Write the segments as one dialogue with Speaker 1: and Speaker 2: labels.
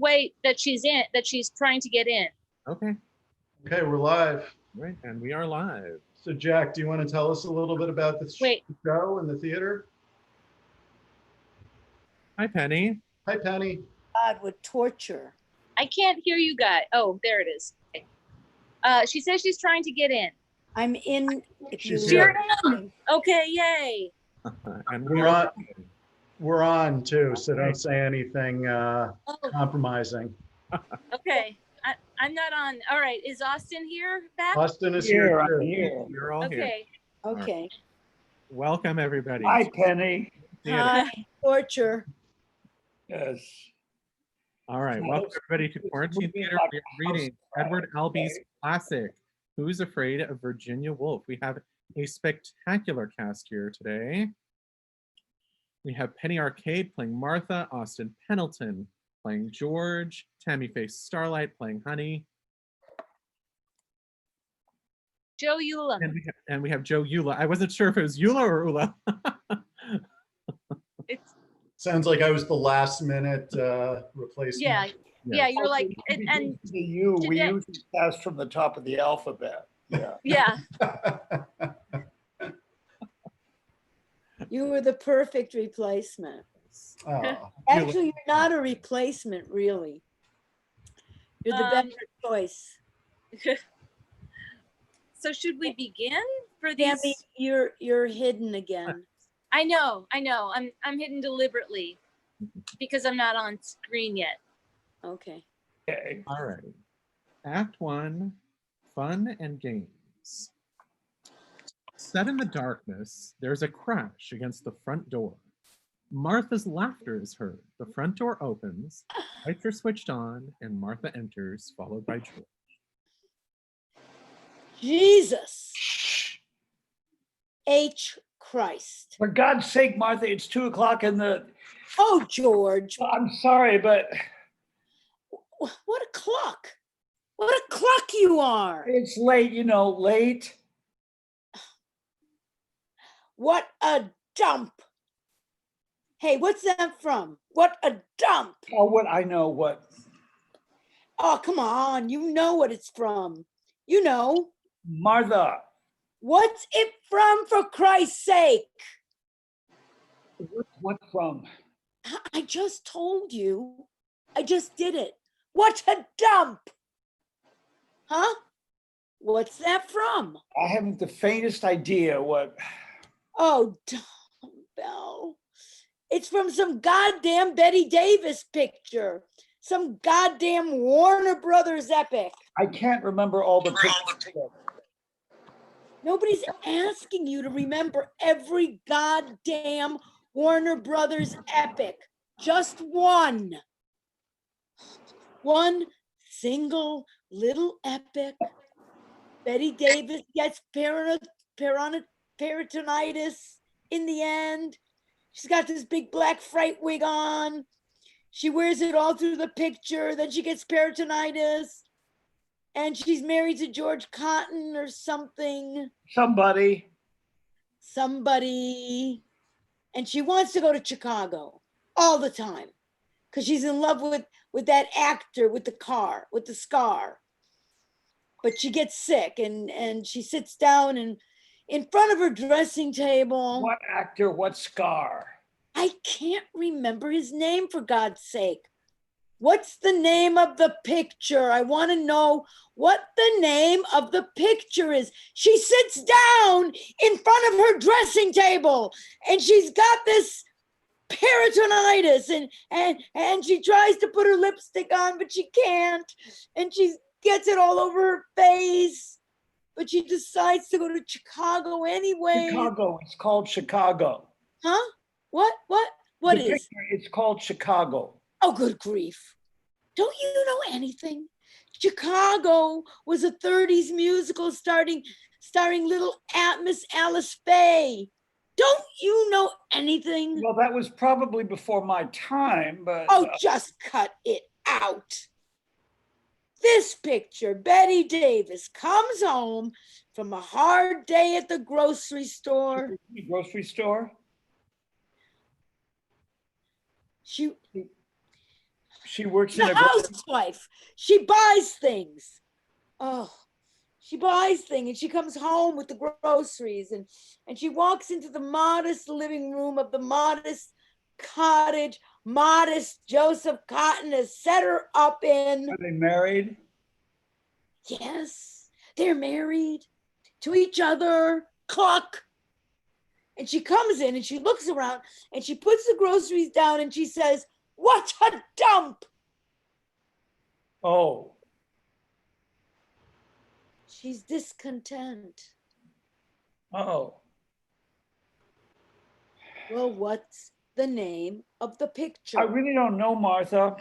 Speaker 1: way that she's in, that she's trying to get in.
Speaker 2: Okay.
Speaker 3: Okay, we're live.
Speaker 2: Right, and we are live.
Speaker 3: So Jack, do you want to tell us a little bit about the show and the theater?
Speaker 2: Hi, Penny.
Speaker 3: Hi, Penny.
Speaker 4: God would torture.
Speaker 1: I can't hear you guys. Oh, there it is. Okay. She says she's trying to get in.
Speaker 4: I'm in.
Speaker 3: She's here.
Speaker 1: Okay, yay.
Speaker 2: And
Speaker 3: we're on too, so don't say anything compromising.
Speaker 1: Okay, I'm not on. All right, is Austin here back?
Speaker 3: Austin is here too.
Speaker 2: here. You're all here.
Speaker 4: Okay.
Speaker 2: Right. Welcome, everybody.
Speaker 5: Hi, Penny.
Speaker 4: Hi, torture.
Speaker 5: Yes.
Speaker 2: All right, welcome everybody to Quarantine Theater. We are reading Edward Albee's classic, Who's Afraid of Virginia Woolf? We have a spectacular cast here today. We have Penny Arcade playing Martha, Austin Pendleton playing George, Tammy Face Starlight playing Honey.
Speaker 1: Joe Eula.
Speaker 2: And we have Joe Eula. I wasn't sure if it was Eula or Ula.
Speaker 3: Sounds like I was the last minute replacement.
Speaker 1: Yeah, you're like, and
Speaker 5: the U, we usually pass from the top of the alphabet.
Speaker 1: Yeah.
Speaker 4: You were the perfect replacement.
Speaker 3: Oh.
Speaker 4: Actually, you're not a replacement, really. You're the better choice.
Speaker 1: So should we begin for these?
Speaker 4: Tammy, you're hidden again.
Speaker 1: I know. I'm hidden deliberately because I'm not on screen yet.
Speaker 4: Okay.
Speaker 5: Okay.
Speaker 2: All right. Act 1, Fun and Games. Set in the darkness, there's a crash against the front door. Martha's laughter is heard. The front door opens, lights are switched on, and Martha enters, followed by George.
Speaker 4: Jesus. H. Christ.
Speaker 5: For God's sake, Martha, it's 2 o'clock in the.
Speaker 4: Oh, George.
Speaker 5: I'm sorry, but.
Speaker 4: What a clock. What a clock you are.
Speaker 5: It's late, late.
Speaker 4: What a dump. Hey, what's that from? What a dump.
Speaker 5: Oh, what I know what.
Speaker 4: Oh, come on. You know what it's from. You know.
Speaker 5: Martha.
Speaker 4: What's it from, for Christ's sake?
Speaker 5: What from?
Speaker 4: I just told you. I just did it. What a dump. Huh? What's that from?
Speaker 5: I haven't the faintest idea what.
Speaker 4: Oh, Belle. It's from some goddamn Betty Davis picture. Some goddamn Warner Brothers epic.
Speaker 5: I can't remember all the pictures.
Speaker 4: Nobody's asking you to remember every goddamn Warner Brothers epic. Just one. One single little epic. Betty Davis gets peritonitis in the end. She's got this big black fright wig on. She wears it all through the picture. Then she gets peritonitis. And she's married to George Cotton or something.
Speaker 5: Somebody.
Speaker 4: And she wants to go to Chicago all the time because she's in love with that actor with the scar. But she gets sick and she sits down and in front of her dressing table.
Speaker 5: What actor, what scar?
Speaker 4: I can't remember his name, for God's sake. What's the name of the picture? I want to know what the name of the picture is. She sits down in front of her dressing table and she's got this peritonitis and she tries to put her lipstick on, but she can't. And she gets it all over her face, but she decides to go to Chicago anyway.
Speaker 5: Chicago, it's called Chicago.
Speaker 4: Huh? What is?
Speaker 5: Picture, it's called Chicago.
Speaker 4: Oh, good grief. Don't you know anything? Chicago was a 30s musical starring little Miss Alice Faye. Don't you know anything?
Speaker 5: Well, that was probably before my time, but...
Speaker 4: Oh, just cut it out. This picture, Betty Davis comes home from a hard day at the grocery store.
Speaker 5: Grocery store? She works
Speaker 4: She's
Speaker 5: in
Speaker 4: a
Speaker 5: a grocery.
Speaker 4: housewife. She buys things. Oh, she buys things and she comes home with the groceries and she walks into the modest living room of the modest cottage. Modest Joseph Cotton has set her up in.
Speaker 5: Are they married?
Speaker 4: Yes, they're married to each other. Cluck. And she comes in and she looks around and she puts the groceries down and she says, "What a dump!"
Speaker 5: Oh,
Speaker 4: She's discontent.
Speaker 5: oh.
Speaker 4: Well, what's the name of the picture?
Speaker 5: I really don't know, Martha.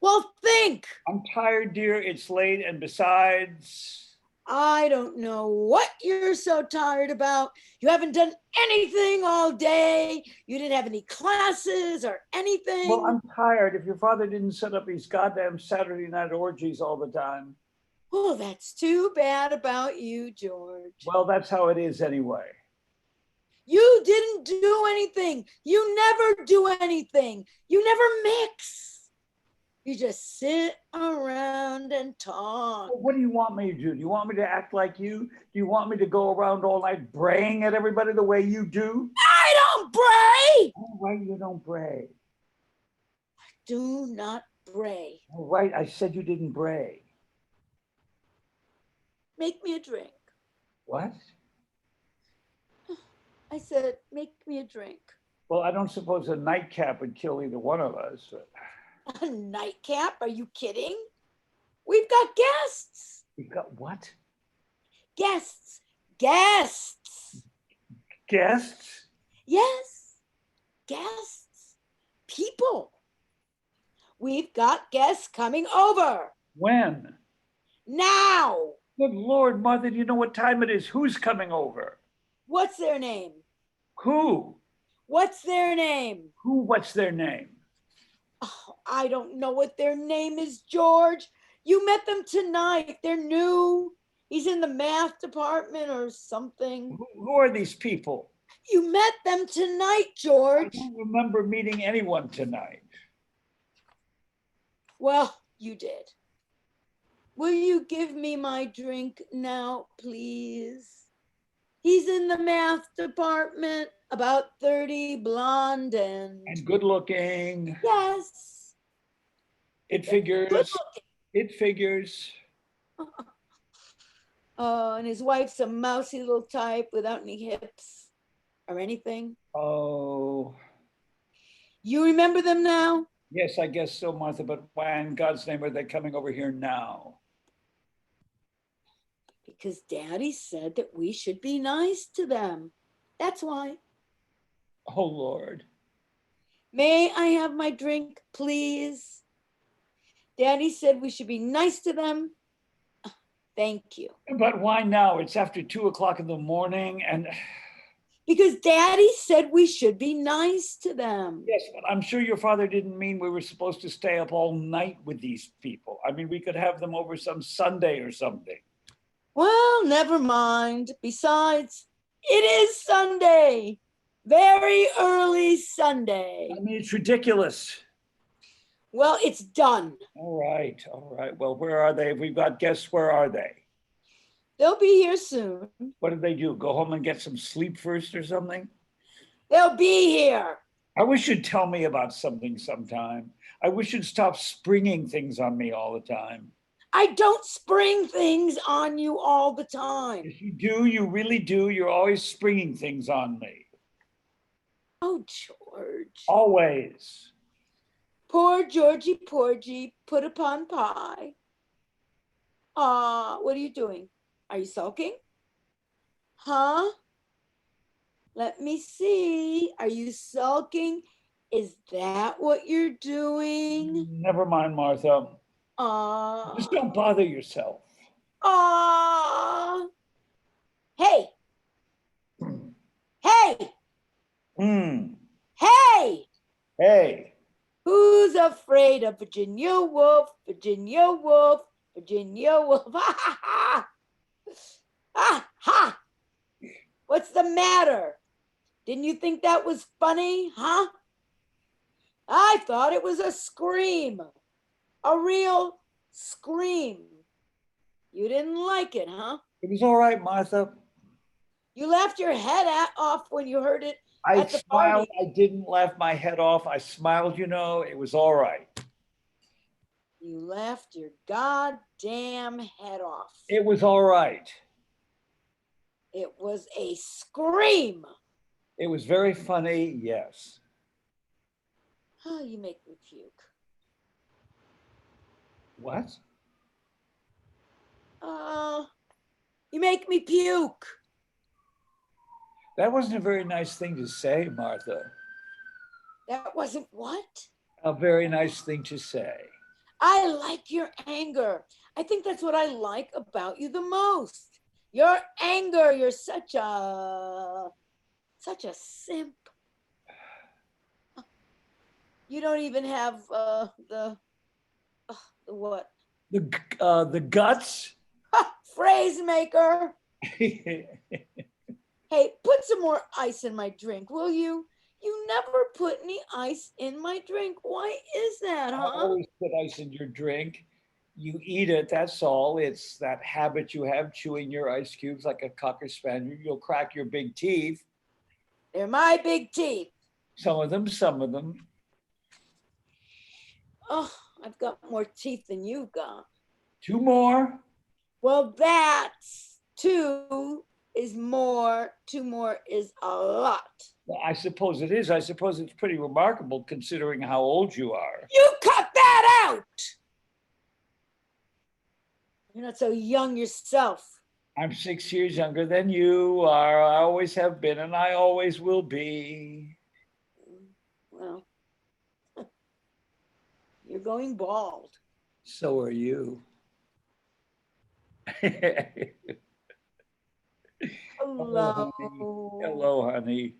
Speaker 4: Well, think.
Speaker 5: I'm tired, dear. It's late. And besides,
Speaker 4: I don't know what you're so tired about. You haven't done anything all day. You didn't have any classes or anything.
Speaker 5: well, I'm tired. If your father didn't set up these goddamn Saturday night orgies all the time,
Speaker 4: Oh, that's too bad about you, George.
Speaker 5: well, that's how it is anyway.
Speaker 4: You didn't do anything. You never do anything. You never mix. You just sit around and talk.
Speaker 5: Well, what do you want me to do? Do you want me to act like you? Do you want me to go around all night braying at everybody the way you do?
Speaker 4: I don't bray.
Speaker 5: All right, you don't bray.
Speaker 4: Do not bray.
Speaker 5: All right, I said you didn't bray.
Speaker 4: Make me a drink.
Speaker 5: What?
Speaker 4: I said, make me a drink.
Speaker 5: Well, I don't suppose a nightcap would kill either one of us. But
Speaker 4: A nightcap? Are you kidding? We've got guests.
Speaker 5: you got what?
Speaker 4: Guests. Guests.
Speaker 5: Guests?
Speaker 4: Yes. Guests. People. We've got guests coming over.
Speaker 5: When?
Speaker 4: Now.
Speaker 5: Good Lord, Mother, do you know what time it is? Who's coming over?
Speaker 4: What's their name?
Speaker 5: Who?
Speaker 4: What's their name?
Speaker 5: What's their name?
Speaker 4: Oh, I don't know what their name is, George. You met them tonight. They're new. He's in the math department or something.
Speaker 5: Who are these people?
Speaker 4: You met them tonight,
Speaker 5: I
Speaker 4: George.
Speaker 5: don't remember meeting anyone tonight.
Speaker 4: Well, you did. Will you give me my drink now, please? He's in the math department, about 30, blonde and
Speaker 5: good looking.
Speaker 4: yes.
Speaker 5: It figures.
Speaker 4: Good looking.
Speaker 5: It figures.
Speaker 4: And his wife's a mousy little type without any hips or anything.
Speaker 5: Oh,
Speaker 4: You remember them now?
Speaker 5: yes, I guess so, Martha. But why in God's name are they coming over here now?
Speaker 4: Because Daddy said that we should be nice to them. That's why.
Speaker 5: Oh, Lord.
Speaker 4: May I have my drink, please? Daddy said we should be nice to them. Thank you.
Speaker 5: But why now? It's after 2:00 in the morning. And
Speaker 4: Because Daddy said we should be nice to them.
Speaker 5: yes, but I'm sure your father didn't mean we were supposed to stay up all night with these people. I mean, we could have them over some Sunday or something.
Speaker 4: Well, never mind. Besides, it is Sunday. Very early Sunday.
Speaker 5: I mean, it's ridiculous.
Speaker 4: Well, it's done.
Speaker 5: All right, all right. Well, where are they? If we've got guests, where are they?
Speaker 4: They'll be here soon.
Speaker 5: What did they do? Go home and get some sleep first or something?
Speaker 4: They'll be here.
Speaker 5: I wish you'd tell me about something sometime. I wish you'd stop springing things on me all the time.
Speaker 4: I don't spring things on you all the time.
Speaker 5: If you do, you really do. You're always springing things on me.
Speaker 4: Oh, George.
Speaker 5: Always.
Speaker 4: Poor Georgie Porgy put upon pie. What are you doing? Are you sulking? Huh? Let me see. Are you sulking? Is that what you're doing?
Speaker 5: Never mind, Martha. Just don't bother yourself.
Speaker 4: Hey. Hey. Hey.
Speaker 5: Hey.
Speaker 4: Who's afraid of Virginia Woolf? Virginia Woolf. Virginia Woolf. Ha ha ha. Ha ha. What's the matter? Didn't you think that was funny, huh? I thought it was a scream. A real scream. You didn't like it, huh?
Speaker 5: It was all right, Martha.
Speaker 4: You laughed your head off when you heard it
Speaker 5: I
Speaker 4: at the
Speaker 5: smiled.
Speaker 4: party.
Speaker 5: I didn't laugh my head off. I smiled, you know, it was all right.
Speaker 4: You laughed your goddamn head off.
Speaker 5: It was all right.
Speaker 4: It was a scream.
Speaker 5: It was very funny, yes.
Speaker 4: Oh, you make me puke.
Speaker 5: What?
Speaker 4: You make me puke.
Speaker 5: That wasn't a very nice thing to say, Martha.
Speaker 4: That wasn't what?
Speaker 5: A very nice thing to say.
Speaker 4: I like your anger. I think that's what I like about you the most. Your anger. You're such a simp. You don't even have the what?
Speaker 5: The guts.
Speaker 4: Phrase maker. Hey, put some more ice in my drink, will you? You never put any ice in my drink. Why is that,
Speaker 5: I
Speaker 4: huh?
Speaker 5: always put ice in your drink. You eat it, that's all. It's that habit you have, chewing your ice cubes like a cocker spaniel. You'll crack your big teeth.
Speaker 4: They're my big teeth.
Speaker 5: Some of them, some of them.
Speaker 4: Oh, I've got more teeth than you've got.
Speaker 5: 2 more.
Speaker 4: Well, that's 2 is more. 2 more is a lot.
Speaker 5: Well, I suppose it is. I suppose it's pretty remarkable considering how old you are.
Speaker 4: You cut that out. You're not so young yourself.
Speaker 5: I'm 6 years younger than you are. I always have been, and I always will be.
Speaker 4: Well, you're going bald.
Speaker 5: So are you.
Speaker 4: Hello.
Speaker 5: Hello, honey.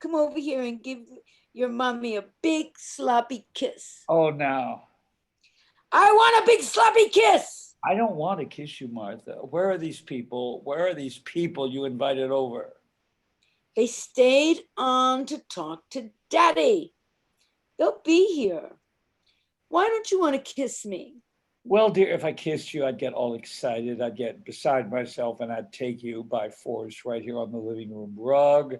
Speaker 4: Come over here and give your mommy a big sloppy kiss.
Speaker 5: Oh, now.
Speaker 4: I want a big sloppy kiss.
Speaker 5: I don't want to kiss you, Martha. Where are these people? Where are these people you invited over?
Speaker 4: They stayed on to talk to Daddy. They'll be here. Why don't you want to kiss me?
Speaker 5: Well, dear, if I kissed you, I'd get all excited. I'd get beside myself and I'd take you by force right here on the living room rug.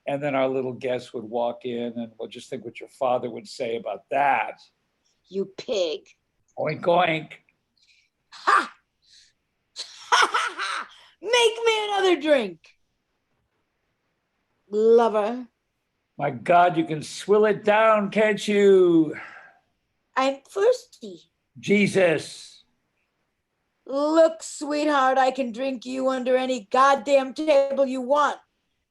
Speaker 5: And then our little guest would walk in and we'll just think what your father would say about that.
Speaker 4: You pig.
Speaker 5: Oink, oink.
Speaker 4: Ha! Ha ha ha! Make me another drink. Lover.
Speaker 5: My God, you can swill it down, can't you?
Speaker 4: I'm thirsty.
Speaker 5: Jesus.
Speaker 4: Look, sweetheart, I can drink you under any goddamn table you want.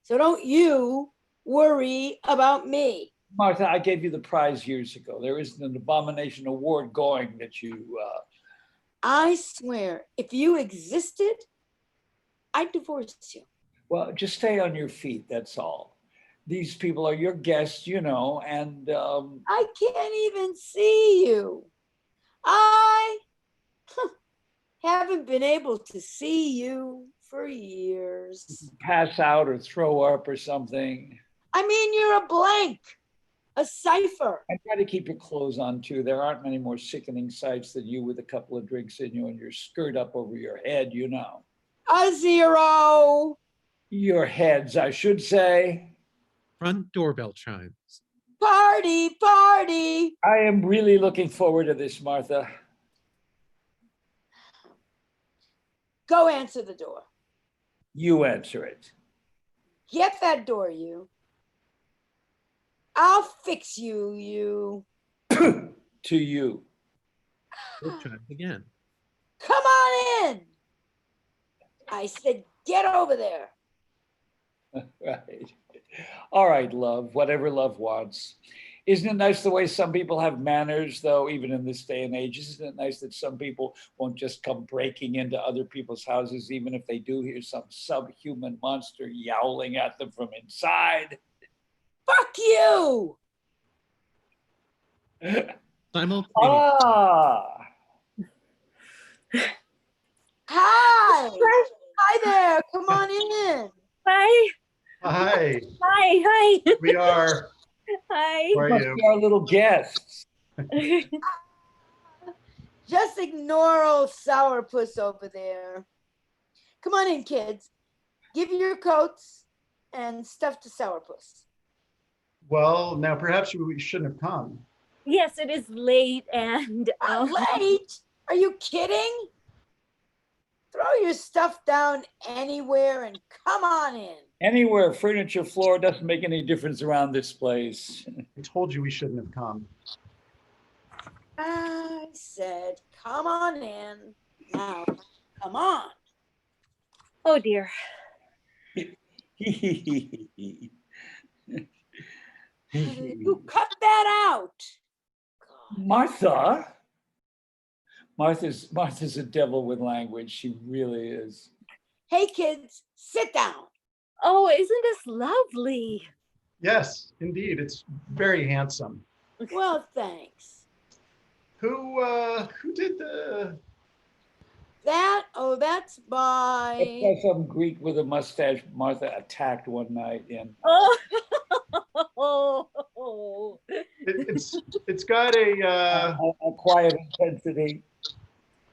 Speaker 4: So don't you worry about me.
Speaker 5: Martha, I gave you the prize years ago. There isn't an abomination award going that you...
Speaker 4: I swear, if you existed, I'd divorce you.
Speaker 5: Well, just stay on your feet, that's all. These people are your guests, you know, and...
Speaker 4: I can't even see you. I haven't been able to see you for years.
Speaker 5: pass out or throw up or something.
Speaker 4: I mean, you're a blank, a cipher.
Speaker 5: And try to keep your clothes on too. There aren't many more sickening sights than you with a couple of drinks in you and your skirt up over your head, you know.
Speaker 4: A 0.
Speaker 5: Your heads, I should say.
Speaker 2: Front doorbell chimes.
Speaker 4: Party, party.
Speaker 5: I am really looking forward to this, Martha.
Speaker 4: Go answer the door.
Speaker 5: You answer it.
Speaker 4: Get that door, you. I'll fix you, you.
Speaker 5: To you.
Speaker 2: It chimes again.
Speaker 4: Come on in. I said, get over there.
Speaker 5: Right. All right, love, whatever love wants. Isn't it nice the way some people have manners, though, even in this day and age? Isn't it nice that some people won't just come breaking into other people's houses, even if they do hear some subhuman monster yowling at them from inside?
Speaker 4: Fuck you.
Speaker 2: Simultaneous.
Speaker 5: Ah,
Speaker 4: Hi. Hi there. Come on in.
Speaker 1: Hi.
Speaker 3: Hi,
Speaker 1: Hi.
Speaker 3: we are.
Speaker 1: Hi.
Speaker 3: How are
Speaker 5: must
Speaker 3: you?
Speaker 5: be our little guests.
Speaker 4: Just ignore old sourpuss over there. Come on in, kids. Give your coats and stuff to sourpuss.
Speaker 3: Well, now perhaps we shouldn't have come.
Speaker 1: Yes, it is late and
Speaker 4: Late? Are you kidding? Throw your stuff down anywhere and come on in.
Speaker 5: Anywhere, furniture, floor, doesn't make any difference around this place.
Speaker 3: I told you we shouldn't have come.
Speaker 4: I said, come on in. Now, come on.
Speaker 1: oh dear.
Speaker 4: You cut that out. God.
Speaker 5: Martha's a devil with language. She really is.
Speaker 4: Hey, kids, sit down.
Speaker 1: Oh, isn't this lovely?
Speaker 3: Yes, indeed. It's very handsome.
Speaker 4: Well, thanks.
Speaker 3: Who did the?
Speaker 4: That's by.
Speaker 5: That's why some Greek with a mustache Martha attacked one night in.
Speaker 1: Oh.
Speaker 3: It's got a.
Speaker 5: A quiet intensity.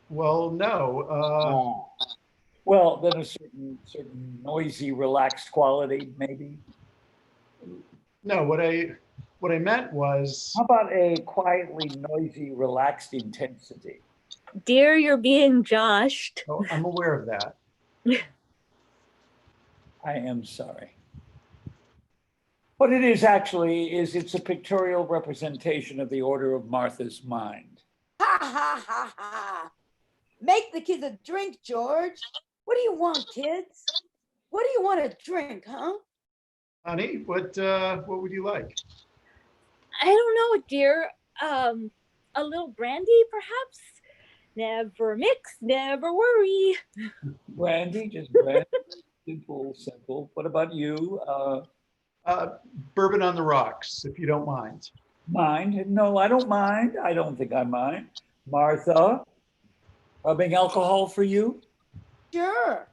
Speaker 3: Well, no.
Speaker 5: Well, then a certain noisy, relaxed quality, maybe.
Speaker 3: No. What I meant was.
Speaker 5: How about a quietly noisy, relaxed intensity?
Speaker 1: Dear, you're being joshed.
Speaker 3: Oh, I'm aware of that.
Speaker 5: I am sorry. What it is actually is it's a pictorial representation of the order of Martha's mind.
Speaker 4: Ha ha ha ha. Make the kids a drink, George. What do you want, kids? What do you want to drink, huh?
Speaker 3: Honey, what would you like?
Speaker 1: I don't know, dear. A little brandy, perhaps? Never mix, never worry.
Speaker 5: Brandy, just brandy. Simple. What about you?
Speaker 3: Bourbon on the rocks, if you don't mind.
Speaker 5: Mind? No, I don't mind. I don't think I mind. Martha, rubbing alcohol for you?
Speaker 4: Sure.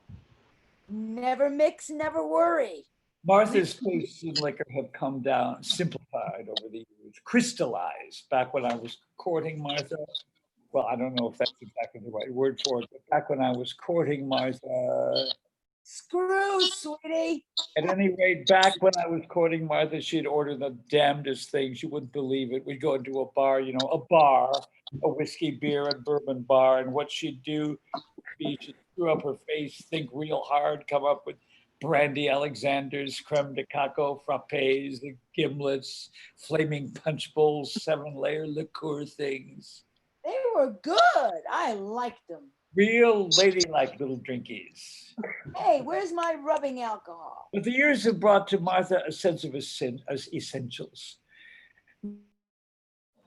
Speaker 4: Never mix, never worry.
Speaker 5: Martha's taste in liquor have come down, simplified over the years, crystallized. Back when I was courting Martha, well, I don't know if that's exactly the right word for it, but back when I was courting Martha.
Speaker 4: Screw, sweetie.
Speaker 5: At any rate, back when I was courting Martha, she'd order the damnedest things. You wouldn't believe it. We'd go into a bar, a whiskey, beer, and bourbon bar. And what she'd do, she'd screw up her face, think real hard, come up with brandy Alexander's, creme de cacao frappes, the gimlets, flaming punch bowls, 7-layer liqueur things.
Speaker 4: They were good. I liked them.
Speaker 5: Real ladylike little drinkies.
Speaker 4: Hey, where's my rubbing alcohol?
Speaker 5: But the years have brought to Martha a sense of essentials.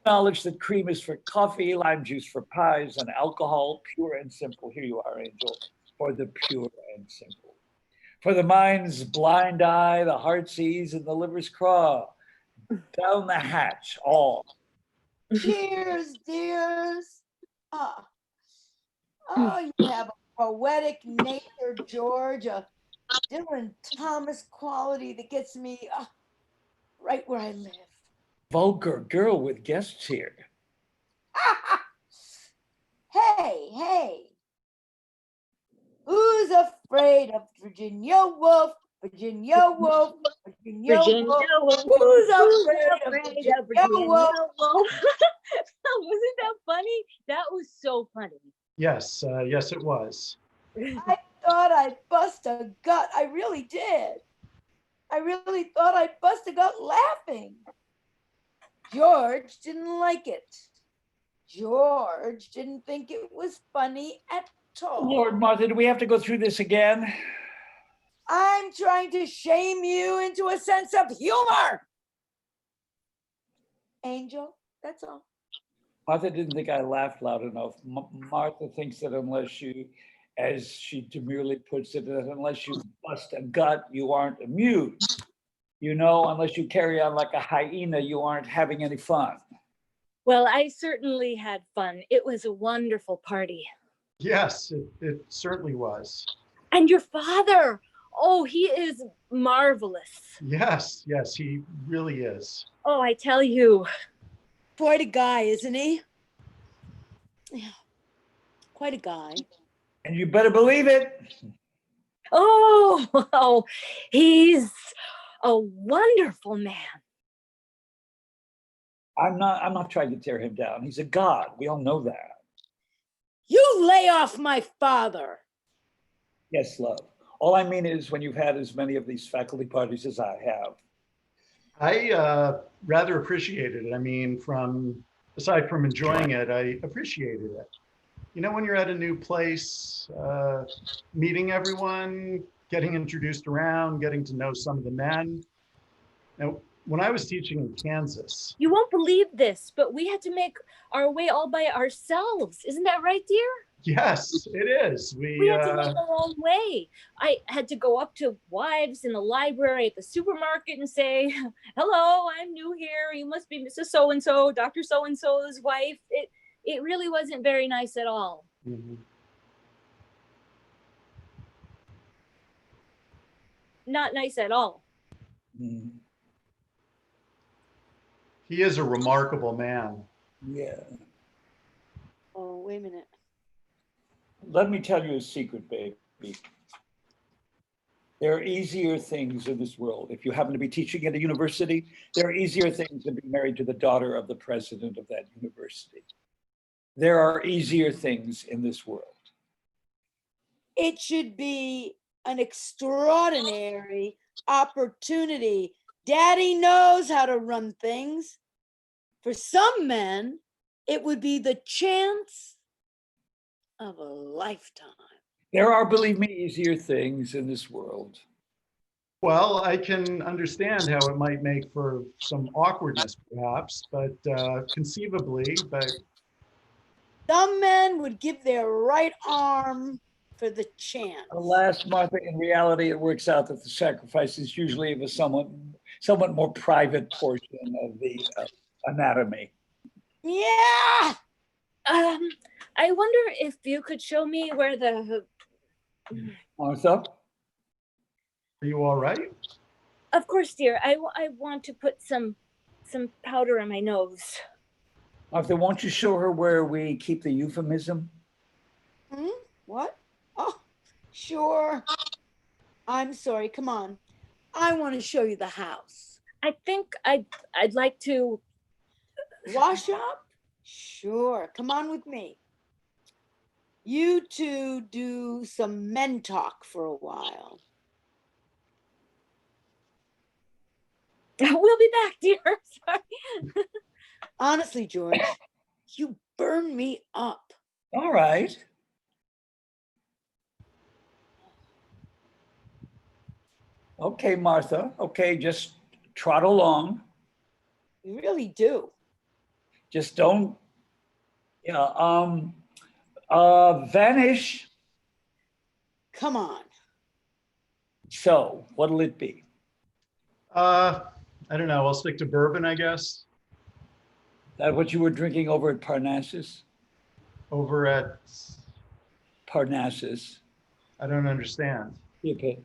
Speaker 5: Knowledge that cream is for coffee, lime juice for pies, and alcohol, pure and simple. Here you are, Angel, for the pure and simple. For the mind's blind eye, the heart sees, and the liver's craw. Down the hatch, all.
Speaker 4: Cheers, dears. Oh, you have a poetic nature, George, a Dylan Thomas quality that gets me right where I live.
Speaker 5: Vulgar girl with guests here.
Speaker 4: Hey. Who's afraid of Virginia Woolf? Virginia Woolf. Virginia Woolf. Who's afraid of Virginia Woolf?
Speaker 1: Wasn't that funny? That was so funny.
Speaker 3: Yes, yes, it was.
Speaker 4: I thought I'd bust a gut. I really did. I really thought I'd bust a gut laughing. George didn't like it. George didn't think it was funny at all.
Speaker 5: Lord, Martha, do we have to go through this again?
Speaker 4: I'm trying to shame you into a sense of humor. Angel, that's all.
Speaker 5: Martha didn't think I laughed loud enough. Martha thinks that unless you, as she demurely puts it, that unless you bust a gut, you aren't amused. You know, unless you carry on like a hyena, you aren't having any fun.
Speaker 1: Well, I certainly had fun. It was a wonderful party.
Speaker 3: Yes, it certainly was.
Speaker 1: And your father, oh, he is marvelous.
Speaker 3: Yes, he really is.
Speaker 1: Oh, I tell you.
Speaker 4: Quite a guy, isn't he? Yeah. Quite a guy.
Speaker 5: And you better believe it.
Speaker 1: Oh, he's a wonderful man.
Speaker 5: I'm not trying to tear him down. He's a god. We all know that.
Speaker 4: You lay off my father.
Speaker 5: Yes, love. All I mean is when you've had as many of these faculty parties as I have.
Speaker 3: I rather appreciated it. I mean, aside from enjoying it, I appreciated it. You know, when you're at a new place, meeting everyone, getting introduced around, getting to know some of the men. Now, when I was teaching in Kansas,
Speaker 1: You won't believe this, but we had to make our way all by ourselves. Isn't that right, dear?
Speaker 3: yes, it is.
Speaker 1: We had to make our own way. I had to go up to wives in the library at the supermarket and say, hello, I'm new here. You must be Mrs. So-and-so, Dr. So-and-so's wife. It really wasn't very nice at all.
Speaker 3: Mhm.
Speaker 1: Not nice at all.
Speaker 5: Mm,
Speaker 3: He is a remarkable man.
Speaker 5: yeah.
Speaker 4: Oh, wait a minute.
Speaker 5: Let me tell you a secret, baby. There are easier things in this world. If you happen to be teaching at a university, there are easier things than being married to the daughter of the president of that university. There are easier things in this world.
Speaker 4: It should be an extraordinary opportunity. Daddy knows how to run things. For some men, it would be the chance of a lifetime.
Speaker 5: There are, believe me, easier things in this world.
Speaker 3: Well, I can understand how it might make for some awkwardness, perhaps, but conceivably, but
Speaker 4: Some men would give their right arm for the chance.
Speaker 5: Alas, Martha, in reality, it works out that the sacrifice is usually of a somewhat more private portion of the anatomy.
Speaker 4: Yeah.
Speaker 1: I wonder if you could show me where the...
Speaker 5: Martha?
Speaker 3: are you all right?
Speaker 1: Of course, dear. I want to put some powder on my nose.
Speaker 5: Martha, won't you show her where we keep the euphemism?
Speaker 4: What? Oh, sure. I'm sorry. Come on. I want to show you the house.
Speaker 1: I think I'd like to...
Speaker 4: Wash up? Sure. Come on with me. You two do some men talk for a while.
Speaker 1: We'll be back, dear. Sorry.
Speaker 4: Honestly, George, you burn me up.
Speaker 5: All right. Okay, Martha. Okay, just trot along.
Speaker 4: You really do.
Speaker 5: Just don't, vanish.
Speaker 4: Come on.
Speaker 5: So what'll it be?
Speaker 3: I don't know. I'll stick to bourbon, I guess.
Speaker 5: That what you were drinking over at Parnassus?
Speaker 3: Over at,
Speaker 5: Parnassus.
Speaker 3: I don't understand.
Speaker 5: Okay.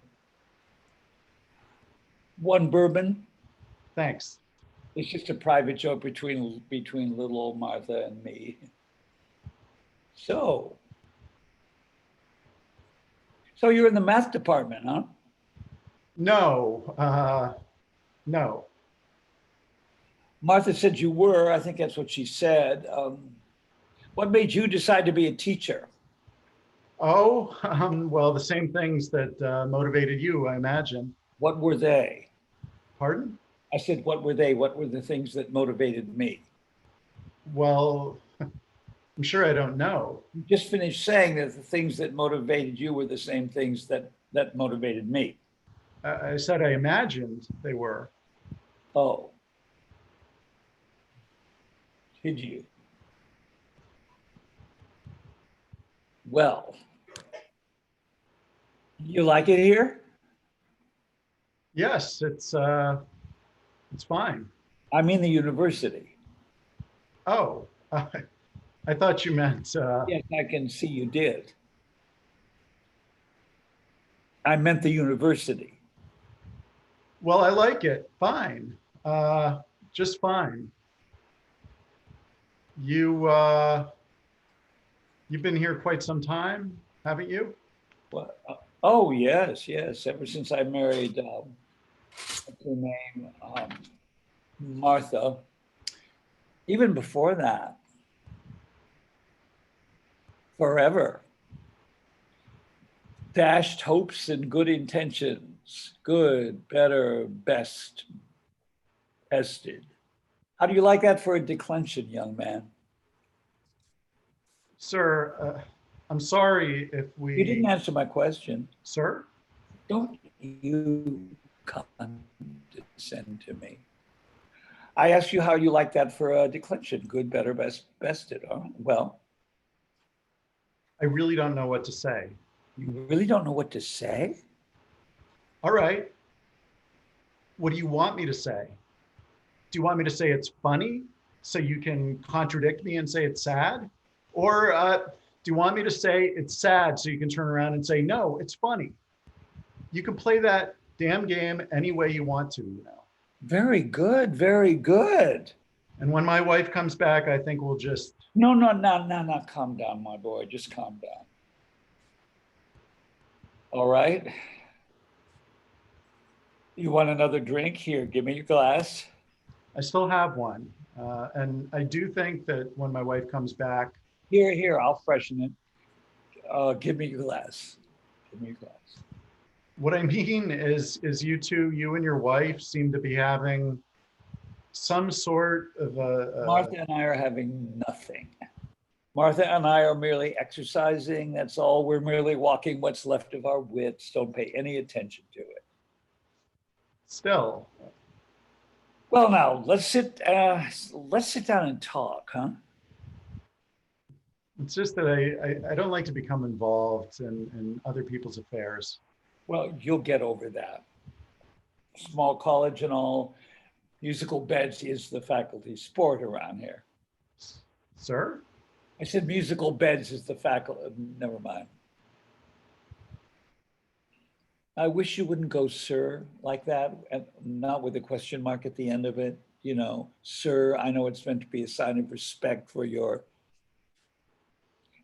Speaker 5: One bourbon.
Speaker 3: Thanks.
Speaker 5: It's just a private joke between little old Martha and me. So you're in the math department, huh?
Speaker 3: No, no.
Speaker 5: Martha said you were. I think that's what she said. What made you decide to be a teacher?
Speaker 3: Oh, well, the same things that motivated you, I imagine.
Speaker 5: What were they?
Speaker 3: Pardon?
Speaker 5: I said, what were they? What were the things that motivated me?
Speaker 3: Well, I'm sure I don't know.
Speaker 5: You just finished saying that the things that motivated you were the same things that motivated me.
Speaker 3: I said I imagined they were.
Speaker 5: Oh. Did you? Well, you like it here?
Speaker 3: Yes, it's fine.
Speaker 5: I mean the university.
Speaker 3: Oh, I thought you meant.
Speaker 5: Yes, I can see you did. I meant the university.
Speaker 3: Well, I like it. Fine. Just fine. You You've been here quite some time, haven't you?
Speaker 5: What? Oh, yes, yes. Ever since I married, what's her name? Martha. Even before that, forever. Dashed hopes and good intentions. Good, better, best, tested. How do you like that for a declension, young man?
Speaker 3: Sir, I'm sorry if
Speaker 5: You didn't
Speaker 3: we,
Speaker 5: answer my question.
Speaker 3: sir?
Speaker 5: Don't you condescend to me. I asked you how you like that for a declension. Good, better, best, bested. Huh? Well,
Speaker 3: I really don't know what to say.
Speaker 5: you really don't know what to say?
Speaker 3: All right. What do you want me to say? Do you want me to say it's funny so you can contradict me and say it's sad? Or do you want me to say it's sad so you can turn around and say, no, it's funny? You can play that damn game any way you want to, you know.
Speaker 5: Very good, very good.
Speaker 3: And when my wife comes back, I think we'll just,
Speaker 5: No, no, no, no, no, calm down, my boy. Just calm down. All right. You want another drink? Here, give me your glass.
Speaker 3: I still have one. And I do think that when my wife comes back,
Speaker 5: Here, I'll freshen it. Give me your glass. Give me your glass.
Speaker 3: what I mean is you two, you and your wife seem to be having some sort of
Speaker 5: Martha and I are having nothing. Martha and I are merely exercising. That's all. We're merely walking what's left of our wits. Don't pay any attention to it.
Speaker 3: still.
Speaker 5: Well, now let's sit down and talk, huh?
Speaker 3: It's just that I don't like to become involved in other people's affairs.
Speaker 5: Well, you'll get over that. Small college and all, musical beds is the faculty sport around here.
Speaker 3: Sir?
Speaker 5: I said musical beds is the faculty. Never mind. I wish you wouldn't go, sir, like that, and not with a question mark at the end of it. You know, sir, I know it's meant to be a sign of respect for your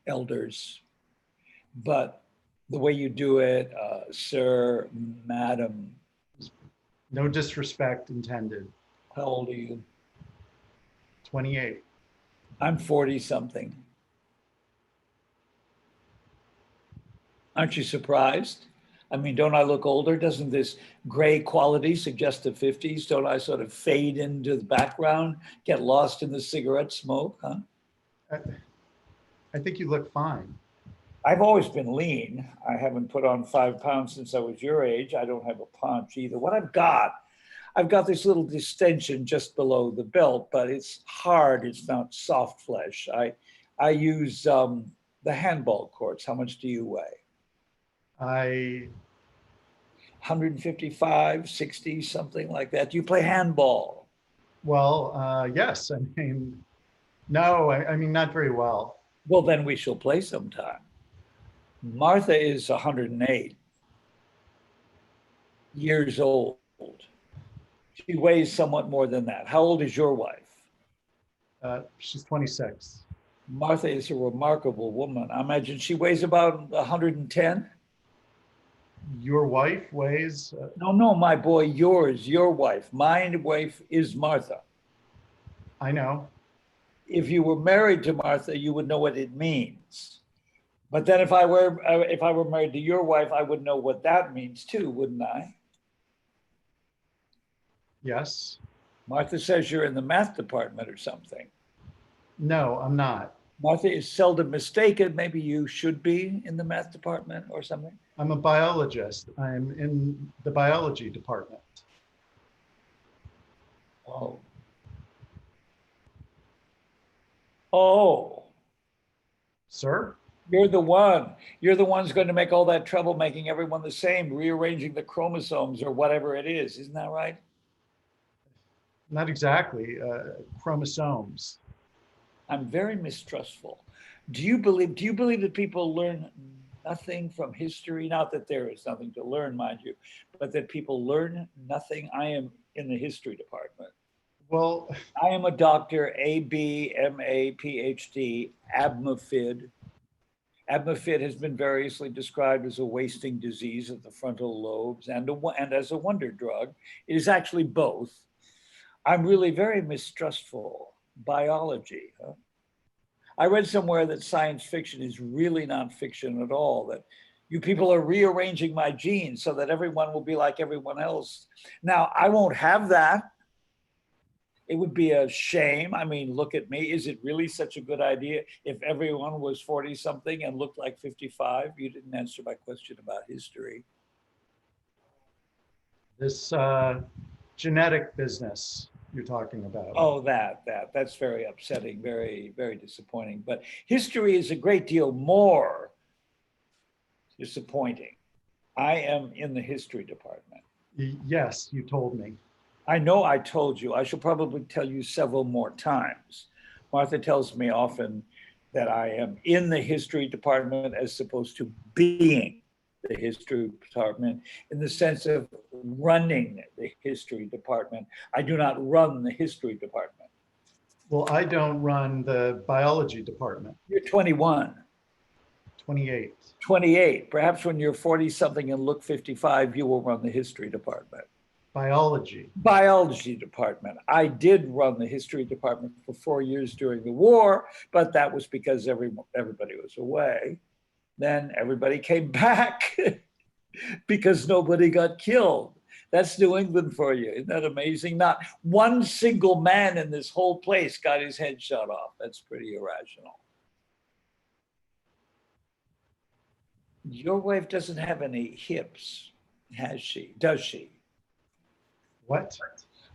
Speaker 5: elders, but the way you do it, sir, madam,
Speaker 3: No disrespect intended.
Speaker 5: how old are you?
Speaker 3: 28.
Speaker 5: I'm 40 something. Aren't you surprised? I mean, don't I look older? Doesn't this gray quality suggest the 50s? Don't I sort of fade into the background, get lost in the cigarette smoke, huh?
Speaker 3: I think you look fine.
Speaker 5: I've always been lean. I haven't put on 5 pounds since I was your age. I don't have a paunch either. What I've got this little distension just below the belt, but it's hard. It's not soft flesh. I use the handball courts. How much do you weigh?
Speaker 3: I
Speaker 5: 155, 60, something like that. Do you play handball?
Speaker 3: Well, yes. I mean, no, I mean, not very well.
Speaker 5: Well, then we shall play sometime. Martha is 108 years old. She weighs somewhat more than that. How old is your wife?
Speaker 3: She's 26.
Speaker 5: Martha is a remarkable woman. I imagine she weighs about 110.
Speaker 3: Your wife weighs,
Speaker 5: No, my boy, yours, your wife. My wife is Martha.
Speaker 3: I know.
Speaker 5: If you were married to Martha, you would know what it means. But then if I were married to your wife, I would know what that means too, wouldn't I?
Speaker 3: Yes.
Speaker 5: Martha says you're in the math department or something.
Speaker 3: No, I'm not.
Speaker 5: Martha is seldom mistaken. Maybe you should be in the math department or something.
Speaker 3: I'm a biologist. I'm in the biology department.
Speaker 5: Oh. Oh,
Speaker 3: Sir?
Speaker 5: you're the one. You're the one's going to make all that trouble making everyone the same, rearranging the chromosomes or whatever it is. Isn't that right?
Speaker 3: Not exactly. Chromosomes.
Speaker 5: I'm very mistrustful. Do you believe that people learn nothing from history? Not that there is nothing to learn, mind you, but that people learn nothing. I am in the history department.
Speaker 3: Well,
Speaker 5: I am a doctor, AB, MA, PhD, ABMAFID. Abmafit has been variously described as a wasting disease of the frontal lobes and as a wonder drug. It is actually both. I'm really very mistrustful. Biology. Huh? I read somewhere that science fiction is really not fiction at all, that you people are rearranging my genes so that everyone will be like everyone else. Now, I won't have that. It would be a shame. I mean, look at me. Is it really such a good idea if everyone was 40 something and looked like 55? You didn't answer my question about history.
Speaker 3: This genetic business you're talking about.
Speaker 5: Oh, that's very upsetting, very, very disappointing. But history is a great deal more disappointing. I am in the history department.
Speaker 3: Yes, you told me.
Speaker 5: I know I told you. I shall probably tell you several more times. Martha tells me often that I am in the history department as opposed to being the history department, in the sense of running the history department. I do not run the history department.
Speaker 3: Well, I don't run the biology department.
Speaker 5: You're 21.
Speaker 3: 28.
Speaker 5: 28. Perhaps when you're 40 something and look 55, you will run the history department.
Speaker 3: Biology.
Speaker 5: Biology department. I did run the history department for 4 years during the war, but that was because everybody was away. Then everybody came back because nobody got killed. That's New England for you. Isn't that amazing? Not one single man in this whole place got his head shot off. That's pretty irrational. Your wife doesn't have any hips, has she? Does she?
Speaker 3: What?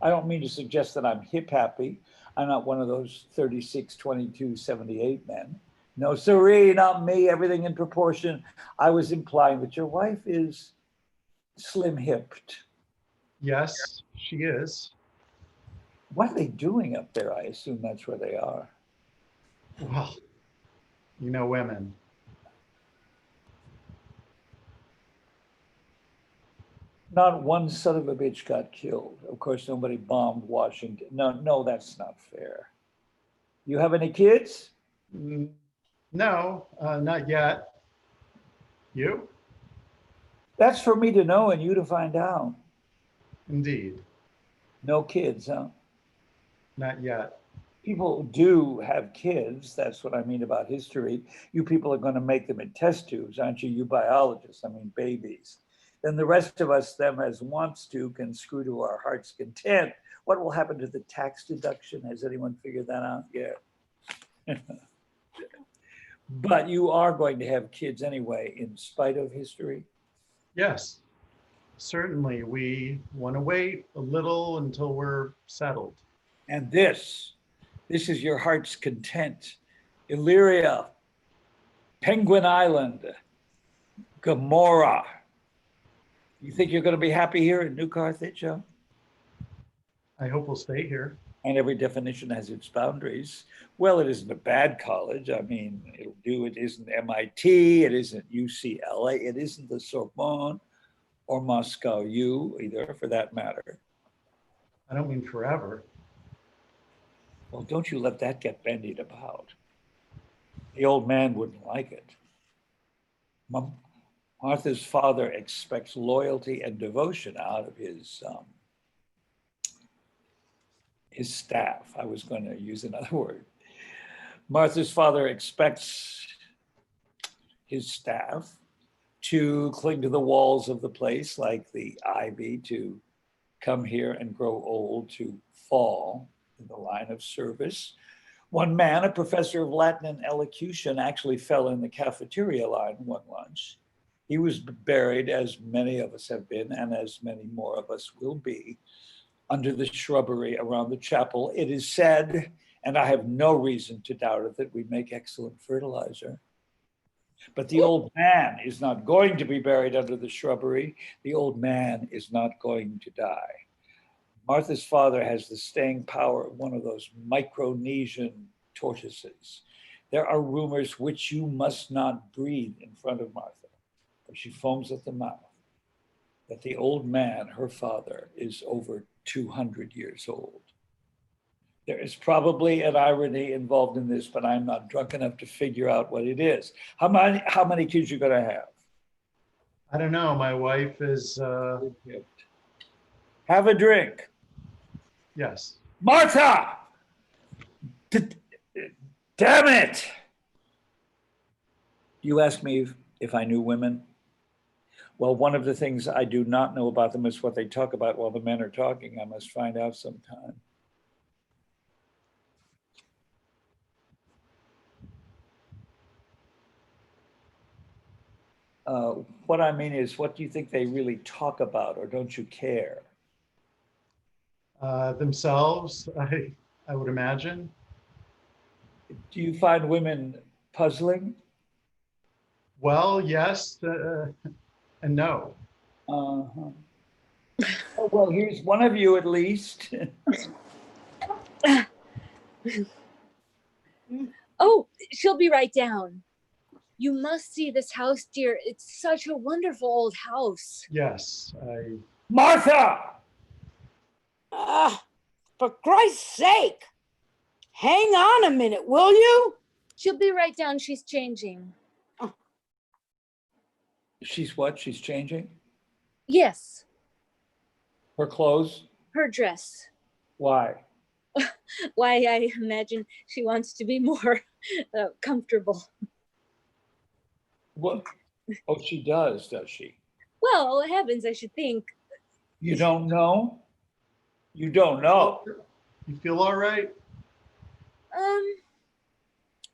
Speaker 5: I don't mean to suggest that I'm hip happy. I'm not one of those 36, 22, 78 men. No, sirree, not me, everything in proportion. I was implying that your wife is slim hipped.
Speaker 3: Yes, she is.
Speaker 5: What are they doing up there? I assume that's where they are.
Speaker 3: Well, you know women.
Speaker 5: Not one son of a bitch got killed. Of course, nobody bombed Washington. No, that's not fair. You have any kids?
Speaker 3: No, not yet. You?
Speaker 5: That's for me to know and you to find out.
Speaker 3: Indeed.
Speaker 5: No kids, huh?
Speaker 3: Not yet.
Speaker 5: People do have kids. That's what I mean about history. You people are going to make them in test tubes, aren't you? You biologists, I mean babies. Then the rest of us, them as wants to, can screw to our heart's content. What will happen to the tax deduction? Has anyone figured that out yet? But you are going to have kids anyway, in spite of history.
Speaker 3: Yes, certainly. We want to wait a little until we're settled.
Speaker 5: And this is your heart's content. Illyria, Penguin Island, Gomorrah. You think you're going to be happy here in New Carthage, huh?
Speaker 3: I hope we'll stay here.
Speaker 5: And every definition has its boundaries. Well, it isn't a bad college. I mean, it'll do. It isn't MIT. It isn't UCLA. It isn't the Sorbonne or Moscow U either, for that matter.
Speaker 3: I don't mean forever.
Speaker 5: Well, don't you let that get bandied about. The old man wouldn't like it. Martha's father expects loyalty and devotion out of his staff. I was going to use another word. Martha's father expects his staff to cling to the walls of the place like the ivy, to come here and grow old, to fall in the line of service. One man, a professor of Latin and elocution, actually fell in the cafeteria line one lunch. He was buried, as many of us have been, and as many more of us will be, under the shrubbery around the chapel. It is said, and I have no reason to doubt it, that we make excellent fertilizer. But the old man is not going to be buried under the shrubbery. The old man is not going to die. Martha's father has the staying power of one of those Micronesian tortoises. There are rumors which you must not breathe in front of Martha, for she foams at the mouth, that the old man, her father, is over 200 years old. There is probably an irony involved in this, but I'm not drunk enough to figure out what it is. How many kids you gonna have?
Speaker 3: I don't know. My wife is,
Speaker 5: Have a drink.
Speaker 3: yes.
Speaker 5: Martha! Damn it! You asked me if I knew women. Well, one of the things I do not know about them is what they talk about while the men are talking. I must find out sometime. What I mean is, what do you think they really talk about, or don't you care?
Speaker 3: Themselves, I would imagine.
Speaker 5: Do you find women puzzling?
Speaker 3: Well, yes, and no.
Speaker 5: Uh-huh. Oh, well, here's one of you at least.
Speaker 1: Oh, she'll be right down. You must see this house, dear. It's such a wonderful old house.
Speaker 3: Yes,
Speaker 5: Martha!
Speaker 4: Ah, for Christ's sake, hang on a minute, will you?
Speaker 1: She'll be right down. She's changing.
Speaker 5: She's what? She's changing?
Speaker 1: Yes,
Speaker 5: Her clothes?
Speaker 1: her dress.
Speaker 5: Why?
Speaker 1: Why, I imagine she wants to be more comfortable.
Speaker 5: What? Oh, she does she?
Speaker 1: Well, heavens, I should think.
Speaker 5: You don't know? You don't know.
Speaker 3: you feel all right?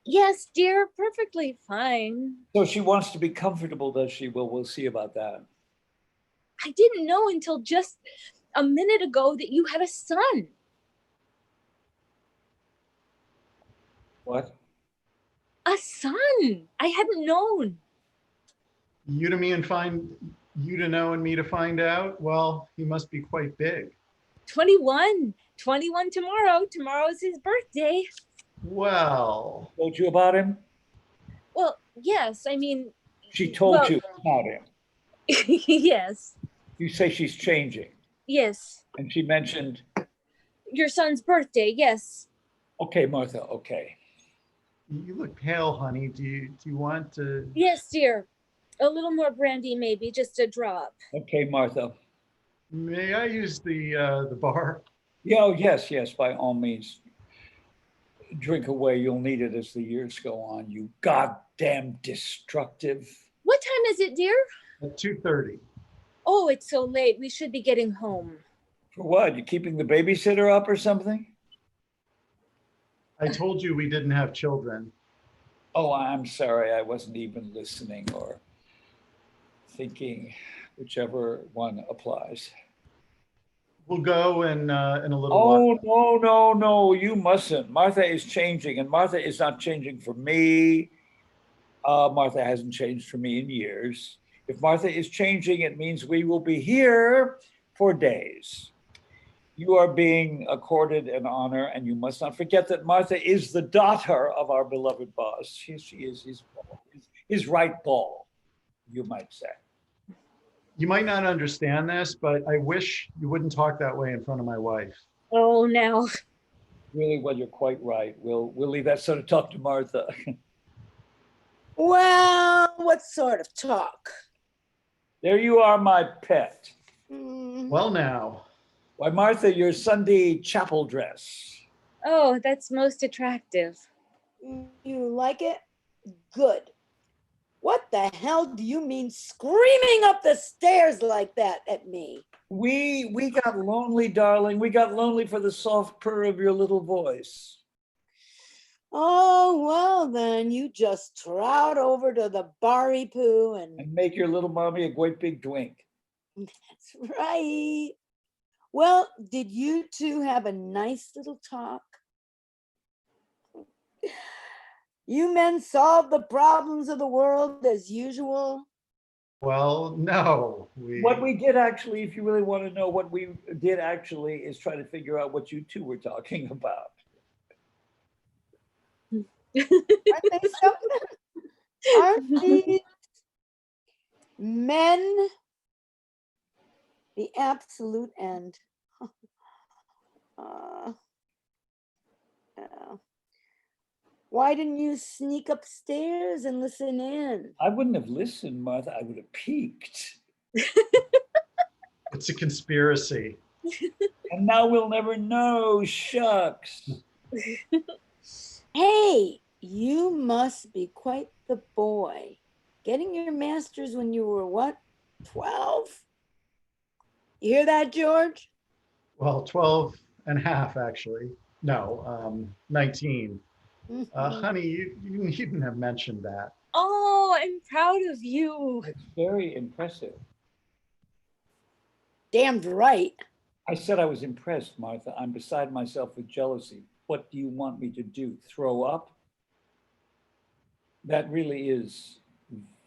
Speaker 1: Yes, dear, perfectly fine.
Speaker 5: So she wants to be comfortable, does she? Well, we'll see about that.
Speaker 1: I didn't know until just a minute ago that you had a son.
Speaker 5: What?
Speaker 1: A son. I hadn't known.
Speaker 3: You to me and find, you to know and me to find out? Well, he must be quite big.
Speaker 1: 21. 21 tomorrow. Tomorrow's his birthday.
Speaker 3: Well,
Speaker 5: Told you about him?
Speaker 1: Well, yes, I mean,
Speaker 5: She told
Speaker 1: well,
Speaker 5: you about him.
Speaker 1: yes,
Speaker 5: You say she's changing.
Speaker 1: yes.
Speaker 5: And she mentioned,
Speaker 1: Your son's birthday, yes.
Speaker 5: okay, Martha, okay.
Speaker 3: you look pale, honey. Do you want to?
Speaker 1: Yes, dear. A little more brandy, maybe, just a drop.
Speaker 5: Okay, Martha.
Speaker 3: May I use the bar?
Speaker 5: Yeah, oh, yes, by all means. Drink away. You'll need it as the years go on. You goddamn destructive.
Speaker 1: What time is it, dear?
Speaker 3: At 2:30.
Speaker 1: Oh, it's so late. We should be getting home.
Speaker 5: For what? You keeping the babysitter up or something?
Speaker 3: I told you we didn't have children.
Speaker 5: Oh, I'm sorry. I wasn't even listening or thinking, whichever one applies.
Speaker 3: We'll go in a little while.
Speaker 5: Oh, no, you mustn't. Martha is changing, and Martha is not changing for me. Martha hasn't changed for me in years. If Martha is changing, it means we will be here for days. You are being accorded an honor, and you must not forget that Martha is the daughter of our beloved boss. She is his right ball, you might say.
Speaker 3: You might not understand this, but I wish you wouldn't talk that way in front of my wife.
Speaker 1: Oh, now.
Speaker 5: Really, well, you're quite right. We'll leave that sort of talk to Martha.
Speaker 4: Well, what sort of talk?
Speaker 5: There you are, my pet.
Speaker 3: Well, now.
Speaker 5: Why, Martha, your Sunday chapel dress.
Speaker 1: Oh, that's most attractive.
Speaker 4: You like it? Good. What the hell do you mean screaming up the stairs like that at me?
Speaker 5: We got lonely, darling. We got lonely for the soft purr of your little voice.
Speaker 4: Oh, well then, you just trot over to the barry poo
Speaker 5: And make your little mommy a great big drink.
Speaker 4: That's right. Well, did you two have a nice little talk? You men solve the problems of the world as usual?
Speaker 3: Well, no.
Speaker 5: What we did actually, if you really want to know what we did actually, is try to figure out what you two were talking about.
Speaker 4: Aren't these men the absolute end? Yeah. Why didn't you sneak upstairs and listen in?
Speaker 5: I wouldn't have listened, Martha. I would have peeked.
Speaker 3: It's a conspiracy.
Speaker 5: And now we'll never know. Shucks.
Speaker 4: Hey, you must be quite the boy. Getting your master's when you were what, 12? You hear that, George?
Speaker 3: Well, 12 and a half, actually. No, 19.
Speaker 4: Mhm.
Speaker 3: Honey, you needn't have mentioned that.
Speaker 1: Oh, I'm proud of you.
Speaker 5: It's very impressive.
Speaker 4: Damned right.
Speaker 5: I said I was impressed, Martha. I'm beside myself with jealousy. What do you want me to do? Throw up? That really is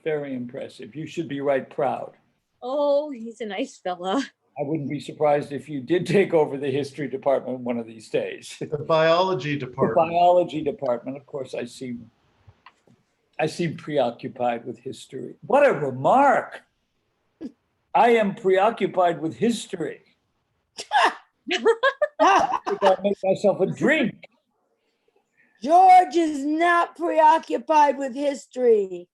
Speaker 5: very impressive. You should be right proud.
Speaker 1: Oh, he's a nice fella.
Speaker 5: I wouldn't be surprised if you did take over the history department one of these days.
Speaker 3: The biology
Speaker 5: The
Speaker 3: department.
Speaker 5: biology department, of course, I seem preoccupied with history. What a remark. I am preoccupied with history. I think I'll make myself a drink.
Speaker 4: George is not preoccupied with history.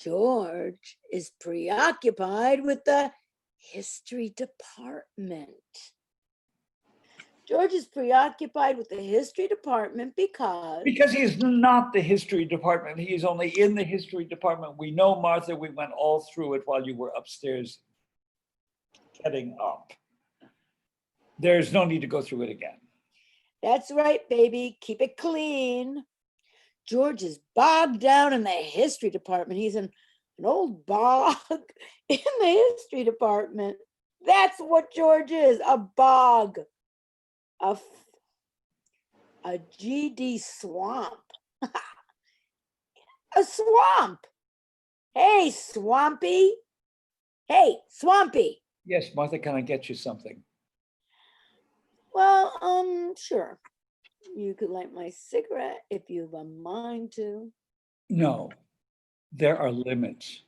Speaker 4: George is preoccupied with the history department. George is preoccupied with the history department because
Speaker 5: Because he is not the history department. He is only in the history department. We know, Martha, we went all through it while you were upstairs getting up. There's no need to go through it again.
Speaker 4: that's right, baby. Keep it clean. George is bogged down in the history department. He's an old bog in the history department. That's what George is, a bog, a GD swamp, a swamp. Hey, Swampy. Hey, Swampy.
Speaker 5: Yes, Martha, can I get you something?
Speaker 4: Well, sure. You could light my cigarette if you've a mind to.
Speaker 5: No, there are limits.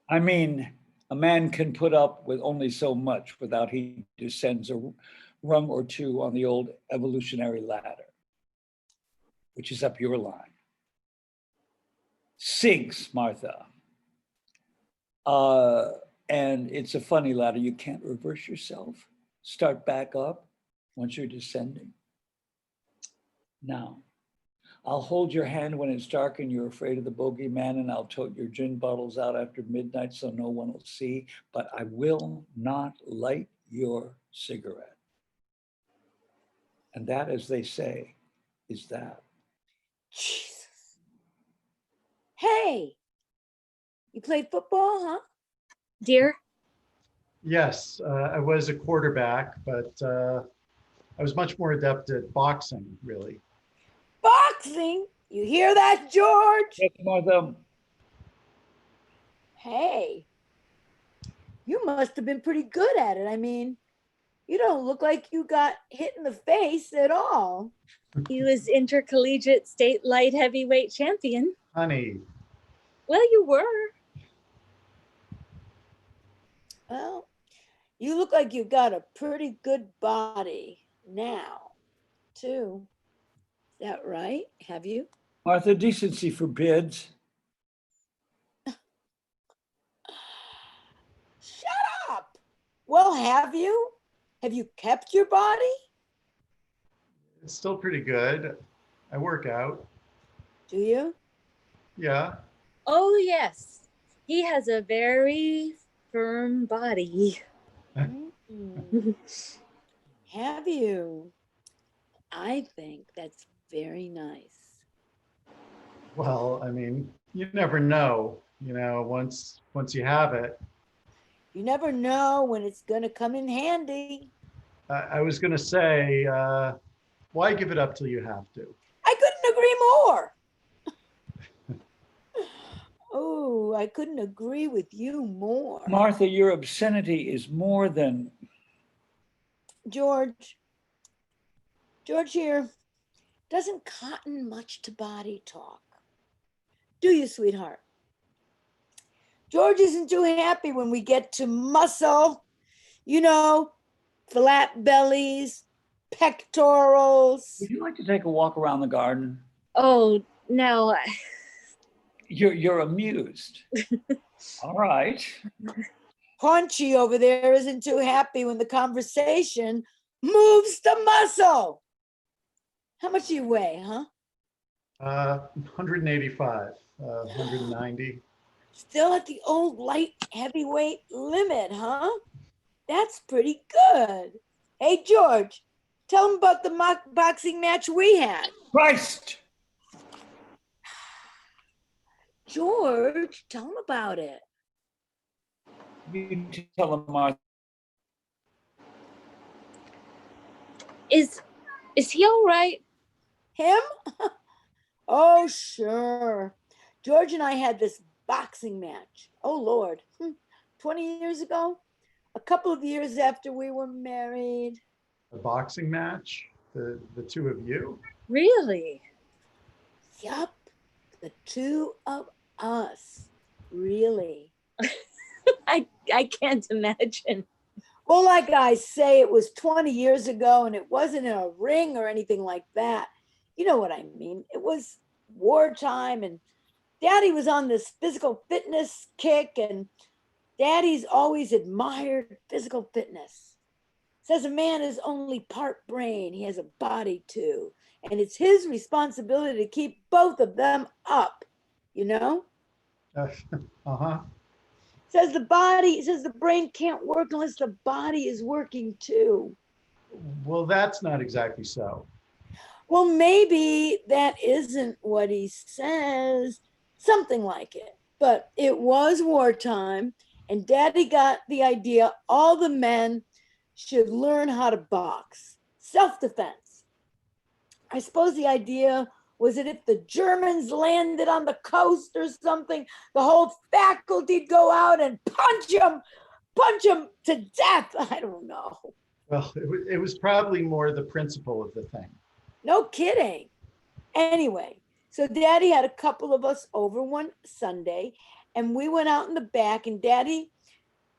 Speaker 5: I mean, a man can put up with only so much without he descends a rung or two on the old evolutionary ladder, which is up your line. Sinks, Martha. And it's a funny ladder. You can't reverse yourself. Start back up once you're descending. Now, I'll hold your hand when it's dark and you're afraid of the bogeyman, and I'll tote your gin bottles out after midnight so no one will see, but I will not light your cigarette. And that, as they say, is that.
Speaker 4: Jesus. Hey, you played football, huh?
Speaker 1: Dear,
Speaker 3: Yes, I was a quarterback, but I was much more adept at boxing, really.
Speaker 4: Boxing? You hear that, George?
Speaker 5: Yes, Martha.
Speaker 4: Hey, you must have been pretty good at it. I mean, you don't look like you got hit in the face at all.
Speaker 1: he was intercollegiate state light heavyweight champion.
Speaker 3: Honey,
Speaker 1: Well, you were.
Speaker 4: Well, you look like you've got a pretty good body now, too. Is that right? Have you?
Speaker 5: Martha, decency forbids.
Speaker 4: Shut up. Well, have you? Have you kept your body?
Speaker 3: it's still pretty good. I work out.
Speaker 4: Do you?
Speaker 3: Yeah.
Speaker 1: Oh, yes. He has a very firm body.
Speaker 4: Mm. Have you? I think that's very nice.
Speaker 3: Well, I mean, you never know, once you have it.
Speaker 4: You never know when it's going to come in handy.
Speaker 3: I was going to say, why give it up till you have to?
Speaker 4: I couldn't agree more. Oh, I couldn't agree with you more.
Speaker 5: Martha, your obscenity is more than.
Speaker 4: George here doesn't cotton much to body talk. Do you, sweetheart? George isn't too happy when we get to muscle, flat bellies, pectorals.
Speaker 5: Would you like to take a walk around the garden?
Speaker 1: Oh, no.
Speaker 5: You're amused. All right.
Speaker 4: Paunchy over there isn't too happy when the conversation moves the muscle. How much do you weigh, huh?
Speaker 3: 185, 190.
Speaker 4: Still at the old light heavyweight limit, huh? That's pretty good. Hey, George, tell him about the boxing match we had.
Speaker 5: Christ!
Speaker 4: George, tell him about it.
Speaker 5: You tell him, Martha.
Speaker 1: Is he all right?
Speaker 4: Him? Oh, sure. George and I had this boxing match. Oh, Lord. 20 years ago? A couple of years after we were married.
Speaker 3: A boxing match, the two of you?
Speaker 1: Really?
Speaker 4: Yup. The two of us. Really.
Speaker 1: I can't imagine.
Speaker 4: Well, like I say, it was 20 years ago and it wasn't in a ring or anything like that. You know what I mean? It was wartime and Daddy was on this physical fitness kick and Daddy's always admired physical fitness. Says a man is only part brain, he has a body too. And it's his responsibility to keep both of them up, you know?
Speaker 3: Uh-huh.
Speaker 4: Says the brain can't work unless the body is working too.
Speaker 3: Well, that's not exactly so.
Speaker 4: Well, maybe that isn't what he says, something like it. But it was wartime, and Daddy got the idea all the men should learn how to box, self-defense. I suppose the idea was that if the Germans landed on the coast or something, the whole faculty'd go out and punch them to death. I don't know.
Speaker 3: Well, it was probably more the principle of the thing.
Speaker 4: No kidding. Anyway, so Daddy had a couple of us over one Sunday, and we went out in the back, and Daddy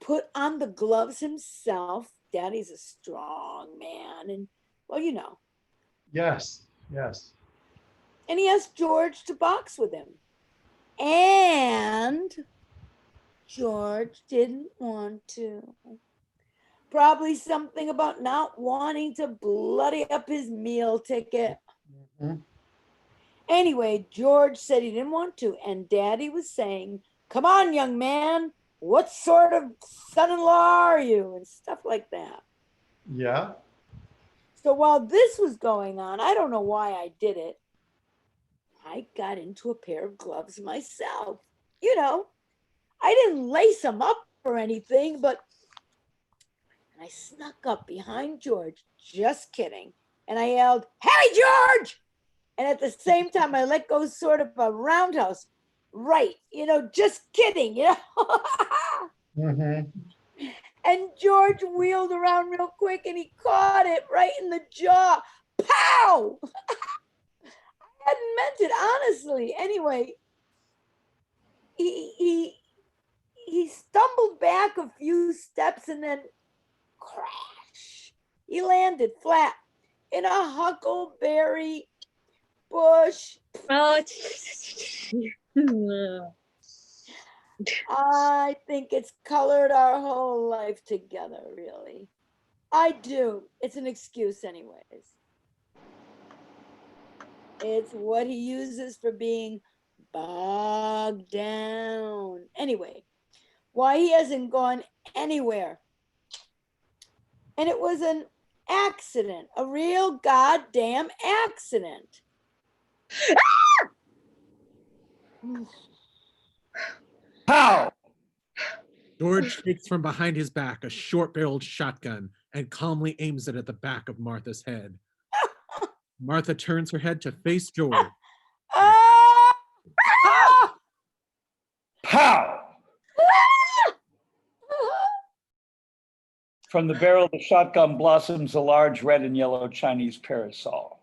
Speaker 4: put on the gloves himself. Daddy's a strong man, and well, you know.
Speaker 3: Yes, yes.
Speaker 4: And he asked George to box with him. And George didn't want to. Probably something about not wanting to bloody up his meal ticket.
Speaker 3: Mhm.
Speaker 4: Anyway, George said he didn't want to, and Daddy was saying, "Come on, young man, what sort of son-in-law are you?" and stuff like that.
Speaker 3: Yeah.
Speaker 4: So while this was going on, I don't know why I did it. I got into a pair of gloves myself. You know, I didn't lace them up or anything, but I snuck up behind George, just kidding. And I yelled, "Hey, George!" And at the same time, I let go sort of a roundhouse. Right, you know, just kidding, you know.
Speaker 3: Mhm.
Speaker 4: And George wheeled around real quick and he caught it right in the jaw. Pow! I hadn't meant it, honestly. Anyway, he stumbled back a few steps and then crash. He landed flat in a huckleberry bush.
Speaker 1: Oh,
Speaker 4: I think it's colored our whole life together, really. I do. It's an excuse, anyways. It's what he uses for being bogged down. Anyway, why he hasn't gone anywhere. And it was an accident, a real goddamn accident.
Speaker 5: How?
Speaker 2: George takes from behind his back a short-barreled shotgun and calmly aims it at the back of Martha's head. Martha turns her head to face George.
Speaker 4: Ah! Ah!
Speaker 5: Pow! From the barrel of the shotgun blossoms a large red and yellow Chinese parasol.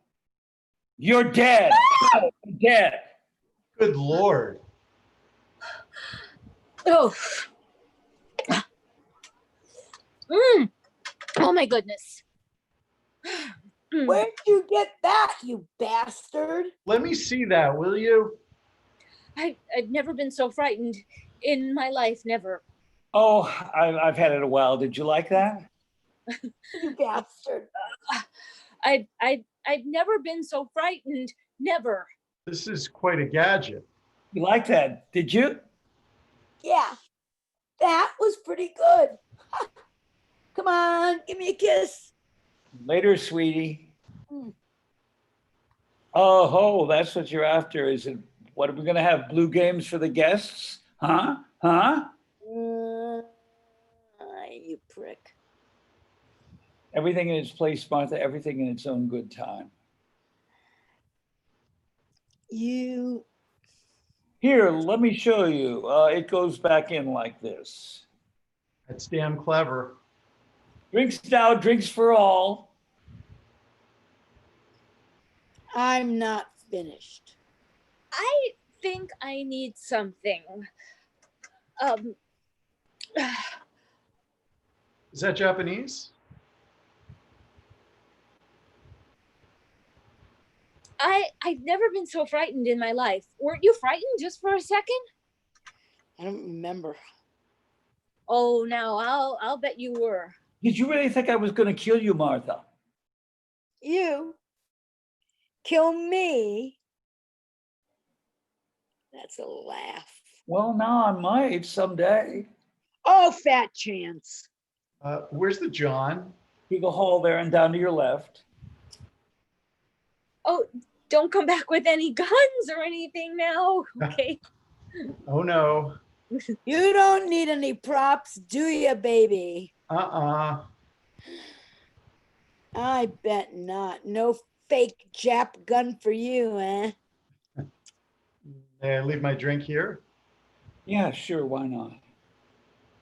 Speaker 5: You're dead. Pow! Dead.
Speaker 3: Good Lord.
Speaker 1: oh. Oh my goodness.
Speaker 4: Where'd you get that, you bastard?
Speaker 3: Let me see that, will you?
Speaker 1: I've never been so frightened in my life, never.
Speaker 5: Oh, I've had it a while. Did you like that?
Speaker 4: You bastard.
Speaker 1: I've never been so frightened, never.
Speaker 3: This is quite a gadget.
Speaker 5: You like that? Did you?
Speaker 4: Yeah, that was pretty good. Come on, give me a kiss.
Speaker 5: Later, sweetie.
Speaker 4: Mm.
Speaker 5: Oh, ho, that's what you're after, is it? What are we going to have? Blue games for the guests? Huh? Huh?
Speaker 4: You prick.
Speaker 5: Everything in its place, Martha, everything in its own good time.
Speaker 4: You.
Speaker 5: Here, let me show you. It goes back in like this.
Speaker 3: That's damn clever.
Speaker 5: Drinks now, drinks for all.
Speaker 4: I'm not finished.
Speaker 1: I think I need something.
Speaker 3: Is that Japanese?
Speaker 1: I've never been so frightened in my life. Weren't you frightened just for a second?
Speaker 4: I don't remember.
Speaker 1: Oh, now I'll bet you were.
Speaker 5: Did you really think I was going to kill you, Martha?
Speaker 4: You kill me? That's a laugh.
Speaker 5: Well, now I might someday.
Speaker 4: Oh, fat chance.
Speaker 3: Where's the John?
Speaker 5: Through the hall there and down to your left.
Speaker 1: Oh, don't come back with any guns or anything now, okay?
Speaker 3: Oh no.
Speaker 4: You don't need any props, do you, baby? I bet not. No fake Jap gun for you, eh?
Speaker 3: May I leave my drink here?
Speaker 5: Yeah, sure, why not?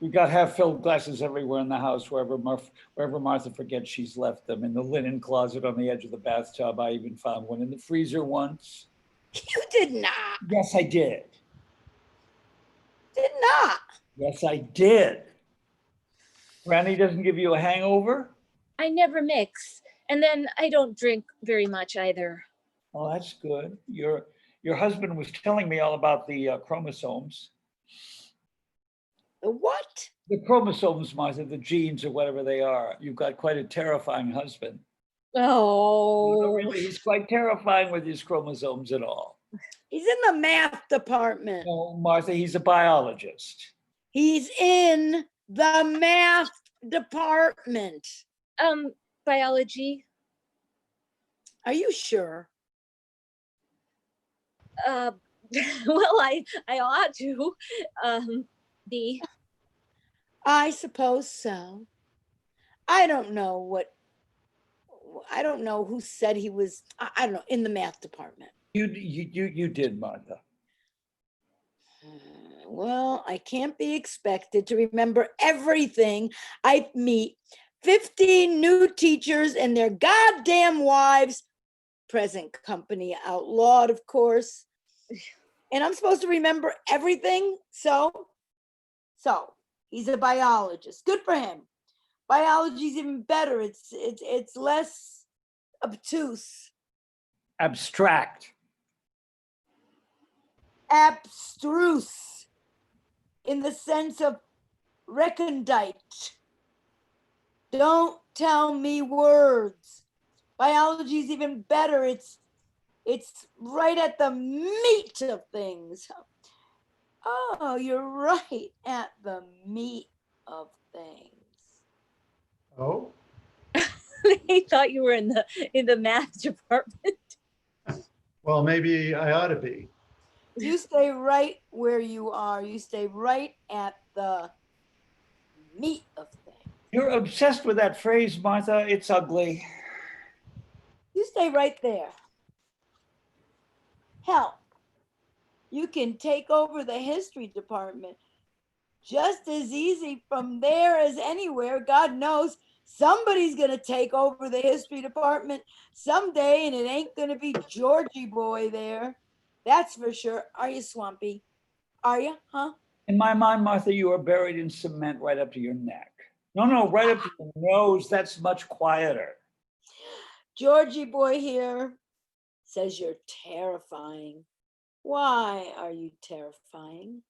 Speaker 5: We've got half-filled glasses everywhere in the house, wherever Martha forgets she's left them. In the linen closet on the edge of the bathtub. I even found one in the freezer once.
Speaker 4: You did not.
Speaker 5: Yes, I did.
Speaker 4: Did not.
Speaker 5: Yes, I did. Granny doesn't give you a hangover?
Speaker 1: I never mix. And then I don't drink very much either.
Speaker 5: Oh, that's good. Your husband was telling me all about the chromosomes.
Speaker 4: The what?
Speaker 5: The chromosomes, Martha, the genes or whatever they are. You've got quite a terrifying husband.
Speaker 1: Oh.
Speaker 5: No, really, he's quite terrifying with his chromosomes and all.
Speaker 4: He's in the math department.
Speaker 5: No, Martha, he's a biologist.
Speaker 4: He's in the math department.
Speaker 1: Biology.
Speaker 4: Are you sure?
Speaker 1: Well, I ought to be.
Speaker 4: I suppose so. I don't know who said he was, I don't know, in the math department.
Speaker 5: You did, Martha.
Speaker 4: Well, I can't be expected to remember everything. I meet 15 new teachers and their goddamn wives, present company outlawed, of course. And I'm supposed to remember everything. So he's a biologist. Good for him. Biology's even better. It's less obtuse.
Speaker 5: Abstract.
Speaker 4: Abstruse, in the sense of recondite. Don't tell me words. Biology's even better. It's right at the meat of things. Oh, you're right, at the meat of things.
Speaker 3: Oh,
Speaker 1: They thought you were in the math department.
Speaker 3: well, maybe I ought to be.
Speaker 4: You stay right where you are. You stay right at the meat of things.
Speaker 5: You're obsessed with that phrase, Martha. It's ugly.
Speaker 4: You stay right there. Hell, you can take over the history department just as easy from there as anywhere. God knows somebody's going to take over the history department someday, and it ain't going to be Georgie boy there. That's for sure. Are you, Swampy? Are you? Huh?
Speaker 5: In my mind, Martha, you are buried in cement right up to your neck. No, right up to your nose. That's much quieter.
Speaker 4: Georgie boy here says you're terrifying. Why are you terrifying?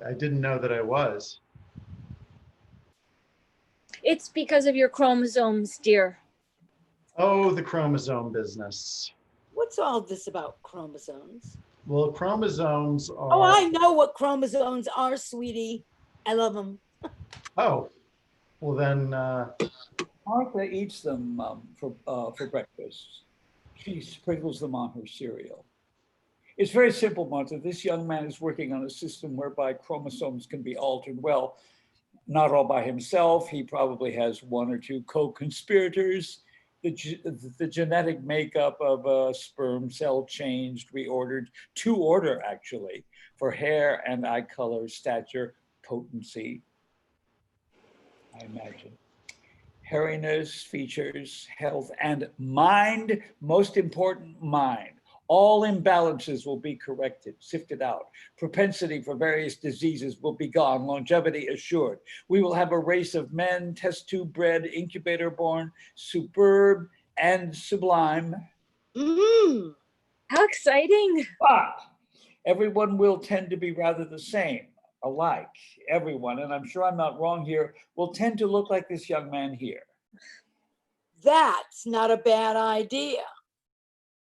Speaker 3: I didn't know that I was.
Speaker 1: It's because of your chromosomes, dear.
Speaker 3: Oh, the chromosome business.
Speaker 4: What's all this about chromosomes?
Speaker 3: Well, chromosomes
Speaker 4: Oh,
Speaker 3: are,
Speaker 4: I know what chromosomes are, sweetie. I love them.
Speaker 3: oh, well then,
Speaker 5: Martha eats them for breakfast. She sprinkles them on her cereal. It's very simple, Martha. This young man is working on a system whereby chromosomes can be altered. Well, not all by himself. He probably has one or two co-conspirators. The genetic makeup of a sperm cell changed, reordered to order, actually, for hair and eye color, stature, potency, I imagine. Hairiness, features, health, and mind, most important, mind. All imbalances will be corrected, sifted out. Propensity for various diseases will be gone, longevity assured. We will have a race of men, test tube bred, incubator born, superb and sublime.
Speaker 4: Mm.
Speaker 1: How exciting.
Speaker 5: But everyone will tend to be rather the same, alike. Everyone, and I'm sure I'm not wrong here, will tend to look like this young man here.
Speaker 4: That's not a bad idea.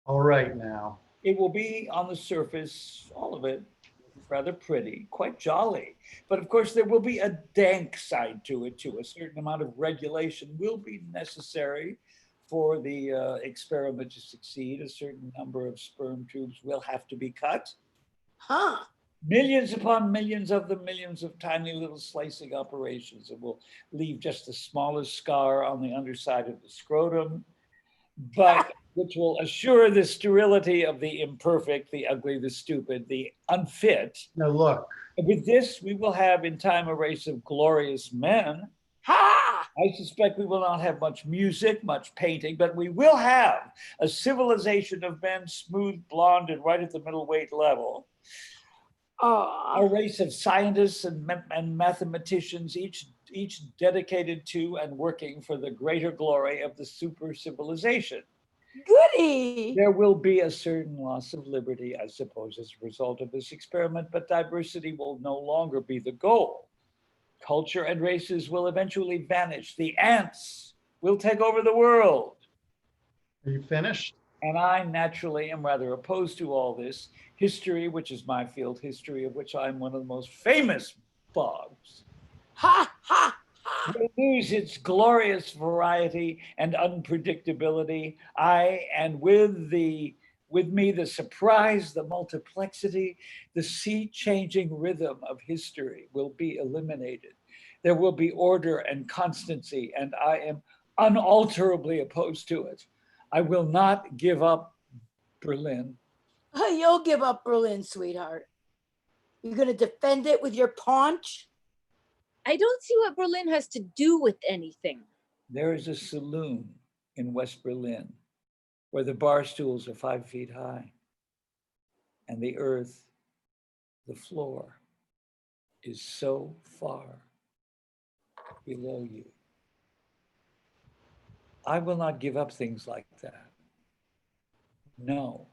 Speaker 3: all right now.
Speaker 5: It will be on the surface, all of it, rather pretty, quite jolly. But of course, there will be a dank side to it too. A certain amount of regulation will be necessary for the experiment to succeed. A certain number of sperm tubes will have to be cut.
Speaker 4: Huh?
Speaker 5: Millions upon millions of them, millions of tiny little slicing operations. It will leave just the smallest scar on the underside of the scrotum, but which will assure the sterility of the imperfect, the ugly, the stupid, the unfit.
Speaker 3: Now look,
Speaker 5: And with this, we will have in time a race of glorious men.
Speaker 4: Ha!
Speaker 5: I suspect we will not have much music, much painting, but we will have a civilization of men, smooth, blonde, and right at the middleweight level. A
Speaker 4: Oh,
Speaker 5: race of scientists and mathematicians, each dedicated to and working for the greater glory of the super civilization.
Speaker 4: goody.
Speaker 5: There will be a certain loss of liberty, I suppose, as a result of this experiment, but diversity will no longer be the goal. Culture and races will eventually vanish. The ants will take over the world.
Speaker 3: are you finished?
Speaker 5: And I naturally am rather opposed to all this. History, which is my field, history of which I'm one of the most famous bogs,
Speaker 4: Ha, ha, ha.
Speaker 5: will lose its glorious variety and unpredictability. And with me, the surprise, the multiplexity, the sea-changing rhythm of history will be eliminated. There will be order and constancy, and I am unalterably opposed to it. I will not give up Berlin.
Speaker 4: You'll give up Berlin, sweetheart. You're going to defend it with your paunch?
Speaker 1: I don't see what Berlin has to do with anything.
Speaker 5: There is a saloon in West Berlin where the bar stools are 5 feet high and the earth, the floor, is so far below you. I will not give up things like that. No,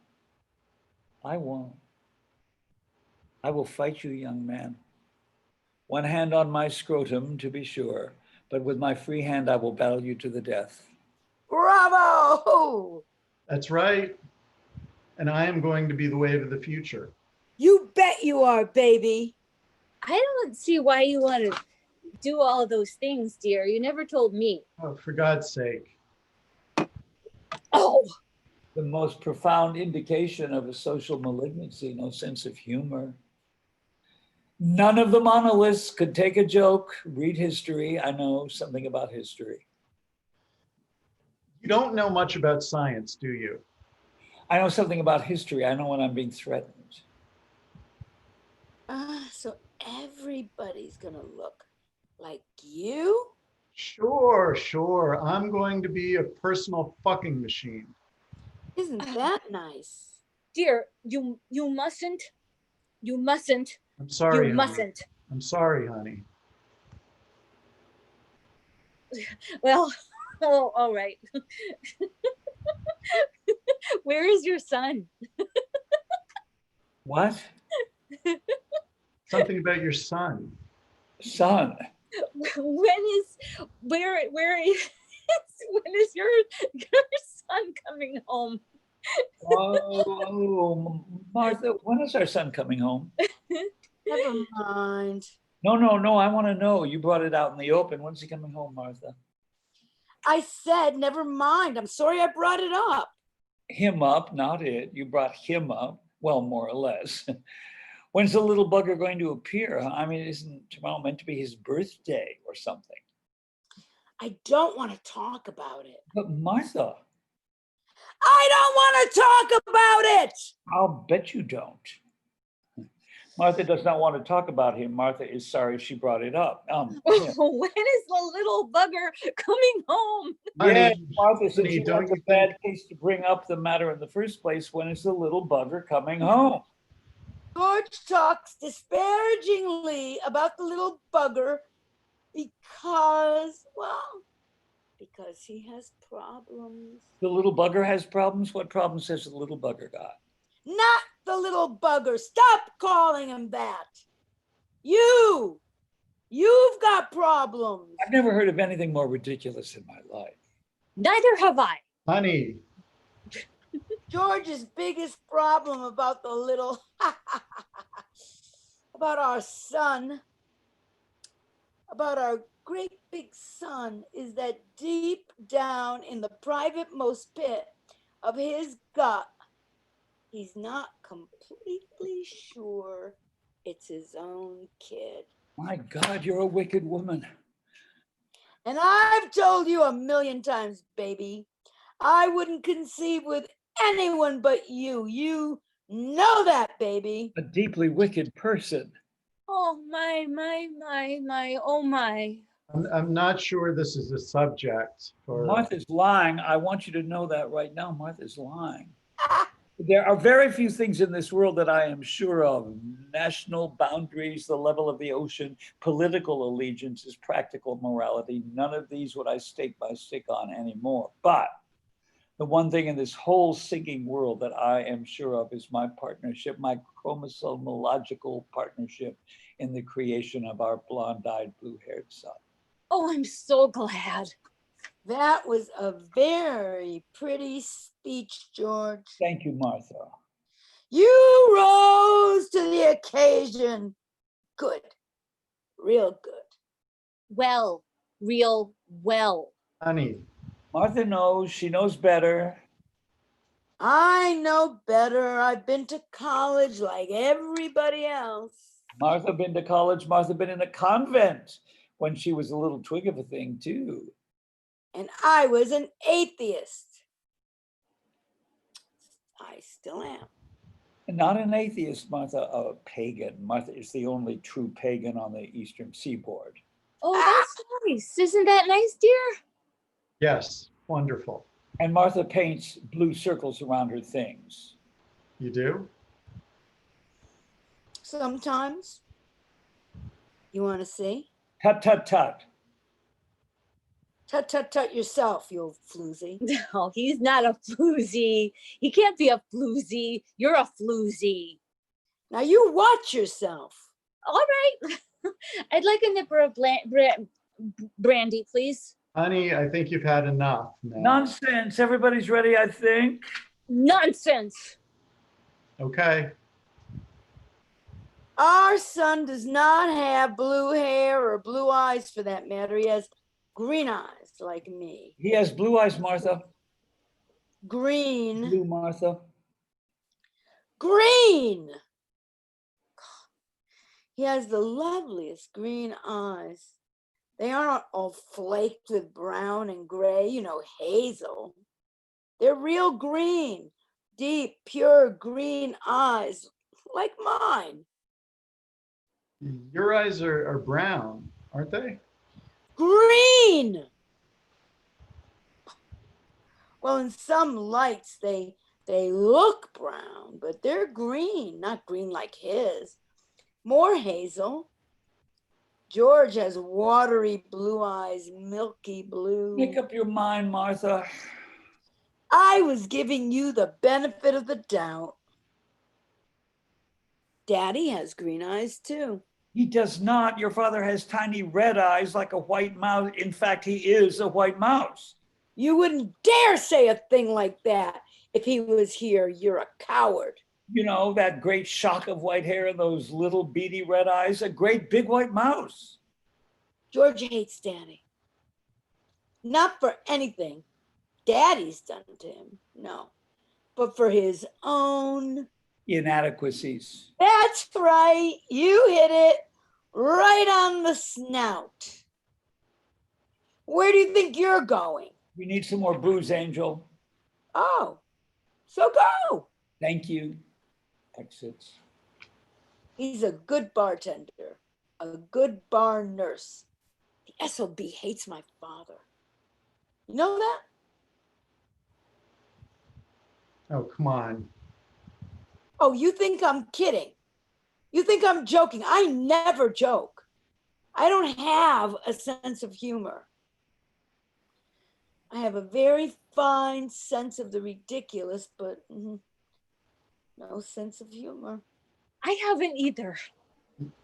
Speaker 5: I won't. I will fight you, young man. One hand on my scrotum, to be sure, but with my free hand, I will battle you to the death.
Speaker 4: Bravo!
Speaker 3: That's right. And I am going to be the wave of the future.
Speaker 4: You bet you are, baby.
Speaker 1: I don't see why you want to do all of those things, dear. You never told me.
Speaker 3: Oh, for God's sake.
Speaker 1: Oh,
Speaker 5: The most profound indication of a social malignancy, no sense of humor. None of the monoliths could take a joke, read history. I know something about history.
Speaker 3: You don't know much about science, do you?
Speaker 5: I know something about history. I know when I'm being threatened.
Speaker 4: So everybody's going to look like you?
Speaker 3: Sure, sure. I'm going to be a personal fucking machine.
Speaker 4: Isn't that nice?
Speaker 1: dear, you mustn't. You mustn't.
Speaker 3: I'm sorry,
Speaker 1: You
Speaker 3: honey.
Speaker 1: mustn't.
Speaker 3: I'm sorry, honey.
Speaker 1: Well, oh, all right. Where is your son?
Speaker 5: What?
Speaker 3: Something about your son.
Speaker 5: Son.
Speaker 1: Where is when is your son coming home?
Speaker 5: Oh, Martha, when is our son coming home?
Speaker 4: Never mind.
Speaker 5: No, I want to know. You brought it out in the open. When's he coming home, Martha?
Speaker 4: I said, never mind. I'm sorry I brought it up.
Speaker 5: Him up, not it. You brought him up. Well, more or less. When's the little bugger going to appear? I mean, isn't tomorrow meant to be his birthday or something?
Speaker 4: I don't want to talk about it.
Speaker 5: But Martha,
Speaker 4: I don't want to talk about it.
Speaker 5: I'll bet you don't. Martha does not want to talk about him. Martha is sorry she brought it up. Yeah.
Speaker 1: When is the little bugger coming home?
Speaker 5: Yeah,
Speaker 3: Honey,
Speaker 5: Martha, since
Speaker 3: honey,
Speaker 5: you
Speaker 3: don't
Speaker 5: had the
Speaker 3: you
Speaker 5: bad
Speaker 3: think-
Speaker 5: taste to bring up the matter in the first place, when is the little bugger coming home?
Speaker 4: George talks disparagingly about the little bugger because he has problems.
Speaker 5: The little bugger has problems? What problems has the little bugger got?
Speaker 4: Not the little bugger. Stop calling him that. You've got problems.
Speaker 5: I've never heard of anything more ridiculous in my life.
Speaker 1: Neither have I.
Speaker 3: Honey,
Speaker 4: George's biggest problem about the little, about our son, about our great big son, is that deep down in the private most pit of his gut, he's not completely sure it's his own kid.
Speaker 5: My God, you're a wicked woman.
Speaker 4: And I've told you a million times, baby, I wouldn't conceive with anyone but you. You know that, baby.
Speaker 5: A deeply wicked person.
Speaker 1: Oh my, oh my.
Speaker 3: I'm not sure this is a subject for.
Speaker 5: Martha's lying. I want you to know that right now. Martha's lying. There are very few things in this world that I am sure of. National boundaries, the level of the ocean, political allegiances, practical morality. None of these would I stake my stick on anymore. But the one thing in this whole sinking world that I am sure of is my partnership, my chromosomological partnership in the creation of our blonde-eyed, blue-haired son.
Speaker 1: Oh, I'm so glad.
Speaker 4: That was a very pretty speech, George.
Speaker 5: Thank you, Martha.
Speaker 4: You rose to the occasion. Good. Real good.
Speaker 1: Well, real well.
Speaker 3: Honey,
Speaker 5: Martha knows, she knows better.
Speaker 4: I know better. I've been to college like everybody else.
Speaker 5: Martha been to college, Martha been in a convent when she was a little twig of a thing too.
Speaker 4: And I was an atheist. I still am.
Speaker 5: Not an atheist, Martha, a pagan. Martha is the only true pagan on the Eastern Seaboard.
Speaker 1: Oh, that's nice. Isn't that nice, dear?
Speaker 3: yes, wonderful.
Speaker 5: And Martha paints blue circles around her things.
Speaker 3: You do?
Speaker 4: Sometimes. You want to see?
Speaker 5: Tut, tut, tut.
Speaker 4: Tut, tut, tut yourself, you floozy.
Speaker 1: No, he's not a floozy. He can't be a floozy. You're a floozy.
Speaker 4: Now you watch yourself.
Speaker 1: All right. I'd like a nipper of brandy, please.
Speaker 3: Honey, I think you've had enough now.
Speaker 5: Nonsense. Everybody's ready, I think.
Speaker 1: Nonsense.
Speaker 3: Okay.
Speaker 4: Our son does not have blue hair or blue eyes for that matter. He has green eyes like me.
Speaker 5: He has blue eyes, Martha.
Speaker 4: Green.
Speaker 5: Blue, Martha.
Speaker 4: Green. He has the loveliest green eyes. They aren't all flaked with brown and gray, you know, hazel. They're real green, deep, pure green eyes like mine.
Speaker 3: Your eyes are brown, aren't they?
Speaker 4: Green. Well, in some lights, they look brown, but they're green, not green like his. More hazel. George has watery blue eyes, milky blue.
Speaker 5: Make up your mind, Martha.
Speaker 4: I was giving you the benefit of the doubt. Daddy has green eyes too.
Speaker 5: He does not. Your father has tiny red eyes like a white mouse. In fact, he is a white mouse.
Speaker 4: You wouldn't dare say a thing like that. If he was here, you're a coward.
Speaker 5: You know, that great shock of white hair and those little beady red eyes, a great big white mouse.
Speaker 4: George hates Daddy. Not for anything Daddy's done to him, no, but for his own
Speaker 5: Inadequacies.
Speaker 4: That's right. You hit it right on the snout. Where do you think you're going?
Speaker 5: We need some more booze, Angel.
Speaker 4: Oh, so go.
Speaker 5: Thank you. Exits.
Speaker 4: He's a good bartender, a good bar nurse. The SOB hates my father. You know that?
Speaker 3: Oh, come on.
Speaker 4: Oh, you think I'm kidding? You think I'm joking? I never joke. I don't have a sense of humor. I have a very fine sense of the ridiculous, but no sense of humor.
Speaker 1: I haven't either.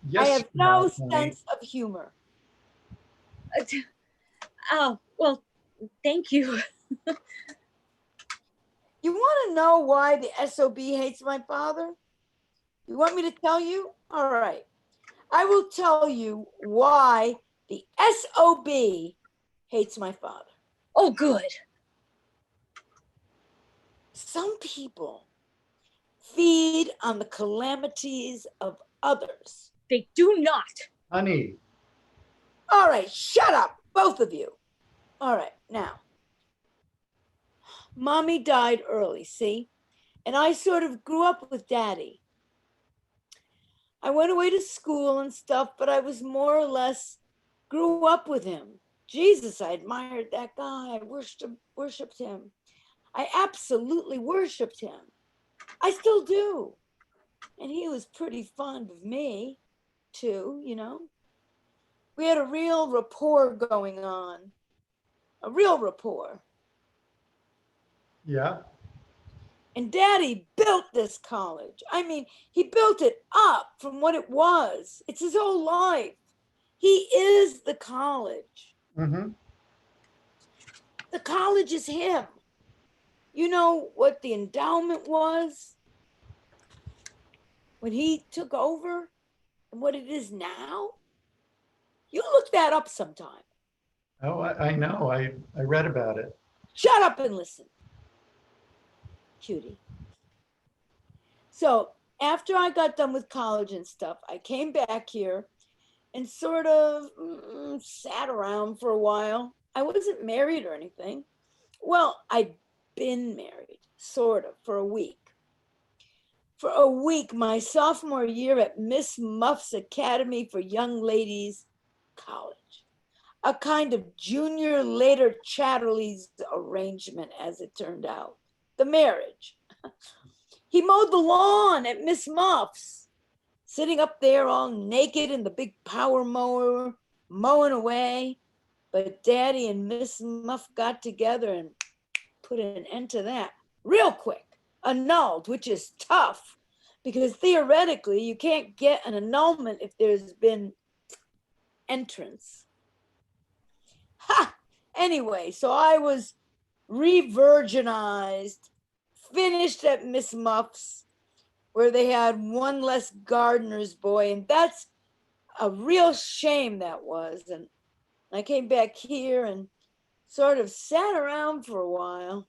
Speaker 3: Yes,
Speaker 4: I have
Speaker 3: you
Speaker 4: no
Speaker 3: have, honey.
Speaker 4: sense of humor.
Speaker 1: Oh, well, thank you.
Speaker 4: You want to know why the SOB hates my father? You want me to tell you? All right. I will tell you why the SOB hates my father.
Speaker 1: Oh, good.
Speaker 4: Some people feed on the calamities of others.
Speaker 1: They do not.
Speaker 3: Honey,
Speaker 4: All right, shut up, both of you. All right, now. Mommy died early, see? And I sort of grew up with Daddy. I went away to school and stuff, but I was more or less grew up with him. Jesus, I admired that guy. I worshipped him. I absolutely worshipped him. I still do. And he was pretty fond of me, too, you know. We had a real rapport going on. A real rapport.
Speaker 3: yeah.
Speaker 4: And Daddy built this college. I mean, he built it up from what it was. It's his whole life. He is the college.
Speaker 3: Mm-hmm.
Speaker 4: The college is him. You know what the endowment was when he took over and what it is now? You look that up sometime.
Speaker 3: Oh, I know. I read about it.
Speaker 4: Shut up and listen, cutie. So after I got done with college and stuff, I came back here and sort of sat around for a while. I wasn't married or anything. Well, I'd been married, sort of, for a week. For a week, my sophomore year at Miss Muff's Academy for Young Ladies College. A kind of junior later Chatterley's arrangement, as it turned out. The marriage. He mowed the lawn at Miss Muff's, sitting up there all naked in the big power mower, mowing away. But Daddy and Miss Muff got together and put an end to that real quick. Annulled, which is tough because theoretically you can't get an annulment if there's been entrance. Ha! Anyway, so I was re-virginized, finished at Miss Muff's, where they had one less gardener's boy, and that's a real shame that was. And I came back here and sort of sat around for a while.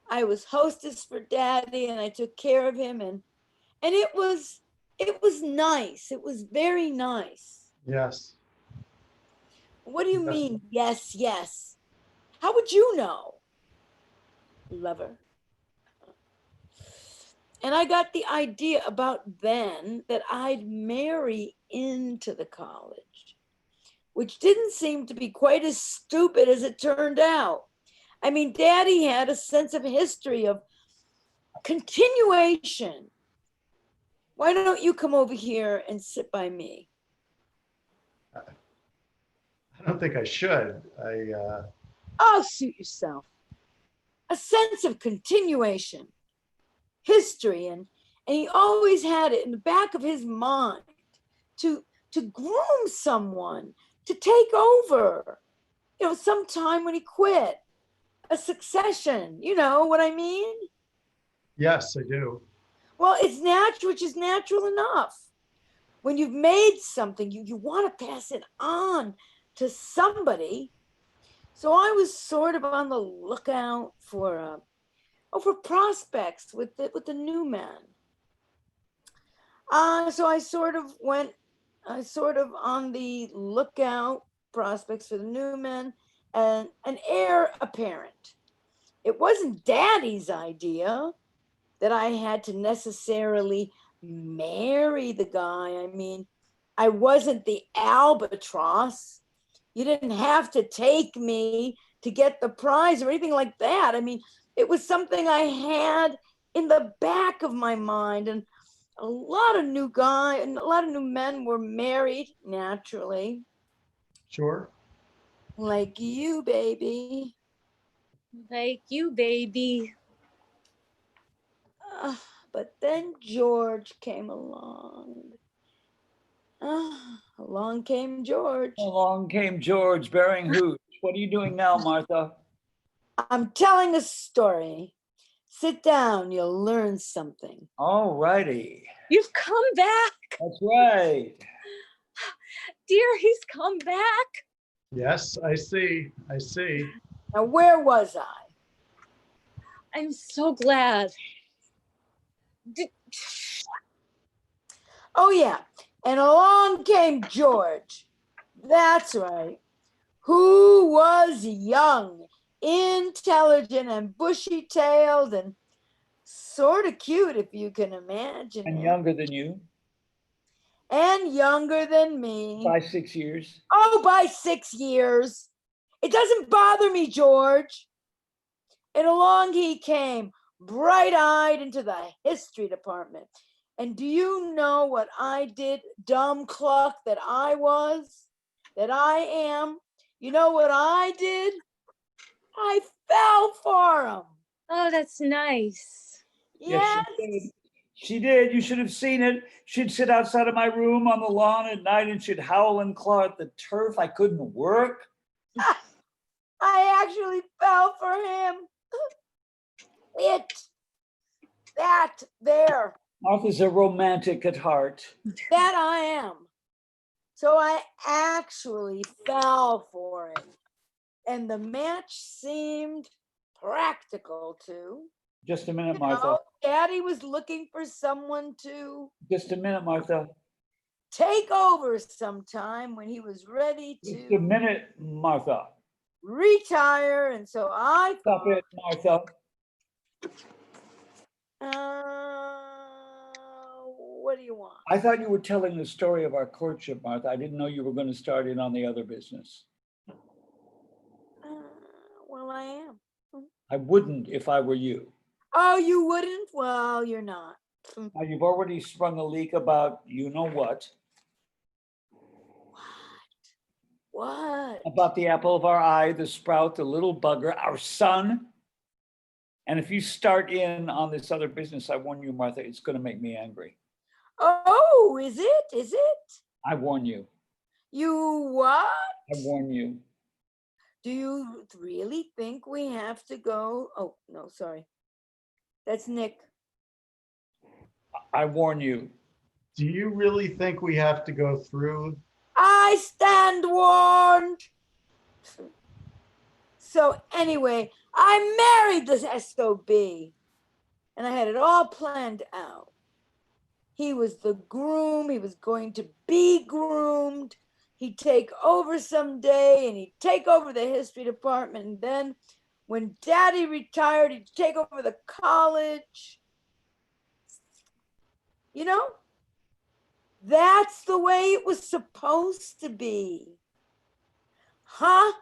Speaker 4: I was hostess for Daddy, and I took care of him, and it was nice. It was very nice.
Speaker 3: Yes.
Speaker 4: What do you
Speaker 3: Yes.
Speaker 4: mean? Yes, yes. How would you know, lover? And I got the idea about then that I'd marry into the college, which didn't seem to be quite as stupid as it turned out. I mean, Daddy had a sense of history, of continuation. Why don't you come over here and sit by me?
Speaker 3: I don't think I should.
Speaker 4: Oh, suit yourself. a sense of continuation, history, and he always had it in the back of his mind to groom someone, to take over, sometime when he quit, a succession, you know what I mean?
Speaker 3: Yes, I do.
Speaker 4: Well, it's natural, which is natural enough. When you've made something, you want to pass it on to somebody. So I was sort of on the lookout for prospects with the new man. So I sort of on the lookout prospects for the new man and an heir apparent. It wasn't Daddy's idea that I had to necessarily marry the guy. I mean, I wasn't the albatross. You didn't have to take me to get the prize or anything like that. I mean, it was something I had in the back of my mind. And a lot of new men were married naturally.
Speaker 3: Sure.
Speaker 4: Like you, baby.
Speaker 1: Like you, baby.
Speaker 4: But then George came along. Along came George.
Speaker 5: Along came George bearing hooch. What are you doing now, Martha?
Speaker 4: I'm telling a story. Sit down, you'll learn something.
Speaker 5: All righty.
Speaker 1: You've come back.
Speaker 5: That's right.
Speaker 1: Dear, he's come back.
Speaker 3: Yes, I see. I see.
Speaker 4: Now, where was I?
Speaker 1: I'm so glad.
Speaker 4: Oh, yeah. And along came George. That's right. Who was young, intelligent, and bushy-tailed, and sort of cute, if you can imagine.
Speaker 5: And
Speaker 4: it.
Speaker 5: younger than you
Speaker 4: And younger than me.
Speaker 5: by 6 years.
Speaker 4: Oh, by 6 years. It doesn't bother me, George. And along he came, bright-eyed, into the history department. And do you know what I did, dumb cluck that I was, that I am? You know what I did? I fell for him.
Speaker 1: Oh, that's nice.
Speaker 4: Yes.
Speaker 5: She did. You should have seen it. She'd sit outside of my room on the lawn at night and she'd howl and claw at the turf. I couldn't work.
Speaker 4: I actually fell for him. There.
Speaker 5: Martha's a romantic at heart.
Speaker 4: That I am. So I actually fell for it. And the match seemed practical too.
Speaker 5: Just a minute, Martha.
Speaker 4: Daddy was looking for someone to
Speaker 5: Just a minute, Martha.
Speaker 4: take over sometime when he was ready
Speaker 5: Just a
Speaker 4: to
Speaker 5: minute, Martha.
Speaker 4: retire. And so I
Speaker 5: Stop
Speaker 4: thought,
Speaker 5: it, Martha.
Speaker 4: what do you want?
Speaker 5: I thought you were telling the story of our courtship, Martha. I didn't know you were going to start in on the other business.
Speaker 4: Well, I am.
Speaker 5: I wouldn't if I were you.
Speaker 4: Oh, you wouldn't? Well, you're not.
Speaker 5: Now, you've already sprung a leak about you know what.
Speaker 4: What?
Speaker 5: About the apple of our eye, the sprout, the little bugger, our son. And if you start in on this other business, I warn you, Martha, it's going to make me angry.
Speaker 4: Oh, is it? Is it?
Speaker 5: I warn you.
Speaker 4: You what?
Speaker 5: I warn you.
Speaker 4: Do you really think we have to go? Oh, no, sorry. That's Nick.
Speaker 5: I warn you.
Speaker 3: Do you really think we have to go through?
Speaker 4: I stand warned. So anyway, I married this SOB and I had it all planned out. He was the groom. He was going to be groomed. He'd take over someday and he'd take over the history department. And then when Daddy retired, he'd take over the college. You know, that's the way it was supposed to be. Huh?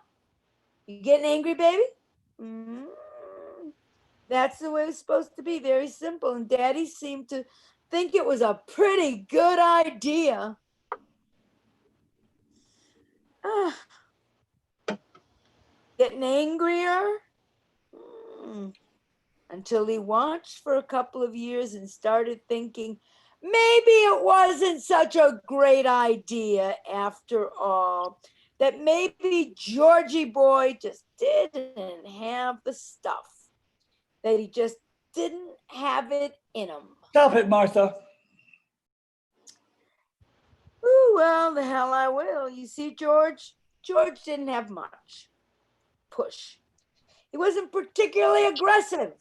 Speaker 4: You getting angry, baby? Mm-hmm. That's the way it was supposed to be. Very simple. And Daddy seemed to think it was a pretty good idea. Getting angrier? Until he watched for a couple of years and started thinking maybe it wasn't such a great idea after all, that maybe Georgie boy just didn't have the stuff, that he just didn't have it in him.
Speaker 5: Stop it, Martha.
Speaker 4: Ooh, well, the hell I will. You see, George didn't have much push. He wasn't particularly aggressive.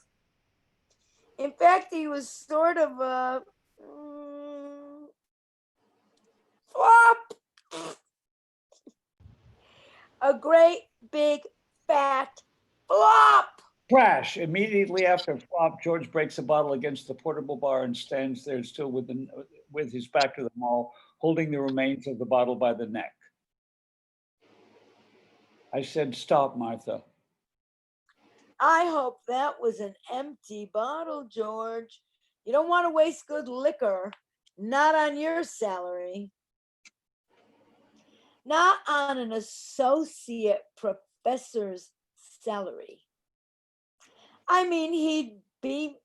Speaker 4: In fact, he was sort of a flop. A great big fat flop.
Speaker 5: Crash. Immediately after flop, George breaks a bottle against the portable bar and stands there still with his back to them all, holding the remains of the bottle by the neck. I said, stop, Martha.
Speaker 4: I hope that was an empty bottle, George. You don't want to waste good liquor. Not on your salary. Not on an associate professor's salary. I mean, he'd be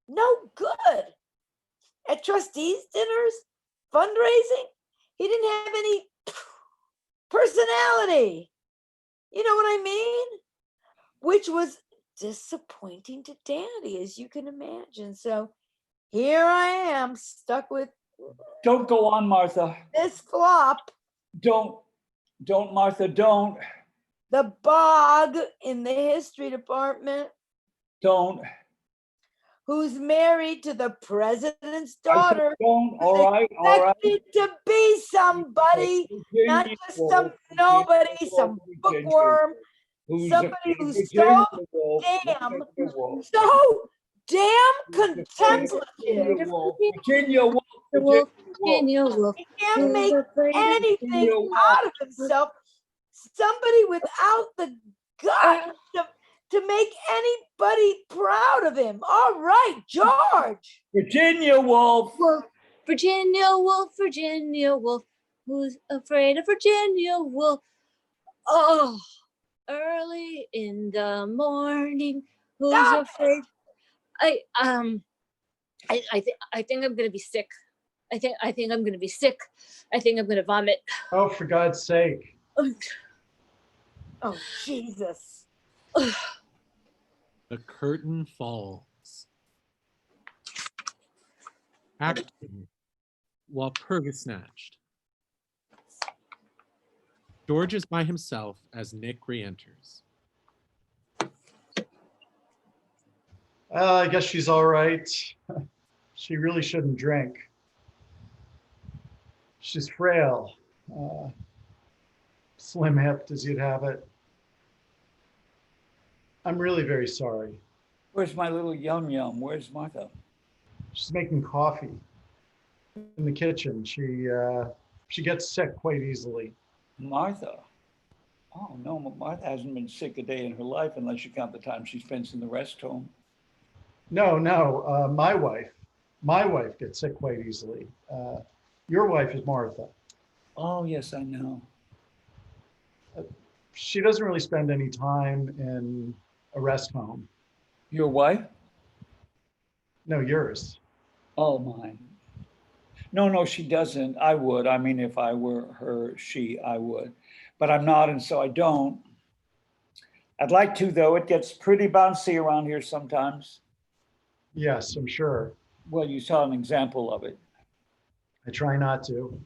Speaker 4: no good at trustees' dinners, fundraising. He didn't have any personality. You know what I mean? Which was disappointing to Daddy, as you can imagine. So here I am, stuck with
Speaker 5: Don't go on, Martha.
Speaker 4: this flop.
Speaker 5: Don't, Martha, don't.
Speaker 4: The bog in the history department,
Speaker 5: Don't.
Speaker 4: who's married to the president's
Speaker 5: I said
Speaker 4: daughter,
Speaker 5: don't. All right, all right.
Speaker 4: expected to be somebody, not
Speaker 5: Virginia
Speaker 4: just
Speaker 5: Woolf,
Speaker 4: some
Speaker 5: Virginia
Speaker 4: nobody,
Speaker 5: Woolf,
Speaker 4: some
Speaker 5: Virginia
Speaker 4: bookworm,
Speaker 5: Who's
Speaker 4: somebody who's
Speaker 5: Virginia
Speaker 4: so
Speaker 5: Woolf,
Speaker 4: damn,
Speaker 5: Virginia Woolf,
Speaker 4: so damn
Speaker 5: Virginia
Speaker 4: contemplative.
Speaker 5: Woolf, Virginia Woolf,
Speaker 1: The wolf,
Speaker 5: Virginia Woolf.
Speaker 1: Virginia wolf.
Speaker 4: He can't
Speaker 1: who's
Speaker 4: make
Speaker 1: afraid of
Speaker 4: anything
Speaker 5: Virginia Woolf.
Speaker 4: out of himself. Somebody without the guts to make anybody proud of him. All right, George.
Speaker 5: Virginia Woolf.
Speaker 1: Wolf, Virginia wolf, Virginia wolf. Who's afraid of Virginia wolf? Oh, early in the morning. Who's
Speaker 4: Stop.
Speaker 1: afraid? I think I'm gonna be sick. I think I'm gonna be sick. I think I'm gonna vomit.
Speaker 3: Oh, for God's sake.
Speaker 4: Oh, Jesus.
Speaker 2: The curtain falls. Act 2. While Purg is snatched. George is by himself as Nick re-enters.
Speaker 3: I guess she's all right. She really shouldn't drink. She's frail, slim-hipped as you'd have it. I'm really very sorry.
Speaker 5: Where's my little yum? Where's Martha?
Speaker 3: She's making coffee in the kitchen. She gets sick quite easily.
Speaker 5: Martha. Oh no, Martha hasn't been sick a day in her life unless you count the time she spends in the rest home.
Speaker 3: No, my wife gets sick quite easily. Your wife is Martha.
Speaker 5: Oh yes, I know.
Speaker 3: She doesn't really spend any time in a rest home.
Speaker 5: Your wife?
Speaker 3: No, yours.
Speaker 5: Oh, mine. No, she doesn't. I would. I mean, if I were her, I would. But I'm not, and so I don't. I'd like to, though. It gets pretty bouncy around here sometimes.
Speaker 3: Yes, I'm sure.
Speaker 5: Well, you saw an example of it.
Speaker 3: I try not to.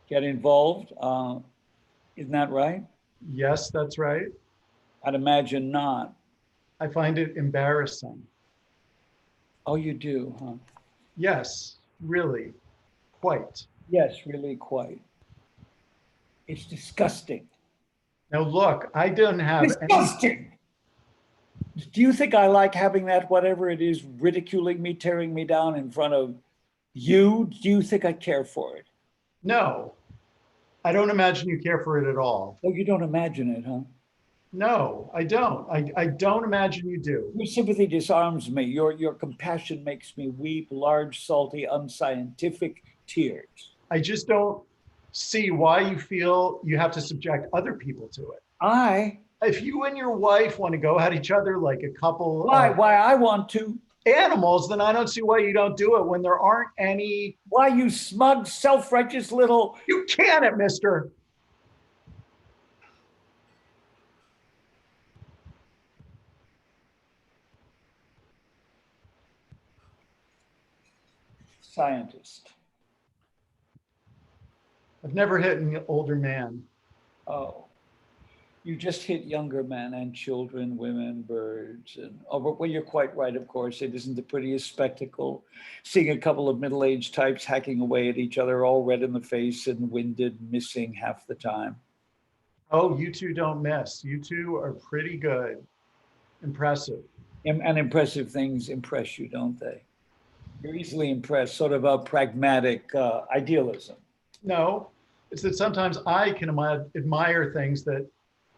Speaker 5: Get involved. Isn't that right?
Speaker 3: Yes, that's right.
Speaker 5: I'd imagine not.
Speaker 3: I find it embarrassing.
Speaker 5: Oh, you do, huh?
Speaker 3: Yes, really, quite.
Speaker 5: Yes, really, quite. It's disgusting.
Speaker 3: Now look, I don't have
Speaker 5: Disgusting. Do you think I like having that, whatever it is, ridiculing me, tearing me down in front of you? Do you think I care for it?
Speaker 3: No, I don't imagine you care for it at all.
Speaker 5: Oh, you don't imagine it, huh?
Speaker 3: No, I don't. I don't imagine you do.
Speaker 5: Your sympathy disarms me. Your compassion makes me weep large, salty, unscientific tears.
Speaker 3: I just don't see why you feel you have to subject other people to it.
Speaker 5: I
Speaker 3: if you and your wife want to go at each other like a couple
Speaker 5: Why?
Speaker 3: of
Speaker 5: Why I want to?
Speaker 3: animals, then I don't see why you don't do it when there aren't any.
Speaker 5: Why, you smug, self-righteous little.
Speaker 3: You can it, mister.
Speaker 5: Scientist.
Speaker 3: I've never hit an older man.
Speaker 5: Oh, you just hit younger men and children, women, birds, and oh, but well, you're quite right. Of course, it isn't the prettiest spectacle. Seeing a couple of middle-aged types hacking away at each other, all red in the face and winded, missing half the time.
Speaker 3: Oh, you two don't miss. You two are pretty good. Impressive.
Speaker 5: And impressive things impress you, don't they? You're easily impressed. Sort of a pragmatic idealism.
Speaker 3: No, it's that sometimes I can admire things that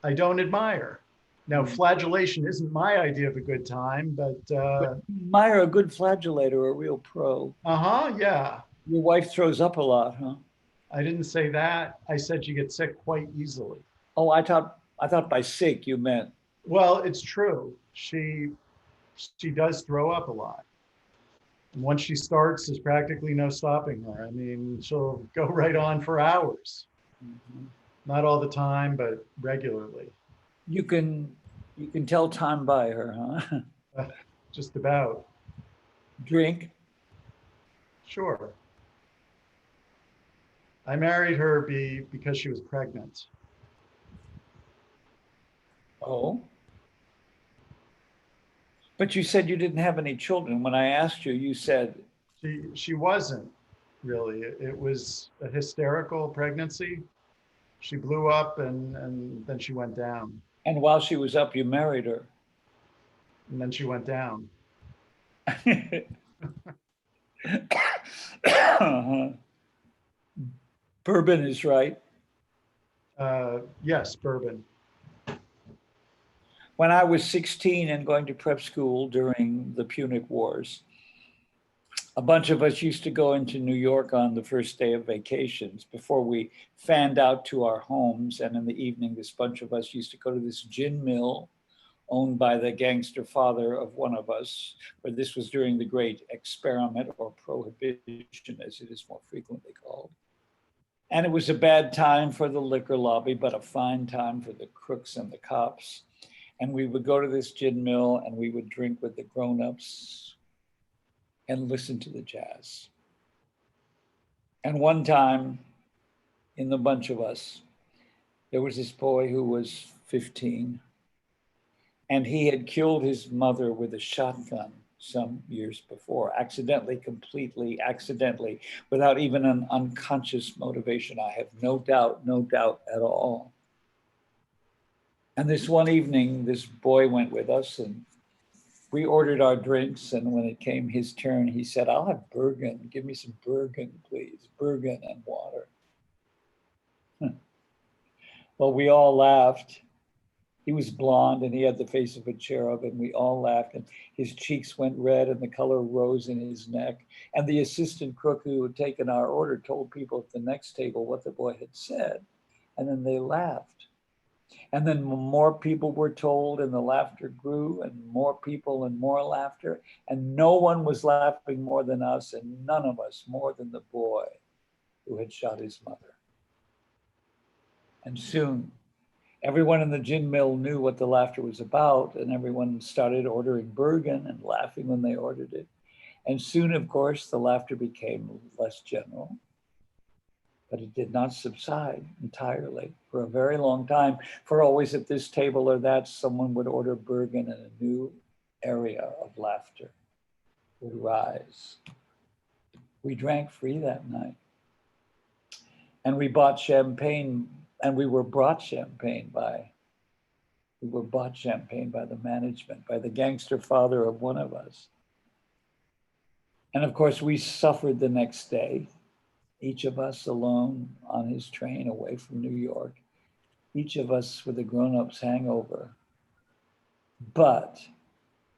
Speaker 3: I don't admire. Now, flagellation isn't my idea of a good time, but
Speaker 5: Admire a good flagellator, a real pro.
Speaker 3: yeah.
Speaker 5: Your wife throws up a lot, huh?
Speaker 3: I didn't say that. I said you get sick quite easily.
Speaker 5: Oh, I thought by sick you meant.
Speaker 3: Well, it's true. She does throw up a lot. And once she starts, there's practically no stopping her. I mean, she'll go right on for hours.
Speaker 5: Mhm.
Speaker 3: Not all the time, but regularly.
Speaker 5: You can tell time by her, huh?
Speaker 3: Just about.
Speaker 5: Drink.
Speaker 3: Sure. I married her because she was pregnant.
Speaker 5: Oh. But you said you didn't have any children. When I asked you, you said,
Speaker 3: She wasn't really. It was a hysterical pregnancy. She blew up and then she went down.
Speaker 5: and while she was up, you married her.
Speaker 3: And then she went down.
Speaker 5: Bourbon is right.
Speaker 3: Yes, bourbon.
Speaker 5: When I was 16 and going to prep school during the Punic Wars, a bunch of us used to go into New York on the first day of vacations before we fanned out to our homes. And in the evening, this bunch of us used to go to this gin mill owned by the gangster father of one of us, where this was during the great experiment or prohibition, as it is more frequently called. And it was a bad time for the liquor lobby, but a fine time for the crooks and the cops. And we would go to this gin mill and we would drink with the grown-ups and listen to the jazz. And one time in the bunch of us, there was this boy who was 15, and he had killed his mother with a shotgun some years before, accidentally, completely accidentally, without even an unconscious motivation. I have no doubt at all. And this one evening, this boy went with us and we ordered our drinks. And when it came his turn, he said, "I'll have Bergen. Give me some Bergen, please. Bergen and water." Well, we all laughed. He was blonde and he had the face of a cherub, and we all laughed, and his cheeks went red and the color rose in his neck. And the assistant cook who had taken our order told people at the next table what the boy had said. And then they laughed. And then more people were told, and the laughter grew, and more people and more laughter. And no one was laughing more than us, and none of us more than the boy who had shot his mother. And soon, everyone in the gin mill knew what the laughter was about, and everyone started ordering Bergen and laughing when they ordered it. And soon, of course, the laughter became less general, but it did not subside entirely for a very long time. For always at this table or that, someone would order Bergen and a new area of laughter would rise. We drank free that night. And we bought champagne, and we were bought champagne by the management, by the gangster father of one of us. And of course, we suffered the next day, each of us alone on his train away from New York, each of us with a grown-up's hangover. But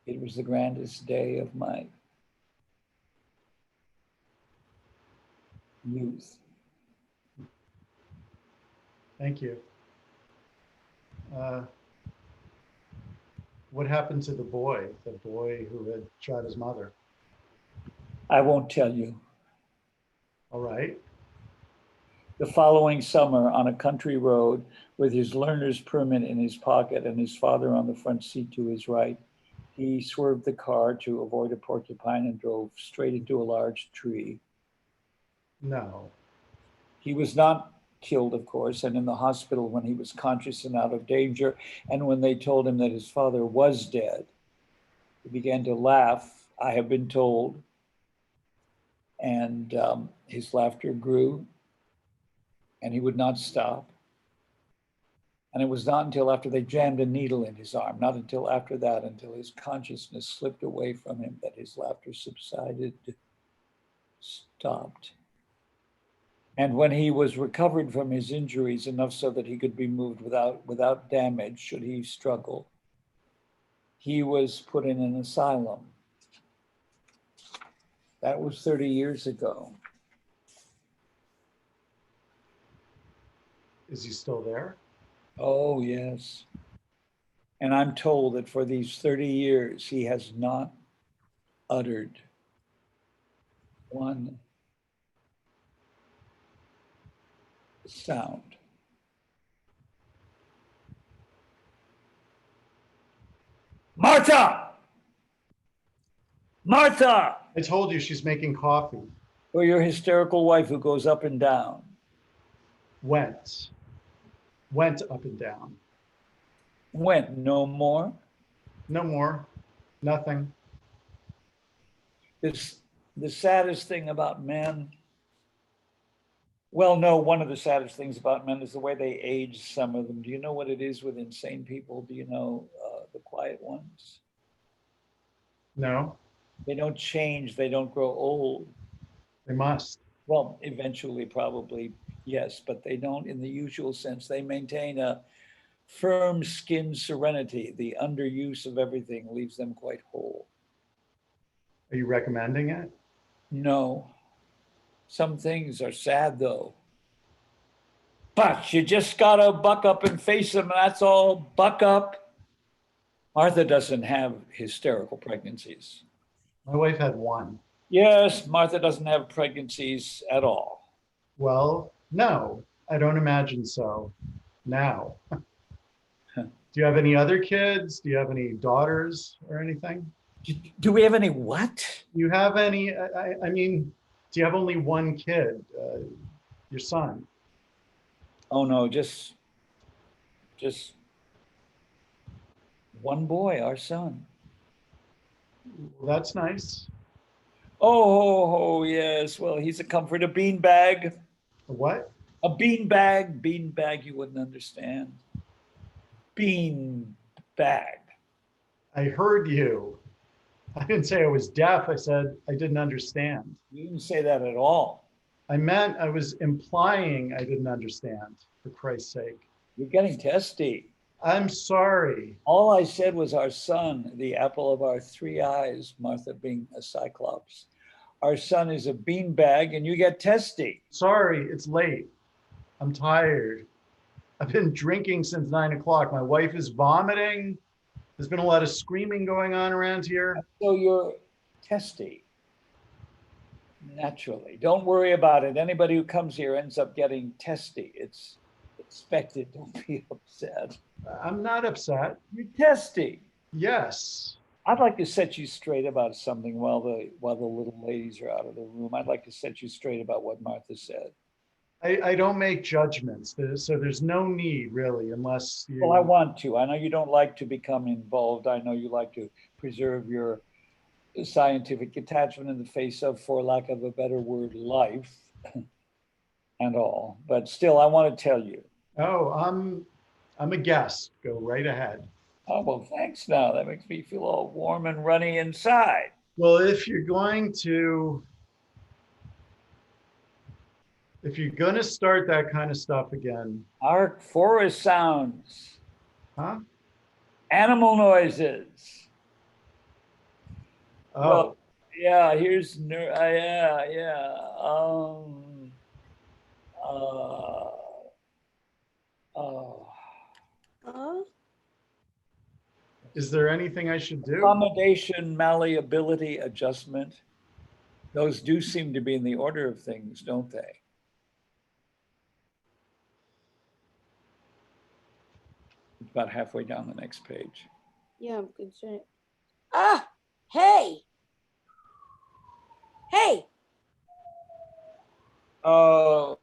Speaker 5: it was the grandest day of my youth.
Speaker 3: Thank you. What happened to the boy who had shot his mother?
Speaker 5: I won't tell you.
Speaker 3: All right.
Speaker 5: The following summer, on a country road, with his learner's permit in his pocket and his father on the front seat to his right, he swerved the car to avoid a porcupine and drove straight into a large tree.
Speaker 3: No.
Speaker 5: He was not killed, of course, and in the hospital when he was conscious and out of danger, and when they told him that his father was dead, he began to laugh, I have been told, and his laughter grew, and he would not stop. And it was not until after they jammed a needle in his arm, not until after that, until his consciousness slipped away from him, that his laughter subsided, stopped. And when he was recovered from his injuries enough so that he could be moved without damage, should he struggle, he was put in an asylum. That was 30 years ago.
Speaker 3: Is he still there?
Speaker 5: Oh, yes. And I'm told that for these 30 years, he has not uttered one sound. Martha! Martha!
Speaker 3: I told you she's making coffee.
Speaker 5: Or your hysterical wife who goes up and down.
Speaker 3: Went up and down.
Speaker 5: Went no more.
Speaker 3: No more. Nothing.
Speaker 5: It's the saddest thing about men. Well, no, one of the saddest things about men is the way they age some of them. Do you know what it is with insane people? Do you know the quiet ones?
Speaker 3: No,
Speaker 5: They don't change, they don't grow old.
Speaker 3: they must.
Speaker 5: Well, eventually, probably, yes, but they don't in the usual sense. They maintain a firm skin serenity. The underuse of everything leaves them quite whole.
Speaker 3: Are you recommending it?
Speaker 5: No. Some things are sad, though. But you just gotta buck up and face them, and that's all. Buck up. Martha doesn't have hysterical pregnancies.
Speaker 3: My wife had one.
Speaker 5: Yes, Martha doesn't have pregnancies at all.
Speaker 3: Well, no, I don't imagine so. Now, do you have any other kids? Do you have any daughters or anything?
Speaker 5: Do we have any what?
Speaker 3: Do you have any? I mean, do you have only one kid? Your son?
Speaker 5: Oh no, just one boy, our son.
Speaker 3: Well, that's nice.
Speaker 5: Oh, yes. Well, he's a comfort, a beanbag.
Speaker 3: A what?
Speaker 5: A beanbag, you wouldn't understand. Beanbag.
Speaker 3: I heard you. I didn't say I was deaf. I said I didn't understand.
Speaker 5: You didn't say that at all.
Speaker 3: I meant I was implying I didn't understand, for Christ's sake.
Speaker 5: You're getting testy.
Speaker 3: I'm sorry.
Speaker 5: All I said was our son, the apple of our three eyes, Martha being a cyclops. Our son is a beanbag and you get testy.
Speaker 3: Sorry, it's late. I'm tired. I've been drinking since 9 o'clock. My wife is vomiting. There's been a lot of screaming going on around here.
Speaker 5: So you're testy. Naturally. Don't worry about it. Anybody who comes here ends up getting testy. It's expected. Don't be upset.
Speaker 3: I'm not upset.
Speaker 5: You're testy.
Speaker 3: Yes.
Speaker 5: I'd like to set you straight about something while the little ladies are out of the room. I'd like to set you straight about what Martha said.
Speaker 3: I don't make judgments, so there's no need really, unless you.
Speaker 5: Well, I want to. I know you don't like to become involved. I know you like to preserve your scientific attachment in the face of, for lack of a better word, life and all. But still, I want to tell you.
Speaker 3: Oh, I'm a guest. Go right ahead.
Speaker 5: Oh, well, thanks now. That makes me feel all warm and runny inside.
Speaker 3: Well, if you're going to start that kind of stuff again.
Speaker 5: Our forest sounds.
Speaker 3: Huh?
Speaker 5: Animal noises.
Speaker 3: Oh,
Speaker 5: Well, yeah, here's, yeah.
Speaker 3: Is there anything I should do?
Speaker 5: Accommodation, malleability, adjustment. Those do seem to be in the order of things, don't they? It's about halfway down the next page.
Speaker 4: Yeah, I'm concerned. Ah, hey. Hey,
Speaker 5: Oh,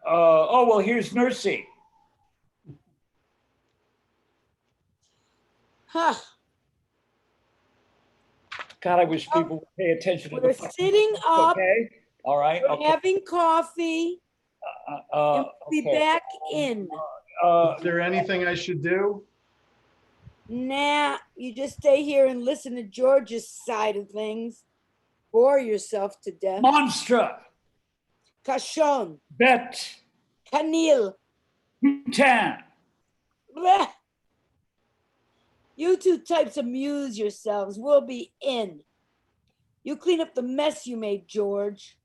Speaker 5: well, here's Nursey.
Speaker 4: huh.
Speaker 5: God, I wish people would pay attention to
Speaker 4: We're
Speaker 5: the
Speaker 4: sitting up,
Speaker 5: okay. All right.
Speaker 4: we're
Speaker 5: Okay.
Speaker 4: having coffee, and we'll be
Speaker 5: Okay.
Speaker 4: back in.
Speaker 3: Is there anything I should do?
Speaker 4: Nah, you just stay here and listen to George's side of things. Bore yourself to death.
Speaker 5: Monstra,
Speaker 4: Cachon,
Speaker 5: Bet,
Speaker 4: Canil.
Speaker 5: Bhutan.
Speaker 4: Bleh. You two types amuse yourselves. We'll be in. You clean up the mess you made, George.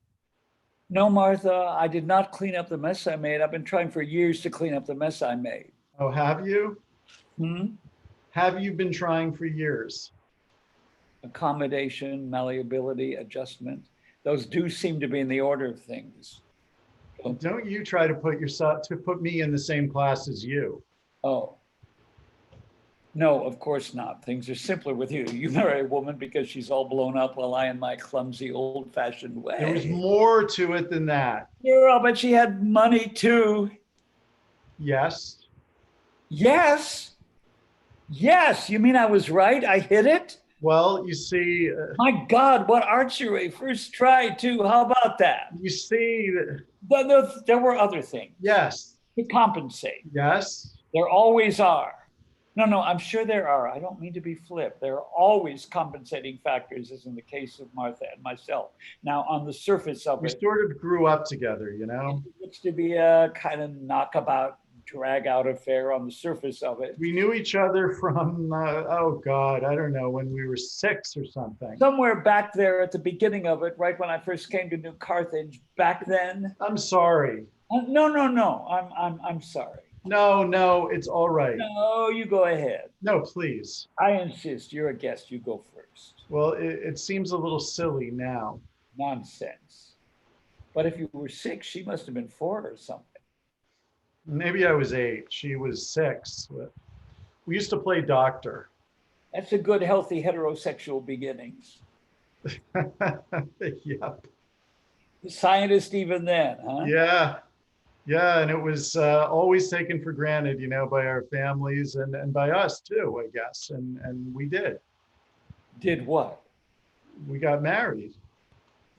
Speaker 5: No, Martha, I did not clean up the mess I made. I've been trying for years to clean up the mess I made.
Speaker 3: Oh, have you?
Speaker 5: Hmm?
Speaker 3: Have you been trying for years?
Speaker 5: Accommodation, malleability, adjustment. Those do seem to be in the order of things.
Speaker 3: Don't you try to put me in the same class as you.
Speaker 5: Oh. No, of course not. Things are simpler with you. You marry a woman because she's all blown up while I in my clumsy old-fashioned way.
Speaker 3: There was more to it than that.
Speaker 5: Yeah, but she had money too.
Speaker 3: Yes.
Speaker 5: Yes. Yes. You mean I was right? I hit it?
Speaker 3: Well, you see,
Speaker 5: My God, what archery. First try too. How about that?
Speaker 3: you see,
Speaker 5: There were other things
Speaker 3: yes,
Speaker 5: to compensate.
Speaker 3: yes.
Speaker 5: There always are. No, I'm sure there are. I don't mean to be flip. There are always compensating factors, as in the case of Martha and myself. Now, on the surface of
Speaker 3: We
Speaker 5: it,
Speaker 3: sort of grew up together, you know?
Speaker 5: it looks to be a kind of knockabout, drag out affair on the surface of it.
Speaker 3: We knew each other from, oh God, I don't know, when we were 6 or something.
Speaker 5: Somewhere back there at the beginning of it, right when I first came to New Carthage, back then.
Speaker 3: I'm sorry.
Speaker 5: No. I'm sorry.
Speaker 3: No, it's all right.
Speaker 5: No, you go ahead.
Speaker 3: No, please.
Speaker 5: I insist. You're a guest. You go first.
Speaker 3: Well, it seems a little silly now.
Speaker 5: Nonsense. But if you were 6, she must have been 4 or something.
Speaker 3: Maybe I was 8. She was 6. But we used to play doctor.
Speaker 5: That's a good, healthy heterosexual beginnings.
Speaker 3: Yep.
Speaker 5: Scientist even then, huh?
Speaker 3: Yeah, and it was always taken for granted, you know, by our families and by us too, I guess. And we did.
Speaker 5: Did what?
Speaker 3: We got married.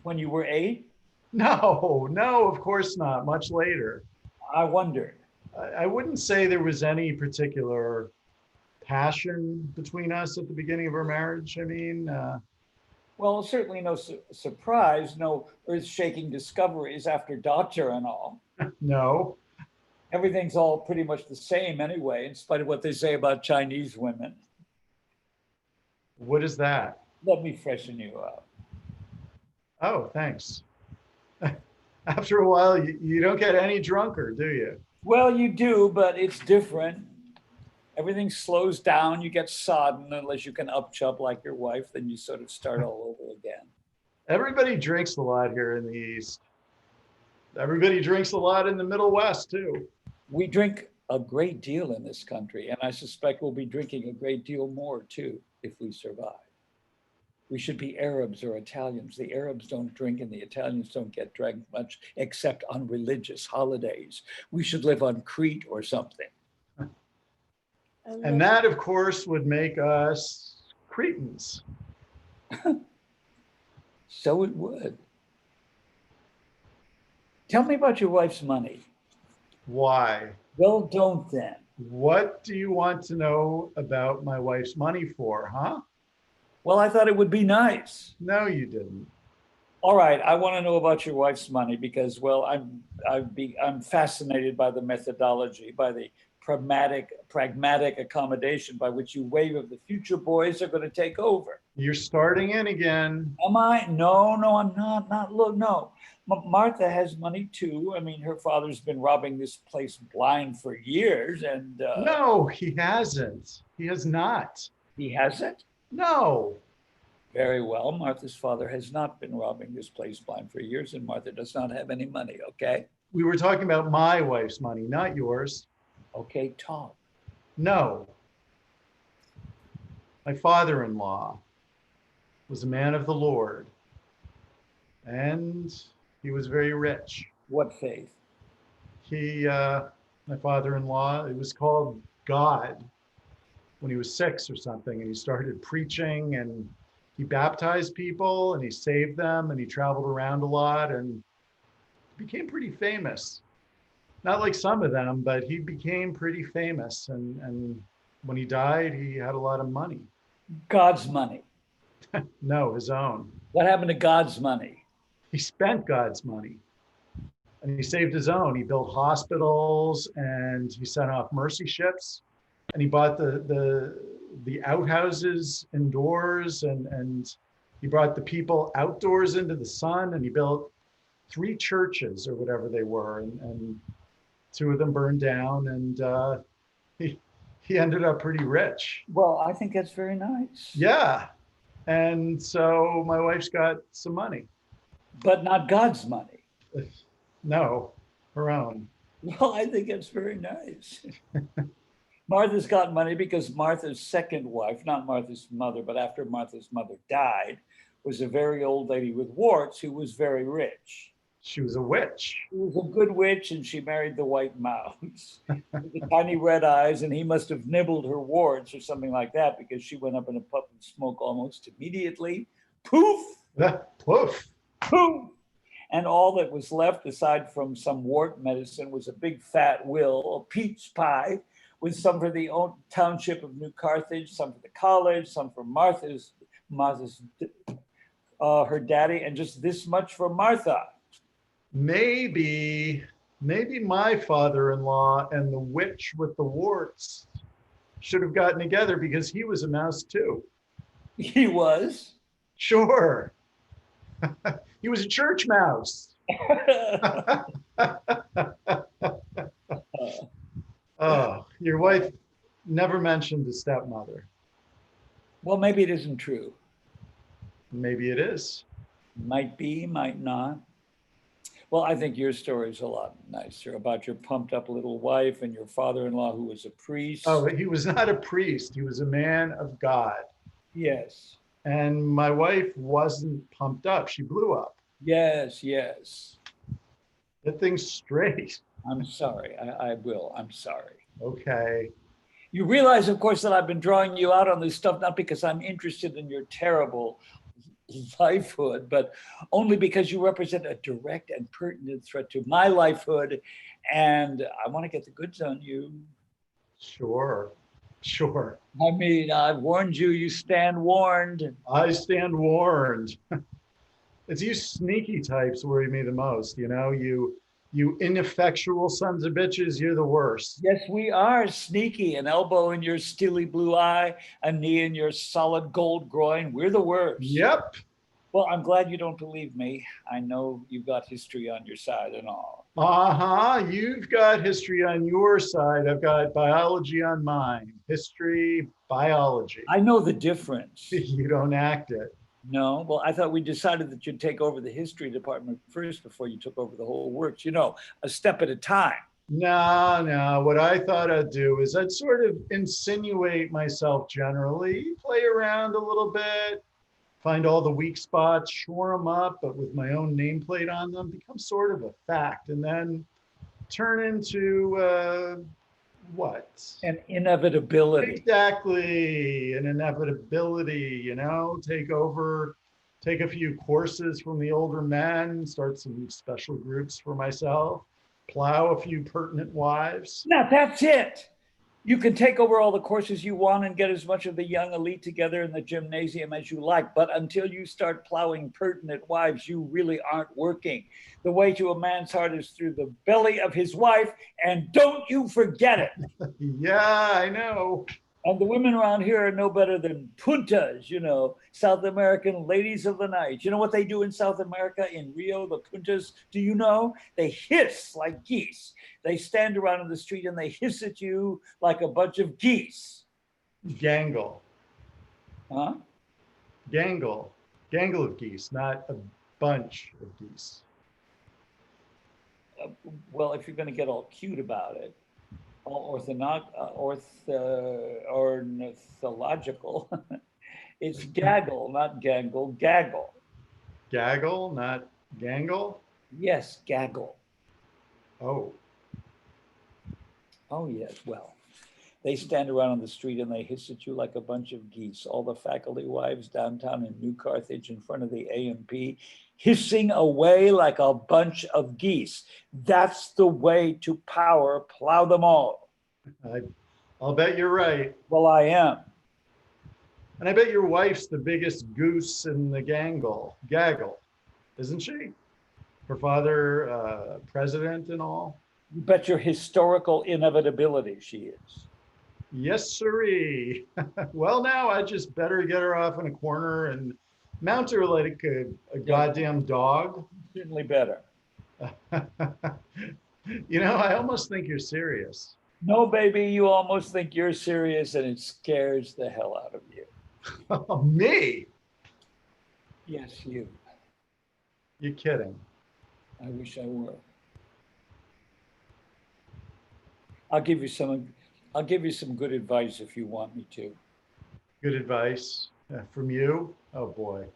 Speaker 5: When you were 8?
Speaker 3: No, of course not. Much later.
Speaker 5: I wondered.
Speaker 3: I wouldn't say there was any particular passion between us at the beginning of our marriage. I mean,
Speaker 5: Well, certainly no surprise, no earth-shaking discoveries after Doctor and all.
Speaker 3: no.
Speaker 5: Everything's all pretty much the same anyway, in spite of what they say about Chinese women.
Speaker 3: What is that?
Speaker 5: Let me freshen you up.
Speaker 3: Oh, thanks. After a while, you don't get any drunker, do you?
Speaker 5: Well, you do, but it's different. Everything slows down. You get sodden unless you can upchup like your wife. Then you sort of start all over again.
Speaker 3: Everybody drinks a lot here in the East. Everybody drinks a lot in the Middle West, too.
Speaker 5: We drink a great deal in this country, and I suspect we'll be drinking a great deal more, too, if we survive. We should be Arabs or Italians. The Arabs don't drink and the Italians don't get drunk much except on religious holidays. We should live on Crete or something.
Speaker 3: And that, of course, would make us Cretans.
Speaker 5: So it would. Tell me about your wife's money.
Speaker 3: Why?
Speaker 5: Well, don't then.
Speaker 3: What do you want to know about my wife's money for, huh?
Speaker 5: Well, I thought it would be nice.
Speaker 3: No, you didn't.
Speaker 5: All right, I want to know about your wife's money because, well, I'm fascinated by the methodology, by the pragmatic accommodation by which you wave the future boys are going to take over.
Speaker 3: You're starting in again.
Speaker 5: Am I? No, I'm not. Look, no. Martha has money too. I mean, her father's been robbing this place blind for years, and
Speaker 3: No, he hasn't. He has not.
Speaker 5: He hasn't?
Speaker 3: No.
Speaker 5: Very well. Martha's father has not been robbing this place blind for years, and Martha does not have any money, okay?
Speaker 3: We were talking about my wife's money, not yours.
Speaker 5: Okay, talk.
Speaker 3: No. My father-in-law was a man of the Lord, and he was very rich.
Speaker 5: What faith?
Speaker 3: My father-in-law, it was called God when he was 6 or something, and he started preaching, and he baptized people, and he saved them, and he traveled around a lot, and became pretty famous. Not like some of them, but he became pretty famous, and when he died, he had a lot of money.
Speaker 5: God's money.
Speaker 3: No, his own.
Speaker 5: What happened to God's money?
Speaker 3: He spent God's money. And he saved his own. He built hospitals, and he sent off mercy ships, and he bought the outhouses indoors, and he brought the people outdoors into the sun, and he built 3 churches or whatever they were, and 2 of them burned down, and he ended up pretty rich.
Speaker 5: Well, I think that's very nice.
Speaker 3: Yeah. And so my wife's got some money.
Speaker 5: But not God's money.
Speaker 3: No, her own.
Speaker 5: Well, I think it's very nice. Martha's got money because Martha's second wife, not Martha's mother, but after Martha's mother died, was a very old lady with warts who was very rich.
Speaker 3: She was a witch.
Speaker 5: She was a good witch, and she married the white mouse with the tiny red eyes, and he must have nibbled her warts or something like that, because she went up in a puff of smoke almost immediately. Poof!
Speaker 3: Poof.
Speaker 5: Poof! And all that was left, aside from some wart medicine, was a big fat will, a peach pie, with some for the township of New Carthage, some for the college, some for Martha's her daddy, and just this much for Martha.
Speaker 3: Maybe my father-in-law and the witch with the warts should have gotten together, because he was a mouse too.
Speaker 5: He was?
Speaker 3: Sure. He was a church mouse. Oh, your wife never mentioned a stepmother.
Speaker 5: Well, maybe it isn't true.
Speaker 3: Maybe it is.
Speaker 5: Might be, might not. Well, I think your story is a lot nicer about your pumped up little wife and your father-in-law who was a priest.
Speaker 3: Oh, but he was not a priest. He was a man of God.
Speaker 5: Yes.
Speaker 3: And my wife wasn't pumped up. She blew up.
Speaker 5: Yes, yes.
Speaker 3: Get things straight.
Speaker 5: I'm sorry. I will. I'm sorry.
Speaker 3: Okay.
Speaker 5: You realize, of course, that I've been drawing you out on this stuff, not because I'm interested in your terrible lifehood, but only because you represent a direct and pertinent threat to my lifehood, and I want to get the goods on you.
Speaker 3: Sure. Sure.
Speaker 5: I mean, I've warned you, you stand warned.
Speaker 3: I stand warned. It's you sneaky types worry me the most. You know, you ineffectual sons of bitches, you're the worst.
Speaker 5: Yes, we are sneaky. An elbow in your steely blue eye, a knee in your solid gold groin. We're the worst.
Speaker 3: Yep.
Speaker 5: Well, I'm glad you don't believe me. I know you've got history on your side and all.
Speaker 3: Uh-huh. You've got history on your side. I've got biology on mine. History, biology.
Speaker 5: I know the difference.
Speaker 3: You don't act it.
Speaker 5: No, well, I thought we decided that you'd take over the history department first before you took over the whole works. You know, a step at a time.
Speaker 3: No. What I thought I'd do is I'd sort of insinuate myself generally, play around a little bit, find all the weak spots, shore them up, but with my own nameplate on them, become sort of a fact, and then turn into what?
Speaker 5: An inevitability.
Speaker 3: Exactly, an inevitability, you know, take over, take a few courses from the older men, start some special groups for myself, plow a few pertinent wives.
Speaker 5: Now that's it. You can take over all the courses you want and get as much of the young elite together in the gymnasium as you like. But until you start plowing pertinent wives, you really aren't working. The way to a man's heart is through the belly of his wife. And don't you forget it.
Speaker 3: Yeah, I know.
Speaker 5: And the women around here are no better than puntas, you know, South American ladies of the night. You know what they do in South America, in Rio, the puntas? Do you know? They hiss like geese. They stand around in the street and they hiss at you like a bunch of geese.
Speaker 3: Gangle.
Speaker 5: Huh?
Speaker 3: Gangle. Gangle of geese, not a bunch of geese.
Speaker 5: Well, if you're going to get all cute about it, all ornithological, it's gaggle, not gangle, gaggle.
Speaker 3: Gaggle, not gangle.
Speaker 5: Yes, gaggle.
Speaker 3: Oh,
Speaker 5: Oh, yes. Well, they stand around on the street and they hiss at you like a bunch of geese. All the faculty wives downtown in New Carthage in front of the A&P, hissing away like a bunch of geese. That's the way to power. Plow them all.
Speaker 3: I'll bet you're right.
Speaker 5: Well, I am.
Speaker 3: And I bet your wife's the biggest goose in the gaggle, isn't she? Her father, president and all.
Speaker 5: You bet your historical inevitability she is.
Speaker 3: Yes, sirree. Well, now I just better get her off in a corner and mount her like a goddamn dog.
Speaker 5: Certainly better.
Speaker 3: You know, I almost think you're serious.
Speaker 5: No, baby, you almost think you're serious and it scares the hell out of you.
Speaker 3: Me?
Speaker 5: Yes, you.
Speaker 3: You're kidding.
Speaker 5: I wish I were. I'll give you some good advice if you want me to.
Speaker 3: Good advice from you? Oh boy.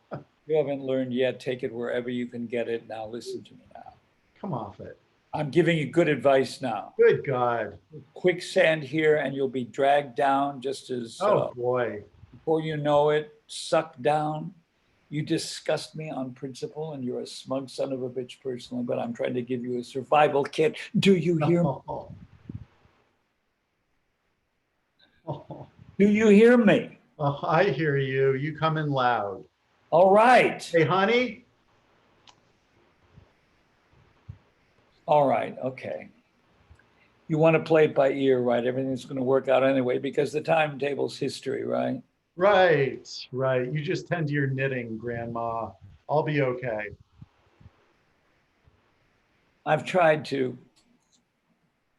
Speaker 5: You haven't learned yet. Take it wherever you can get it. Now listen to me now.
Speaker 3: Come off it.
Speaker 5: I'm giving you good advice now.
Speaker 3: Good God.
Speaker 5: Quicksand here and you'll be dragged down just as,
Speaker 3: Oh boy.
Speaker 5: before you know it, sucked down. You disgust me on principle and you're a smug son of a bitch personally, but I'm trying to give you a survival kit. Do you hear me?
Speaker 3: Oh,
Speaker 5: Do you hear me?
Speaker 3: I hear you. You come in loud.
Speaker 5: All right.
Speaker 3: Hey, honey.
Speaker 5: All right. Okay. You want to play it by ear, right? Everything's going to work out anyway because the timetable's history, right?
Speaker 3: Right, right. You just tend to your knitting, Grandma. I'll be okay.
Speaker 5: I've tried to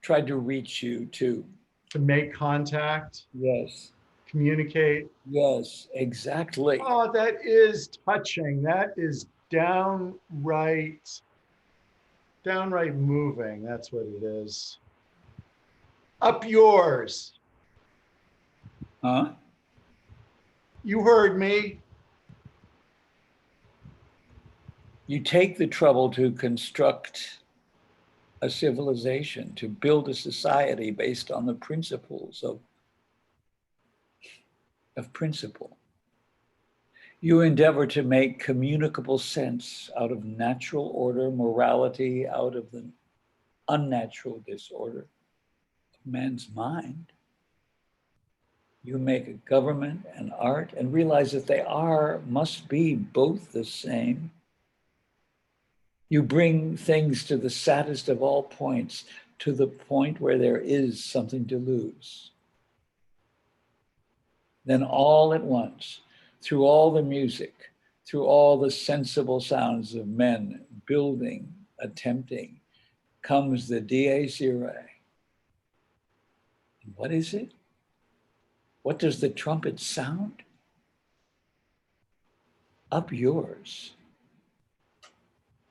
Speaker 5: reach you too.
Speaker 3: To make contact,
Speaker 5: Yes.
Speaker 3: communicate.
Speaker 5: Yes, exactly.
Speaker 3: Oh, that is touching. That is downright moving. That's what it is. Up yours.
Speaker 5: Huh?
Speaker 3: You heard me.
Speaker 5: You take the trouble to construct a civilization, to build a society based on the principles of principle. You endeavor to make communicable sense out of natural order, morality, out of the unnatural disorder of man's mind. You make a government and art and realize that they must be both the same. You bring things to the saddest of all points, to the point where there is something to lose. Then all at once, through all the music, through all the sensible sounds of men building, attempting, comes the dies irae. And what is it? What does the trumpet sound? Up yours.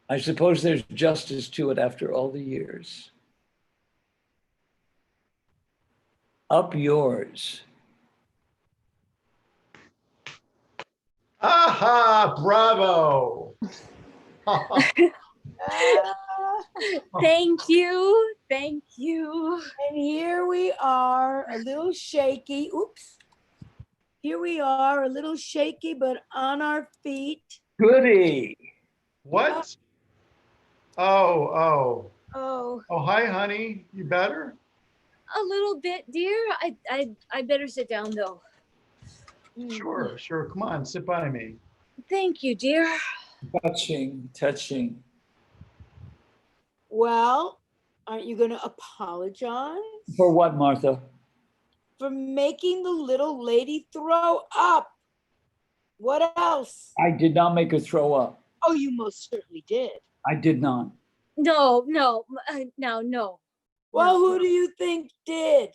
Speaker 5: I suppose there's justice to it after all the years. Up yours.
Speaker 3: Aha, bravo.
Speaker 1: Thank you. Thank you.
Speaker 4: And here we are, a little shaky. Oops. Here we are, a little shaky, but on our feet.
Speaker 5: Goody.
Speaker 3: What? Oh.
Speaker 1: Oh,
Speaker 3: Oh, hi, honey. You better?
Speaker 1: a little bit, dear. I better sit down though.
Speaker 3: Sure. Come on, sit by me.
Speaker 1: Thank you, dear.
Speaker 5: Touching.
Speaker 4: Well, aren't you going to apologize
Speaker 5: For what, Martha?
Speaker 4: for making the little lady throw up? What else?
Speaker 5: I did not make her throw up.
Speaker 4: Oh, you most certainly did.
Speaker 5: I did not.
Speaker 1: No.
Speaker 4: Well,
Speaker 1: No.
Speaker 4: who do you think did?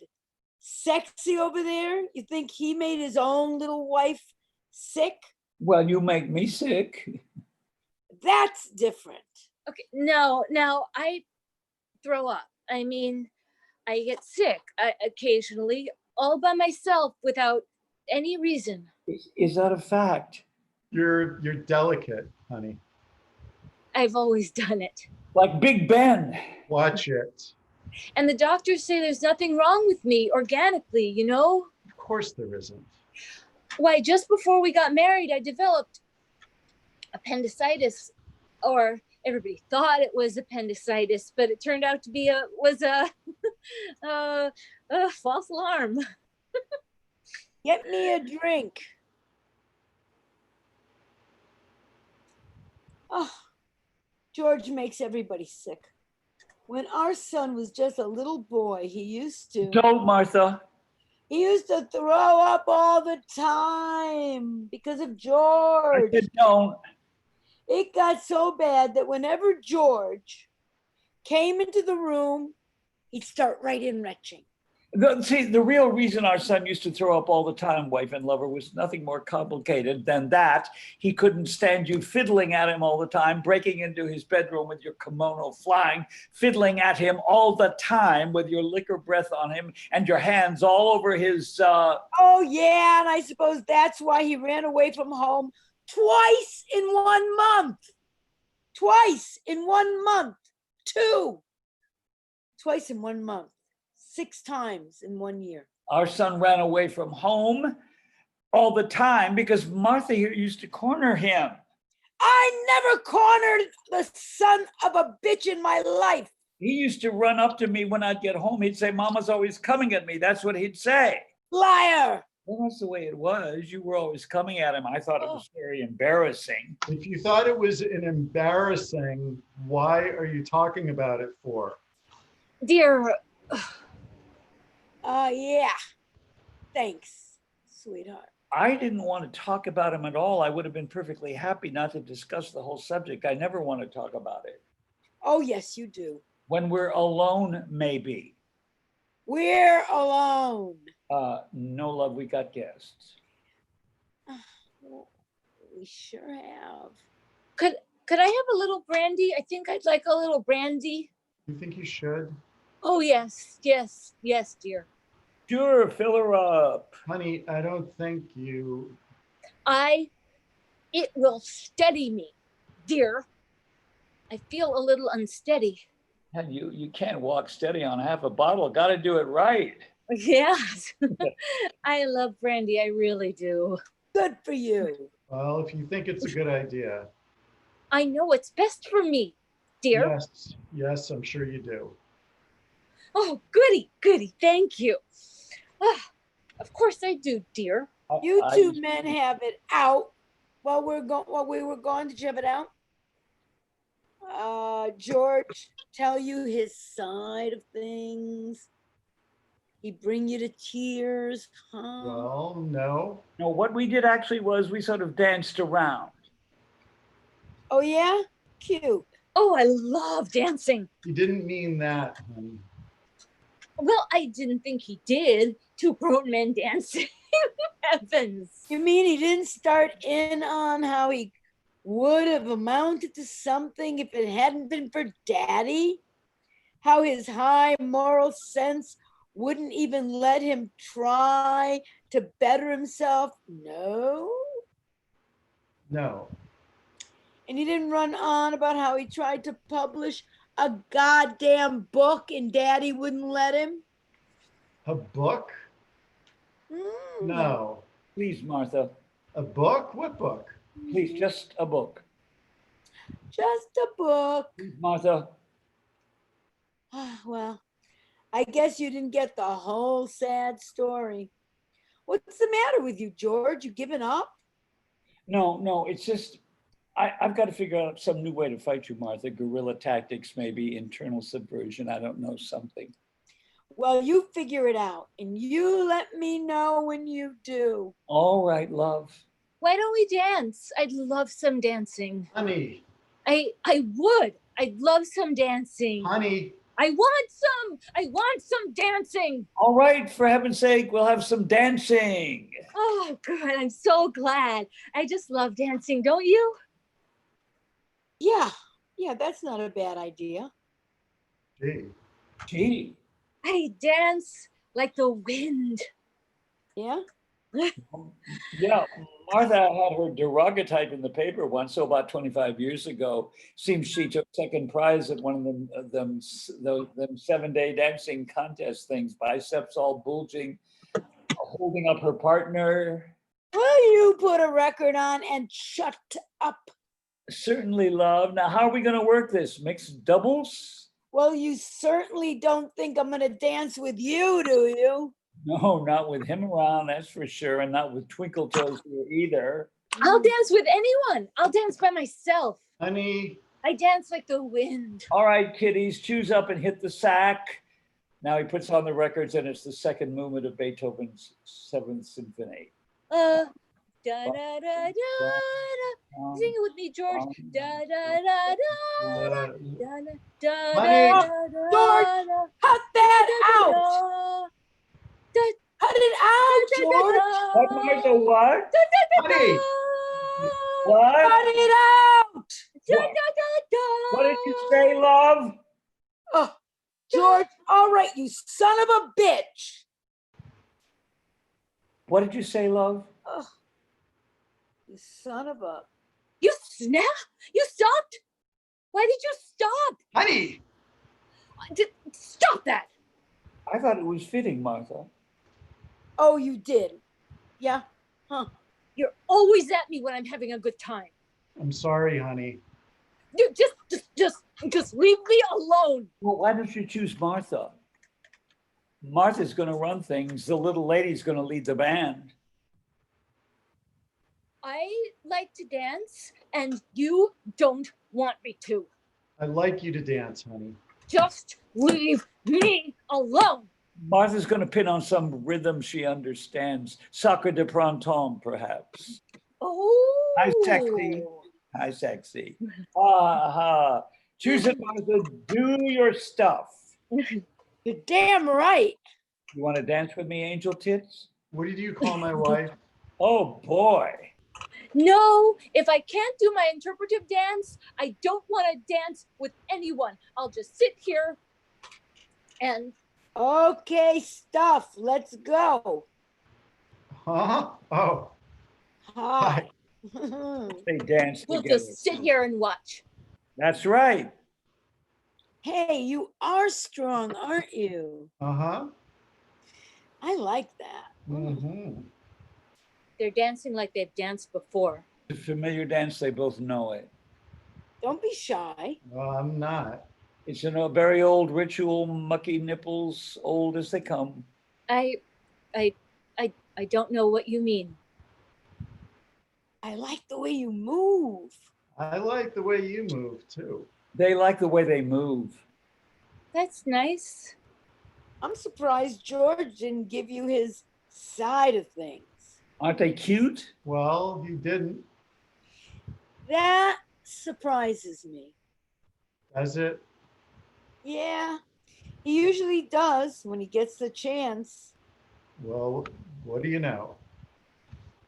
Speaker 4: Sexy over there? You think he made his own little wife Sick?
Speaker 5: Well, you make me sick.
Speaker 4: That's different.
Speaker 1: Okay, no, now I throw up. I mean, I get sick occasionally, all by myself without any reason.
Speaker 5: Is that a fact?
Speaker 3: You're delicate, honey.
Speaker 1: I've always done it.
Speaker 5: Like Big Ben.
Speaker 3: Watch it.
Speaker 1: And the doctors say there's nothing wrong with me organically, you know?
Speaker 3: Of course there isn't.
Speaker 1: Why, just before we got married, I developed appendicitis, or everybody thought it was appendicitis, but it turned out to be a false alarm.
Speaker 4: Get me a drink. Oh, George makes everybody sick. When our son was just a little boy, he used to
Speaker 5: Martha.
Speaker 4: throw up all the time because of
Speaker 5: I
Speaker 4: George.
Speaker 5: said don't.
Speaker 4: It got so bad that whenever George came into the room, he'd start right in retching.
Speaker 5: See, the real reason our son used to throw up all the time, wife and lover, was nothing more complicated than that. He couldn't stand you fiddling at him all the time, breaking into his bedroom with your kimono flying, fiddling at him all the time with your liquor breath on him and your hands all over his.
Speaker 4: Oh, yeah, and I suppose that's why he ran away from home twice in 1 month. Twice in 1 month. Twice in 1 month. 6 times in 1 year.
Speaker 5: Our son ran away from home all the time because Martha here used to corner him.
Speaker 4: I never cornered the son of a bitch in my life.
Speaker 5: He used to run up to me when I'd get home. He'd say, Mama's always coming at me. That's what he'd say.
Speaker 4: Liar.
Speaker 5: Well, that's the way it was. You were always coming at him. I thought it was very embarrassing.
Speaker 3: If you thought it was an embarrassing, why are you talking about it for?
Speaker 1: Dear,
Speaker 4: Yeah. Thanks, sweetheart.
Speaker 5: I didn't want to talk about him at all. I would have been perfectly happy not to discuss the whole subject. I never want to talk about it.
Speaker 4: Oh, yes, you do.
Speaker 5: When we're alone, maybe.
Speaker 4: We're alone.
Speaker 5: No, love, we got guests.
Speaker 4: Well, we sure have.
Speaker 1: could I have a little brandy? I think I'd like a little brandy.
Speaker 3: You think you should?
Speaker 1: Oh, yes, dear.
Speaker 5: Sure, fill her up.
Speaker 3: Honey, I don't think you.
Speaker 1: It will steady me, dear. I feel a little unsteady.
Speaker 5: And you can't walk steady on half a bottle. Got to do it right.
Speaker 1: Yes. I love brandy. I really do.
Speaker 4: Good for you.
Speaker 3: Well, if you think it's a good idea.
Speaker 1: I know what's best for me, dear.
Speaker 3: Yes, I'm sure you do.
Speaker 1: Oh, goody. Thank you. Of course I do, dear.
Speaker 4: You two men have it out while we were gone. Did you have it out? George tell you his side of things? He bring you to tears, huh?
Speaker 3: Well, no.
Speaker 5: No, what we did actually was we sort of danced around.
Speaker 4: Oh, yeah? Cute.
Speaker 1: Oh, I love dancing.
Speaker 3: He didn't mean that, honey.
Speaker 1: Well, I didn't think he did. 2 grown men dancing. Heavens.
Speaker 4: You mean he didn't start in on how he would have amounted to something if it hadn't been for Daddy? How his high moral sense wouldn't even let him try to better himself? No.
Speaker 3: No.
Speaker 4: And he didn't run on about how he tried to publish a goddamn book and Daddy wouldn't let him?
Speaker 3: A book? No.
Speaker 5: Please, Martha.
Speaker 3: A book? What book?
Speaker 5: Please, just a book.
Speaker 4: Just a book.
Speaker 5: Please, Martha.
Speaker 4: Well, I guess you didn't get the whole sad story. What's the matter with you, George? You giving up?
Speaker 5: No, it's just, I've got to figure out some new way to fight you, Martha. Guerrilla tactics, maybe internal subversion. I don't know, something.
Speaker 4: Well, you figure it out and you let me know when you do.
Speaker 5: All right, love.
Speaker 1: Why don't we dance? I'd love some dancing.
Speaker 3: Honey.
Speaker 1: I would. I'd love some dancing.
Speaker 3: Honey.
Speaker 1: I want some dancing.
Speaker 5: All right, for heaven's sake, we'll have some dancing.
Speaker 1: Oh, good. I'm so glad. I just love dancing, don't you?
Speaker 4: Yeah, that's not a bad idea.
Speaker 3: Gee.
Speaker 5: Gee.
Speaker 1: I dance like the wind.
Speaker 4: Yeah?
Speaker 5: Yeah, Martha had her daguerreotype in the paper once, so about 25 years ago. Seems she took second prize at one of them 7-day dancing contest things, biceps all bulging, holding up her partner.
Speaker 4: Will you put a record on and shut up?
Speaker 5: Certainly, love. Now, how are we going to work this? Mixed doubles?
Speaker 4: Well, you certainly don't think I'm going to dance with you, do you?
Speaker 5: No, not with him around, that's for sure, and not with Twinkle Toes here either.
Speaker 1: I'll dance with anyone. I'll dance by myself.
Speaker 3: Honey,
Speaker 1: I dance like the wind.
Speaker 5: All right, kiddies, choose up and hit the sack. Now he puts on the records, and it's the second movement of Beethoven's Seventh Symphony.
Speaker 1: Da da da da da. Sing it with me, George. Da da da da da da da
Speaker 3: Honey.
Speaker 1: da
Speaker 4: George,
Speaker 1: da.
Speaker 4: cut that out. Cut it out, George.
Speaker 5: What, Martha, what?
Speaker 3: honey,
Speaker 5: What?
Speaker 4: Cut it out.
Speaker 5: What did you say, love?
Speaker 4: Oh, George, all right, you son of a bitch.
Speaker 5: What did you say, love?
Speaker 4: Oh, you son of a...
Speaker 1: You snap? You stopped? Why did you stop?
Speaker 3: honey.
Speaker 1: Stop that.
Speaker 5: I thought it was fitting, Martha.
Speaker 4: Oh, you did. Yeah. Huh.
Speaker 1: You're always at me when I'm having a good time.
Speaker 3: I'm sorry, honey.
Speaker 1: You just leave me alone.
Speaker 5: Well, why don't you choose Martha? Martha's going to run things. The little lady's going to lead the band.
Speaker 1: I like to dance, and you don't want me to.
Speaker 3: I'd like you to dance, honey.
Speaker 1: Just leave me alone.
Speaker 5: Martha's going to pin on some rhythm she understands. Sacre de printemps, perhaps.
Speaker 1: Oh.
Speaker 5: Hi, sexy. Hi, sexy. Ha. Choose it, Martha. Do your stuff.
Speaker 4: You're damn right.
Speaker 5: You want to dance with me, Angel Tits?
Speaker 3: What did you call my wife?
Speaker 5: Oh, boy.
Speaker 1: No, if I can't do my interpretive dance, I don't want to dance with anyone. I'll just sit here and...
Speaker 4: Okay, stuff. Let's go.
Speaker 3: Huh? Oh,
Speaker 4: Hi.
Speaker 5: They dance
Speaker 1: We'll
Speaker 5: together.
Speaker 1: just sit here and watch.
Speaker 5: That's right.
Speaker 4: Hey, you are strong, aren't you?
Speaker 3: uh-huh.
Speaker 4: I like that.
Speaker 3: Mm-hmm.
Speaker 1: They're dancing like they've danced before.
Speaker 5: It's a familiar dance. They both know it.
Speaker 4: Don't be shy.
Speaker 3: Well, I'm not.
Speaker 5: It's a very old ritual, mucky nipples, old as they come.
Speaker 1: I don't know what you mean.
Speaker 4: I like the way you move.
Speaker 3: I like the way you move, too.
Speaker 5: They like the way they move.
Speaker 1: That's nice.
Speaker 4: I'm surprised George didn't give you his side of things.
Speaker 5: Aren't they cute?
Speaker 3: Well, you didn't.
Speaker 4: That surprises me.
Speaker 3: Does it?
Speaker 4: Yeah, he usually does when he gets the chance.
Speaker 3: Well, what do you know?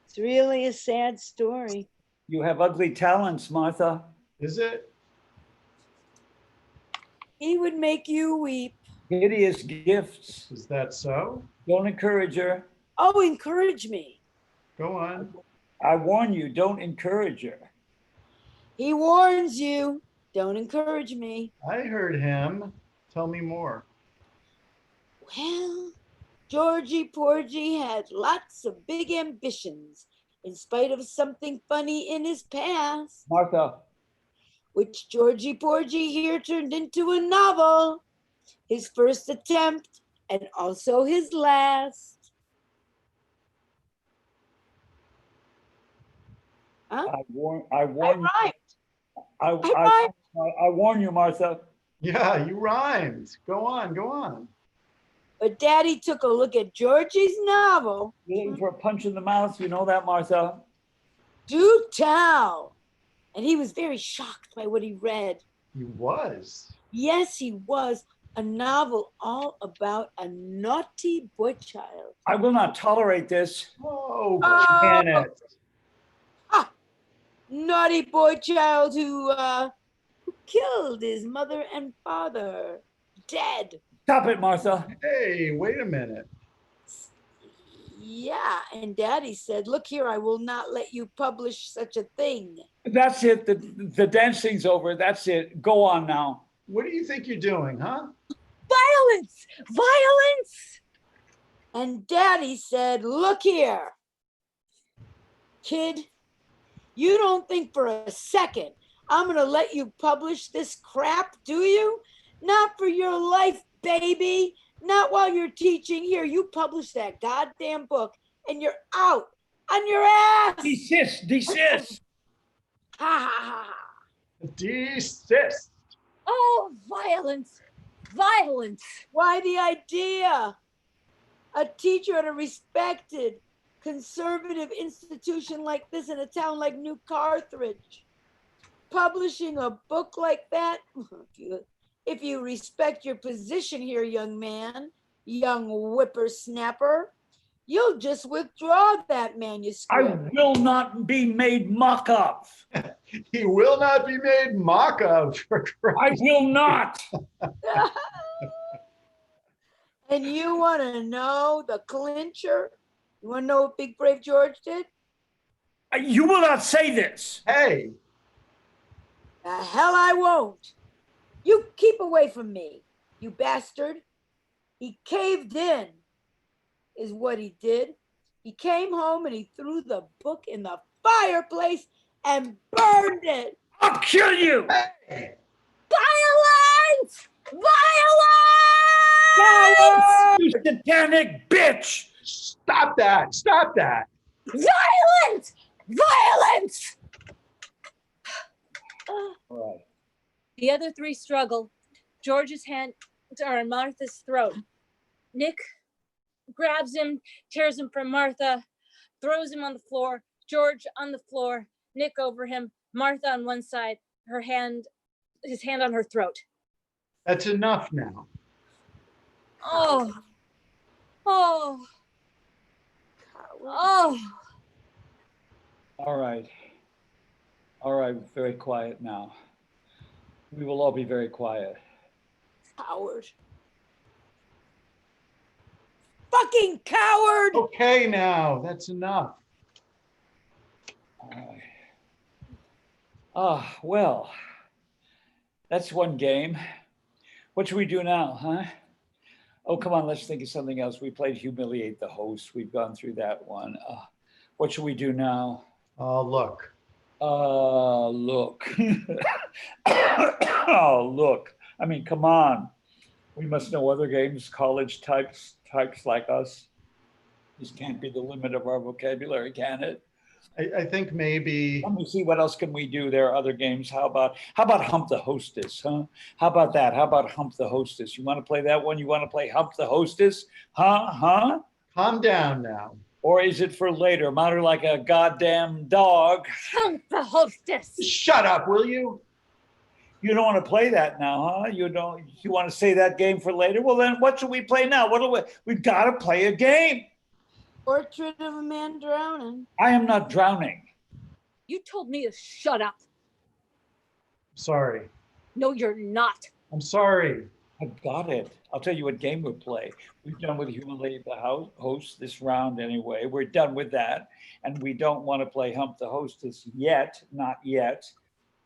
Speaker 4: It's really a sad story.
Speaker 5: You have ugly talents, Martha.
Speaker 3: Is it?
Speaker 4: He would make you weep.
Speaker 5: Hideous gifts.
Speaker 3: Is that so?
Speaker 5: Don't encourage her.
Speaker 4: Oh, encourage me.
Speaker 3: Go on.
Speaker 5: I warn you, don't encourage her.
Speaker 4: He warns you. Don't encourage me.
Speaker 3: I heard him. Tell me more.
Speaker 4: Well, Georgie Porgy had lots of big ambitions in spite of something funny in his past,
Speaker 5: Martha,
Speaker 4: which Georgie Porgy here turned into a novel. His first attempt and also his last. Huh?
Speaker 5: I warn
Speaker 4: I
Speaker 5: you.
Speaker 4: rhymed.
Speaker 5: I warn you, Martha.
Speaker 3: Yeah, you rhymed. Go on, go on.
Speaker 4: But Daddy took a look at Georgie's novel.
Speaker 5: You're looking for a punch in the mouth. You know that, Martha.
Speaker 4: Do tell. And he was very shocked by what he read.
Speaker 3: He was.
Speaker 4: Yes, he was. A novel all about a naughty boy child.
Speaker 5: I will not tolerate this.
Speaker 3: Oh,
Speaker 4: Oh.
Speaker 3: Janet.
Speaker 4: Naughty boy child who killed his mother and father. Dead.
Speaker 5: Stop it, Martha.
Speaker 3: Hey, wait a minute.
Speaker 4: Yeah, and Daddy said, look here, I will not let you publish such a thing.
Speaker 5: That's it. The dancing's over. That's it. Go on now.
Speaker 3: What do you think you're doing, huh?
Speaker 1: Violence! Violence!
Speaker 4: And Daddy said, look here, kid, you don't think for a second I'm going to let you publish this crap, do you? Not for your life, baby. Not while you're teaching. Here, you publish that goddamn book and you're out on your ass.
Speaker 5: Desist. Desist.
Speaker 4: Ha ha ha ha.
Speaker 3: Desist.
Speaker 1: Oh, violence! Violence!
Speaker 4: Why the idea? A teacher at a respected conservative institution like this in a town like New Carthage, publishing a book like that? If you respect your position here, young man, young whippersnapper, you'll just withdraw that
Speaker 5: I
Speaker 4: manuscript.
Speaker 5: will not be made mock of.
Speaker 3: He will not be made mock of. For
Speaker 5: I
Speaker 3: Christ.
Speaker 5: will not.
Speaker 4: And you want to know the clincher? You want to know what Big Brave George did?
Speaker 5: You will not say this.
Speaker 3: Hey,
Speaker 4: The hell I won't. You keep away from me, you bastard. He caved in, is what he did. He came home and he threw the book in the fireplace and burned it.
Speaker 5: I'll kill you.
Speaker 3: hey,
Speaker 1: Violence! Violence!
Speaker 5: You satanic bitch.
Speaker 3: stop that. Stop that.
Speaker 1: Violence! Violence!
Speaker 5: All right.
Speaker 1: The other three struggle. George's hands are on Martha's throat. Nick grabs him, tears him from Martha, throws him on the floor. George on the floor, Nick over him, Martha on one side, his hand on her throat.
Speaker 3: That's enough now.
Speaker 1: Oh, oh, oh.
Speaker 5: All right. All right. Very quiet now. We will all be very quiet.
Speaker 4: Coward. Fucking coward!
Speaker 3: Okay, now that's enough.
Speaker 5: All right. Well, that's one game. What should we do now, huh? Oh, come on, let's think of something else. We played Humiliate the Host. We've gone through that one. What should we do now?
Speaker 3: Look.
Speaker 5: Look. Oh, look. I mean, come on. We must know other games, college types like us. This can't be the limit of our vocabulary, can it?
Speaker 3: I think maybe.
Speaker 5: Let me see, what else can we do? There are other games. How about Hump the Hostess, huh? How about that? How about Hump the Hostess? You want to play that one? You want to play Hump the Hostess? Huh?
Speaker 3: Calm down now.
Speaker 5: Or is it for later? Matter like a goddamn dog.
Speaker 1: Hump the hostess.
Speaker 3: Shut up, will you?
Speaker 5: You don't want to play that now, huh? You want to say that game for later? Well, then what should we play now? We've got to play a game.
Speaker 4: Portrait of a Man Drowning.
Speaker 5: I am not drowning.
Speaker 1: You told me to shut up.
Speaker 3: Sorry.
Speaker 1: No, you're not.
Speaker 3: I'm sorry.
Speaker 5: I've got it. I'll tell you what game we'll play. We've done with Humiliate the Host this round anyway. We're done with that. And we don't want to play Hump the Hostess yet, not yet.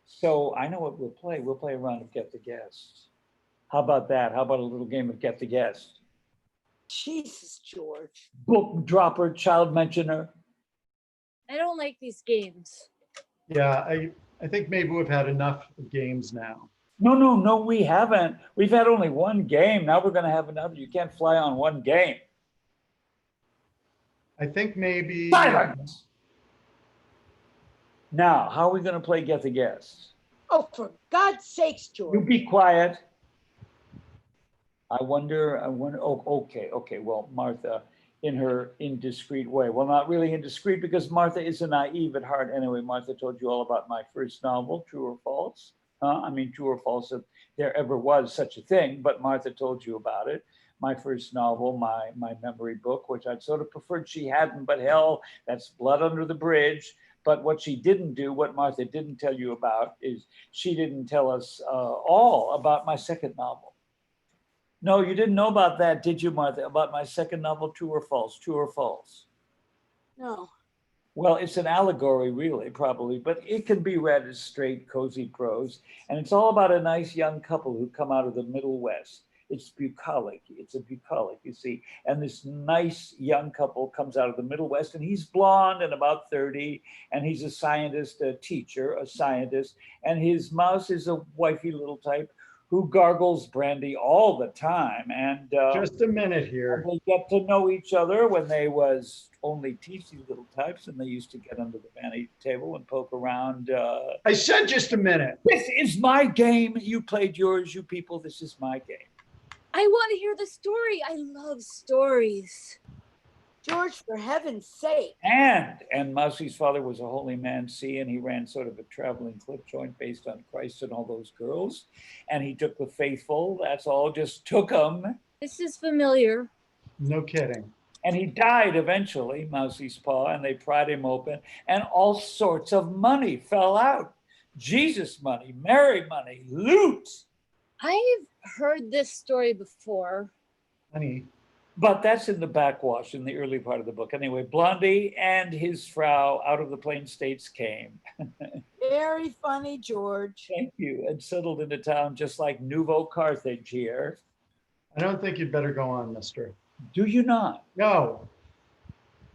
Speaker 5: So I know what we'll play. We'll play a round of Get the Guest. How about that? How about a little game of Get the Guest?
Speaker 4: Jesus, George.
Speaker 5: Book dropper, child mentioner.
Speaker 1: I don't like these games.
Speaker 3: Yeah, I think maybe we've had enough games now.
Speaker 5: No, we haven't. We've had only one game. Now we're going to have another. You can't fly on one game.
Speaker 3: I think maybe.
Speaker 5: Silence! Now, how are we going to play Get the Guest?
Speaker 4: Oh, for God's sakes,
Speaker 5: You
Speaker 4: George.
Speaker 5: be quiet. I wonder, oh, okay. Well, Martha, in her indiscreet way. Well, not really indiscreet because Martha is a naive at heart. Anyway, Martha told you all about my first novel, True or False. True or False, there ever was such a thing, but Martha told you about it. My first novel, my memory book, which I'd sort of preferred she hadn't, but hell, that's blood under the bridge. But what she didn't do, what Martha didn't tell you about, is she didn't tell us all about my second novel. No, you didn't know about that, did you, Martha? About my second novel, True or False? True or False?
Speaker 4: No.
Speaker 5: Well, it's an allegory, really, probably, but it can be read as straight, cozy prose. And it's all about a nice young couple who come out of the Middle West. It's bucolic. It's a bucolic, you see. And this nice young couple comes out of the Middle West, and he's blonde and about 30, and he's a scientist, a teacher, a scientist. And his mouse is a wifey little type who gargles brandy all the time. And
Speaker 3: Just a minute here.
Speaker 5: they get to know each other when they was only teensy little types, and they used to get under the vanity table and poke around.
Speaker 3: I said just a minute.
Speaker 5: This is my game. You played yours, you people. This is my game.
Speaker 1: I want to hear the story. I love stories.
Speaker 4: George, for heaven's sake.
Speaker 5: And Mousie's father was a holy man, see, and he ran sort of a traveling clip joint based on Christ and all those girls. And he took the faithful. That's all. Just took them.
Speaker 1: This is familiar.
Speaker 3: No kidding.
Speaker 5: And he died eventually, Mousie's paw, and they pried him open, and all sorts of money fell out. Jesus money, Mary money, loot.
Speaker 1: I've heard this story before.
Speaker 3: Honey,
Speaker 5: But that's in the backwash in the early part of the book. Anyway, Blondie and his Frau out of the Plain States came.
Speaker 4: Very funny, George.
Speaker 5: Thank you. And settled into town just like Nouveau Carthage here.
Speaker 3: I don't think you'd better go on, mister.
Speaker 5: Do you not?
Speaker 3: No,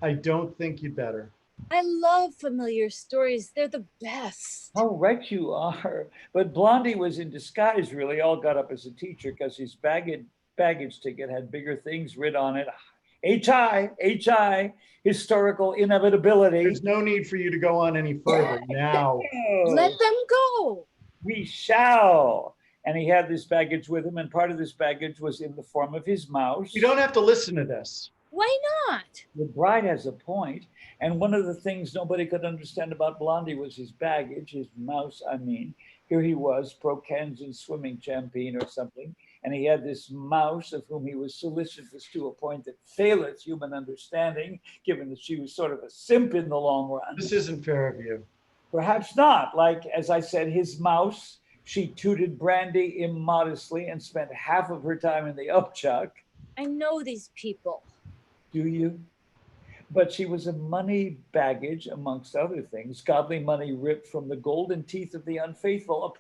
Speaker 3: I don't think you'd better.
Speaker 1: I love familiar stories. They're the best.
Speaker 5: How right you are. But Blondie was in disguise, really. All got up as a teacher because his baggage ticket had bigger things written on it. HI, historical inevitability.
Speaker 3: There's no need for you to go on any further now.
Speaker 1: Let them go.
Speaker 5: We shall. And he had this baggage with him, and part of this baggage was in the form of his mouse.
Speaker 3: You don't have to listen to this.
Speaker 1: Why not?
Speaker 5: The bride has a point, and one of the things nobody could understand about Blondie was his baggage, his mouse, I mean. Here he was, pro-Kansan swimming champion or something, and he had this mouse of whom he was solicitous to a point that faileth human understanding, given that she was sort of a simp in the long run.
Speaker 3: This isn't fair of you.
Speaker 5: Perhaps not. Like, as I said, his mouse, she tooted brandy immodestly and spent half of her time in the upchuck.
Speaker 1: I know these people.
Speaker 5: Do you? But she was a money baggage, amongst other things, godly money ripped from the golden teeth of the unfaithful, a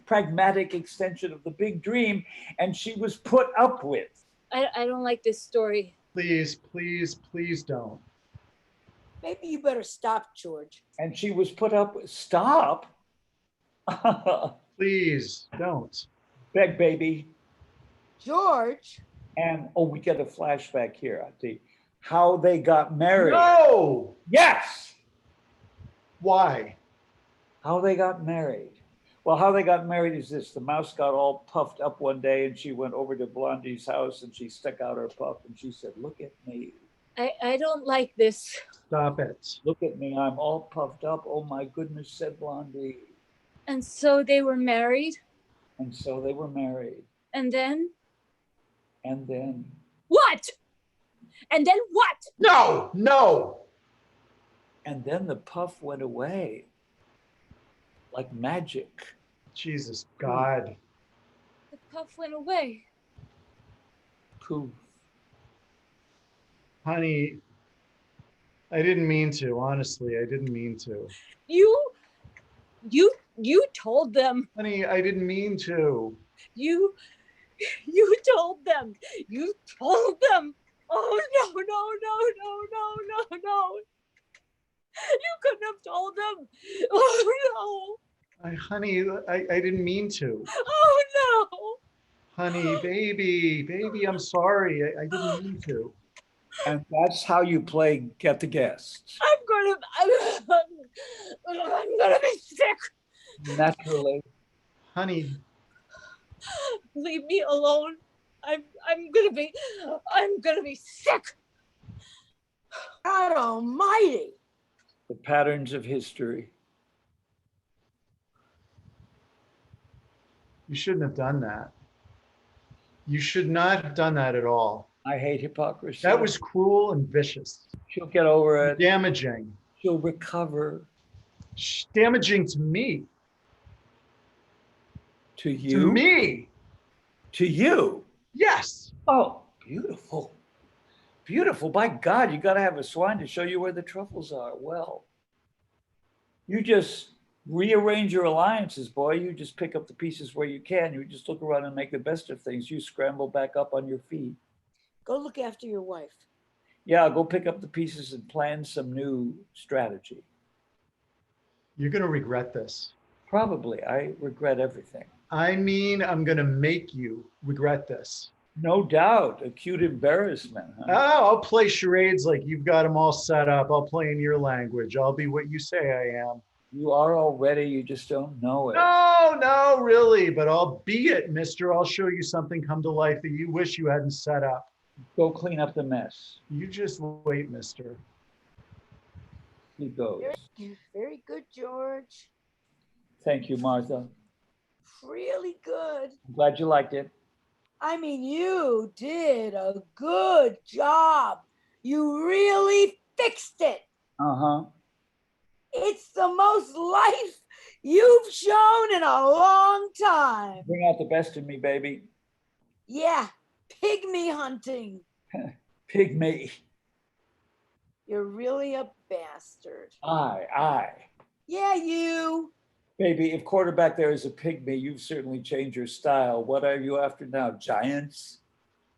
Speaker 5: pragmatic extension of the big dream, and she was put up with.
Speaker 1: I don't like this story.
Speaker 3: Please, please, please don't.
Speaker 4: Maybe you better stop, George.
Speaker 5: And she was put up with. Stop.
Speaker 3: Please don't.
Speaker 5: Beg, baby.
Speaker 4: George.
Speaker 5: And, oh, we get a flashback here, Auntie. How they got married.
Speaker 3: No!
Speaker 5: Yes!
Speaker 3: Why?
Speaker 5: How they got married. Well, how they got married is this. The mouse got all puffed up one day, and she went over to Blondie's house, and she stuck out her puff, and she said, look at me.
Speaker 1: I don't like this.
Speaker 3: Stop it.
Speaker 5: Look at me. I'm all puffed up. Oh, my goodness, said Blondie.
Speaker 1: And so they were married.
Speaker 5: And so they were married.
Speaker 1: And then?
Speaker 5: And then?
Speaker 1: What? And then what?
Speaker 3: No, no.
Speaker 5: And then the puff went away. Like magic.
Speaker 3: Jesus, God.
Speaker 1: The puff went away.
Speaker 5: Poof.
Speaker 3: Honey, I didn't mean to. Honestly, I didn't mean to.
Speaker 1: You told them.
Speaker 3: Honey, I didn't mean to.
Speaker 1: You told them. You told them. Oh, no. You couldn't have told them. Oh,
Speaker 3: Honey, I didn't mean to.
Speaker 1: no. Oh, no.
Speaker 3: Honey, baby, I'm sorry. I didn't mean to.
Speaker 5: And that's how you play Get the Guests.
Speaker 1: I'm gonna be sick.
Speaker 5: Naturally.
Speaker 3: Honey,
Speaker 1: Leave me alone. I'm gonna be sick.
Speaker 4: God almighty.
Speaker 5: The patterns of history.
Speaker 3: You shouldn't have done that. You should not have done that at all.
Speaker 5: I hate hypocrisy.
Speaker 3: That was cruel and vicious.
Speaker 5: She'll get over it.
Speaker 3: Damaging.
Speaker 5: She'll recover.
Speaker 3: Damaging to me.
Speaker 5: To you?
Speaker 3: To me.
Speaker 5: To you?
Speaker 3: Yes.
Speaker 5: Oh, beautiful. Beautiful. By God, you got to have a swine to show you where the truffles are. Well, you just rearrange your alliances, boy. You just pick up the pieces where you can. You just look around and make the best of things. You scramble back up on your feet.
Speaker 4: Go look after your wife.
Speaker 5: Yeah, go pick up the pieces and plan some new strategy.
Speaker 3: You're going to regret this.
Speaker 5: Probably. I regret everything.
Speaker 3: I mean, I'm going to make you regret this.
Speaker 5: No doubt. Acute embarrassment. Huh?
Speaker 3: Oh, I'll play charades like you've got them all set up. I'll play in your language. I'll be what you say I am.
Speaker 5: You are already, you just don't know it.
Speaker 3: No, really. But I'll be it, mister. I'll show you something come to life that you wish you hadn't set up.
Speaker 5: Go clean up the mess.
Speaker 3: You just wait, mister.
Speaker 5: He goes.
Speaker 4: Very good, George.
Speaker 5: Thank you, Martha.
Speaker 4: Really good.
Speaker 5: I'm glad you liked it.
Speaker 4: I mean, you did a good job. You really fixed it.
Speaker 5: Uh-huh.
Speaker 4: It's the most life you've shown in a long time.
Speaker 5: Bring out the best in me, baby.
Speaker 4: Yeah, pygmy hunting.
Speaker 5: Pygmy.
Speaker 4: You're really a bastard.
Speaker 5: I.
Speaker 4: Yeah, you.
Speaker 5: Baby, if quarterback there is a pygmy, you've certainly changed your style. What are you after now? Giants?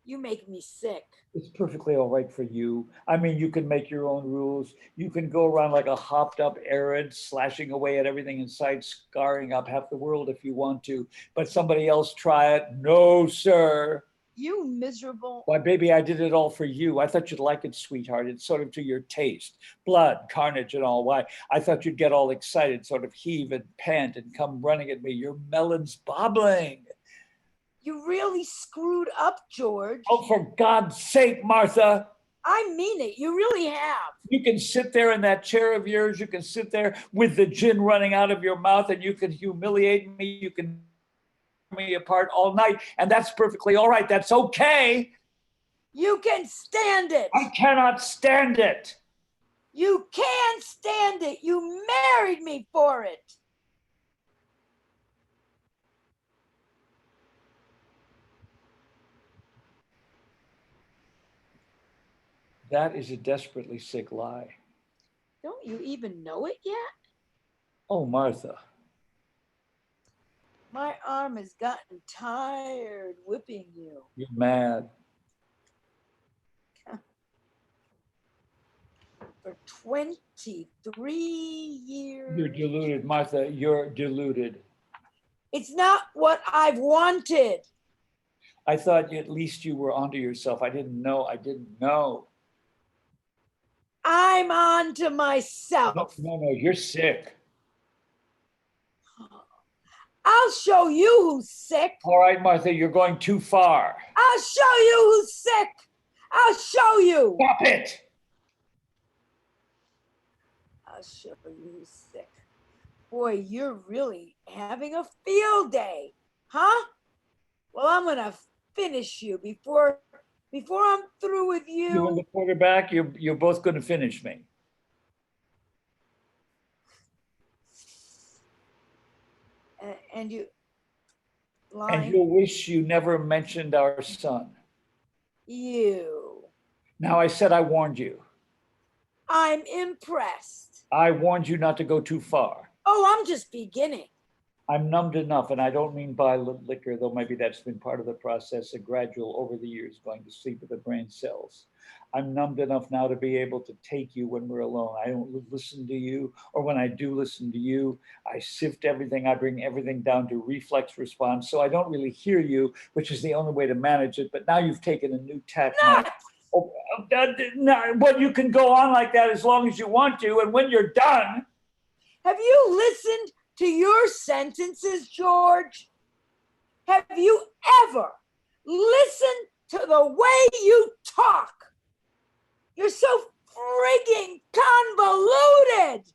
Speaker 4: You make me sick.
Speaker 5: It's perfectly all right for you. I mean, you can make your own rules. You can go around like a hopped up Arab, slashing away at everything in sight, scarring up half the world if you want to. But somebody else try it? No, sir.
Speaker 4: You miserable.
Speaker 5: Why, baby, I did it all for you. I thought you'd like it, sweetheart. It's sort of to your taste. Blood, carnage, and all. Why? I thought you'd get all excited, sort of heave and pant and come running at me. Your melon's bobbling.
Speaker 4: You really screwed up, George.
Speaker 5: Oh, for God's sake, Martha.
Speaker 4: I mean it. You really have.
Speaker 5: You can sit there in that chair of yours. You can sit there with the gin running out of your mouth and you can humiliate me. You can me apart all night, and that's perfectly all right. That's okay.
Speaker 4: You can stand it.
Speaker 5: I cannot stand it.
Speaker 4: You can stand it. You married me for it.
Speaker 5: That is a desperately sick lie.
Speaker 4: Don't you even know it yet?
Speaker 5: Oh, Martha.
Speaker 4: My arm has gotten tired whipping you.
Speaker 5: You're mad.
Speaker 4: For 23 years.
Speaker 5: You're deluded, Martha. You're deluded.
Speaker 4: It's not what I've wanted.
Speaker 5: I thought at least you were onto yourself. I didn't know.
Speaker 4: I'm on to myself.
Speaker 5: No, you're sick.
Speaker 4: I'll show you who's sick.
Speaker 5: All right, Martha, you're going too far.
Speaker 4: I'll show you who's sick. I'll show you.
Speaker 5: Stop it.
Speaker 4: I'll show you who's sick. Boy, you're really having a field day, huh? Well, I'm gonna finish you before I'm through with you.
Speaker 5: You and the quarterback, you're both going to finish me.
Speaker 4: And you
Speaker 5: lying. And you'll wish you never mentioned our son.
Speaker 4: You.
Speaker 5: Now, I said I warned you.
Speaker 4: I'm impressed.
Speaker 5: I warned you not to go too far.
Speaker 4: Oh, I'm just beginning.
Speaker 5: I'm numbed enough, and I don't mean by liquor, though maybe that's been part of the process, a gradual over the years going to sleep with the brain cells. I'm numbed enough now to be able to take you when we're alone. I don't listen to you, or when I do listen to you, I sift everything, I bring everything down to reflex response, so I don't really hear you, which is the only way to manage it, but now you've taken a new tack. Well, you can go on like that as long as you want to, and when you're done.
Speaker 4: Have you listened to your sentences, George? Have you ever listened to the way you talk? You're so frigging convoluted.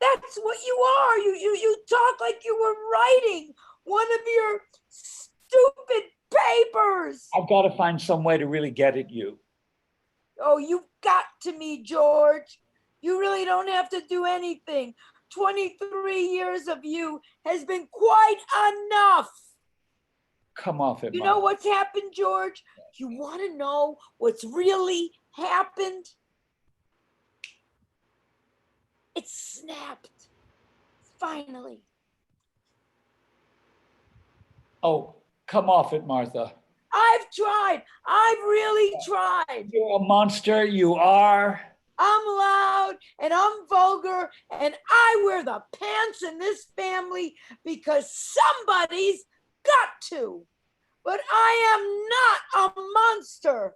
Speaker 4: That's what you are. You talk like you were writing one of your stupid papers.
Speaker 5: I've got to find some way to really get at you.
Speaker 4: Oh, you've got to me, George. You really don't have to do anything. 23 years of you has been quite enough.
Speaker 5: Come off it,
Speaker 4: You know
Speaker 5: Martha.
Speaker 4: what's happened, George? You want to know what's really happened? It snapped. Finally.
Speaker 5: Oh, come off it, Martha.
Speaker 4: I've tried. I've really tried.
Speaker 5: You're a monster. You are.
Speaker 4: I'm loud and I'm vulgar and I wear the pants in this family because somebody's got to. But I am not a monster.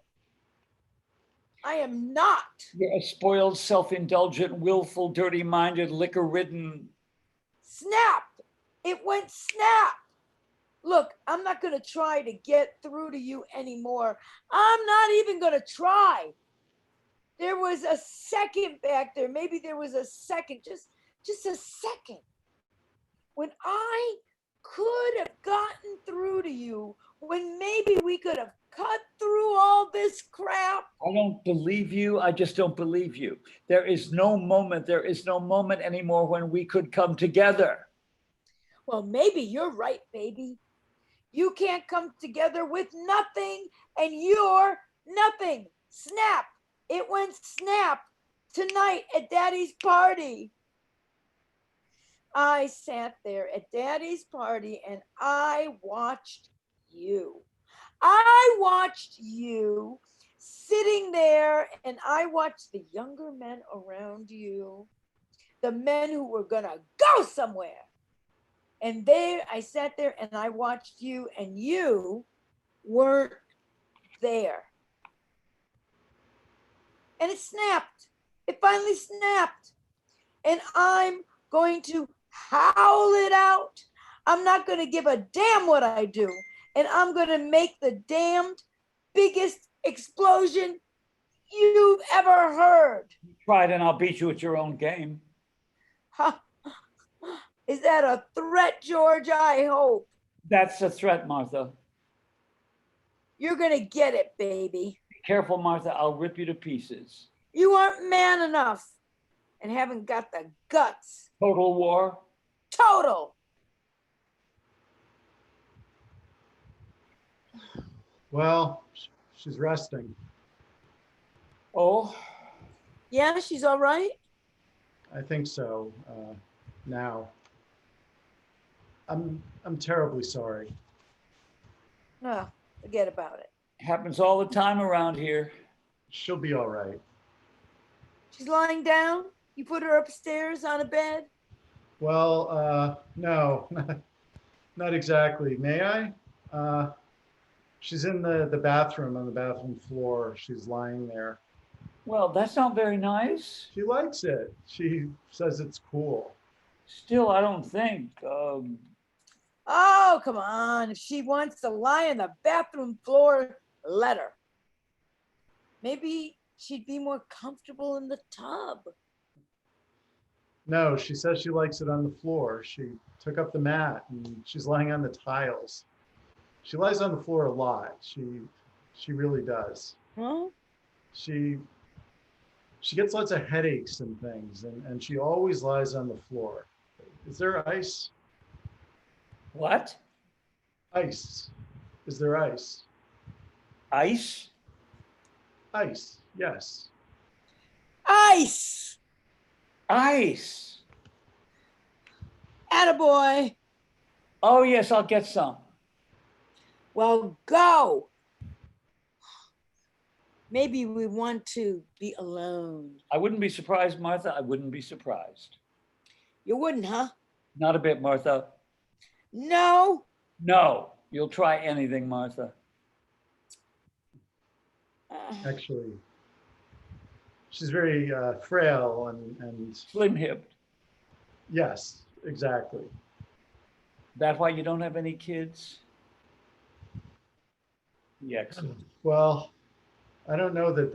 Speaker 4: I am not.
Speaker 5: You're a spoiled, self-indulgent, willful, dirty-minded, liquor-ridden.
Speaker 4: Snap. It went snap. Look, I'm not going to try to get through to you anymore. I'm not even going to try. There was a second back there. Maybe there was a second, just a second, when I could have gotten through to you, when maybe we could have cut through all this crap.
Speaker 5: I don't believe you. I just don't believe you. There is no moment anymore when we could come together.
Speaker 4: Well, maybe you're right, baby. You can't come together with nothing, and you're nothing. Snap. It went snap tonight at Daddy's party. I sat there at Daddy's party and I watched you. I watched you sitting there and I watched the younger men around you, the men who were gonna go somewhere. And I sat there and I watched you and you weren't there. And it snapped. It finally snapped. And I'm going to howl it out. I'm not going to give a damn what I do. And I'm going to make the damned biggest explosion you've ever heard.
Speaker 5: You tried, and I'll beat you at your own game.
Speaker 4: Huh. Is that a threat, George? I hope.
Speaker 5: That's a threat, Martha.
Speaker 4: You're going to get it, baby.
Speaker 5: Be careful, Martha. I'll rip you to pieces.
Speaker 4: You aren't man enough and haven't got the guts.
Speaker 5: Total war.
Speaker 4: Total.
Speaker 3: Well, she's resting.
Speaker 5: Oh,
Speaker 4: Yeah, she's all right.
Speaker 3: I think so. Now, I'm terribly sorry.
Speaker 4: No, forget about it.
Speaker 5: happens all the time around here.
Speaker 3: She'll be all right.
Speaker 4: She's lying down. You put her upstairs on a bed.
Speaker 3: Well, no, not exactly. May I? She's in the bathroom on the bathroom floor. She's lying there.
Speaker 5: Well, that's not very nice.
Speaker 3: She likes it. She says it's cool.
Speaker 5: Still, I don't think.
Speaker 4: Oh, come on. If she wants to lie on the bathroom floor, let her. Maybe she'd be more comfortable in the tub.
Speaker 3: No, she says she likes it on the floor. She took up the mat and she's lying on the tiles. She lies on the floor a lot. She really does.
Speaker 4: Huh?
Speaker 3: She gets lots of headaches and things, and she always lies on the floor. Is there ice?
Speaker 5: What?
Speaker 3: Ice. Is there ice?
Speaker 5: Ice?
Speaker 3: Ice, yes.
Speaker 4: Ice.
Speaker 5: Ice.
Speaker 4: Attaboy.
Speaker 5: Oh, yes, I'll get some.
Speaker 4: Well, go. Maybe we want to be alone.
Speaker 5: I wouldn't be surprised, Martha. I wouldn't be surprised.
Speaker 4: You wouldn't, huh?
Speaker 5: Not a bit, Martha.
Speaker 4: No.
Speaker 5: No, you'll try anything, Martha.
Speaker 3: Actually, she's very frail and
Speaker 5: Slim-hipped.
Speaker 3: yes, exactly.
Speaker 5: That why you don't have any kids? Yeah, excellent.
Speaker 3: Well, I don't know that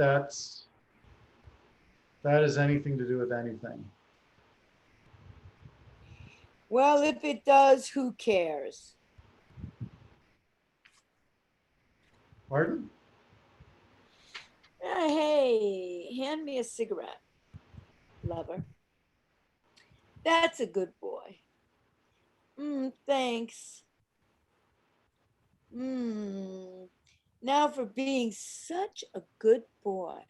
Speaker 3: has anything to do with anything.
Speaker 4: Well, if it does, who cares?
Speaker 3: Pardon?
Speaker 4: Hey, hand me a cigarette, lover. That's a good boy. Thanks. Now for being such a good boy.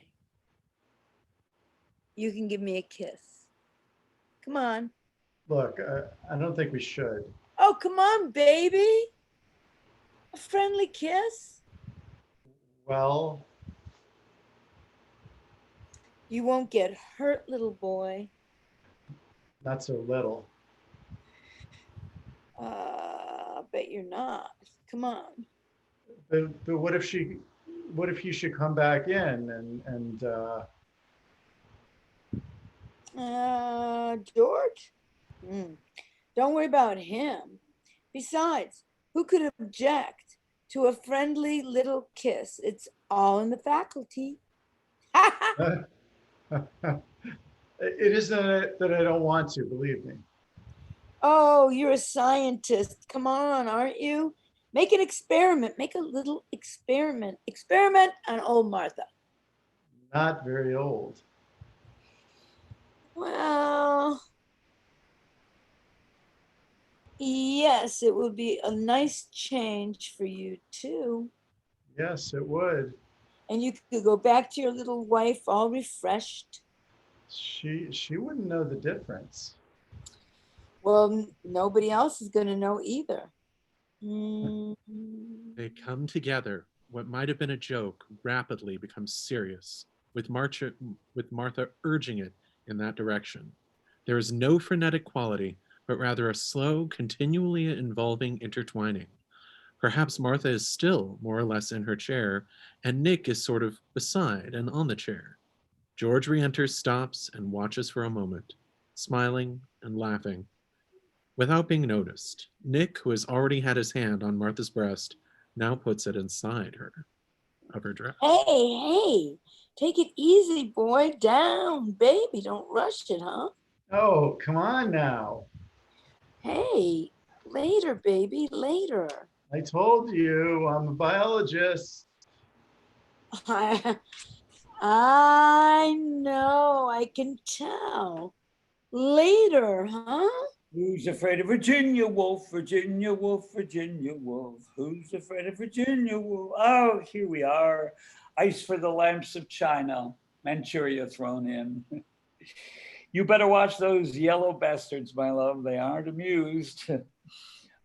Speaker 4: You can give me a kiss. Come on.
Speaker 3: Look, I don't think we should.
Speaker 4: Oh, come on, baby. A friendly kiss.
Speaker 3: Well,
Speaker 4: You won't get hurt, little boy.
Speaker 3: not so little.
Speaker 4: I bet you're not. Come on.
Speaker 3: But what if you should come back in and
Speaker 4: George? Don't worry about him. Besides, who could object to a friendly little kiss? It's all in the faculty.
Speaker 3: it isn't that I don't want to, believe me.
Speaker 4: Oh, you're a scientist. Come on, aren't you? Make an experiment. Make a little experiment. Experiment on old Martha.
Speaker 3: Not very old.
Speaker 4: Well, yes, it would be a nice change for you too.
Speaker 3: Yes, it would.
Speaker 4: And you could go back to your little wife all refreshed.
Speaker 3: She wouldn't know the difference.
Speaker 4: Well, nobody else is going to know either.
Speaker 2: They come together. What might have been a joke rapidly becomes serious, with Martha urging it in that direction. There is no frenetic quality, but rather a slow, continually involving intertwining. Perhaps Martha is still more or less in her chair, and Nick is sort of beside and on the chair. George re-enters, stops, and watches for a moment, smiling and laughing. Without being noticed, Nick, who has already had his hand on Martha's breast, now puts it inside of her dress.
Speaker 4: Hey, take it easy, boy. Down, baby. Don't rush it, huh?
Speaker 3: Oh, come on now.
Speaker 4: Hey, later, baby, later.
Speaker 3: I told you I'm a biologist.
Speaker 4: I know, I can tell. Later, huh?
Speaker 5: Who's afraid of Virginia Woolf? Virginia Woolf, Virginia Woolf. Who's afraid of Virginia Woolf? Oh, here we are. Ice for the lamps of China. Manchuria thrown in. You better watch those yellow bastards, my love. They aren't amused.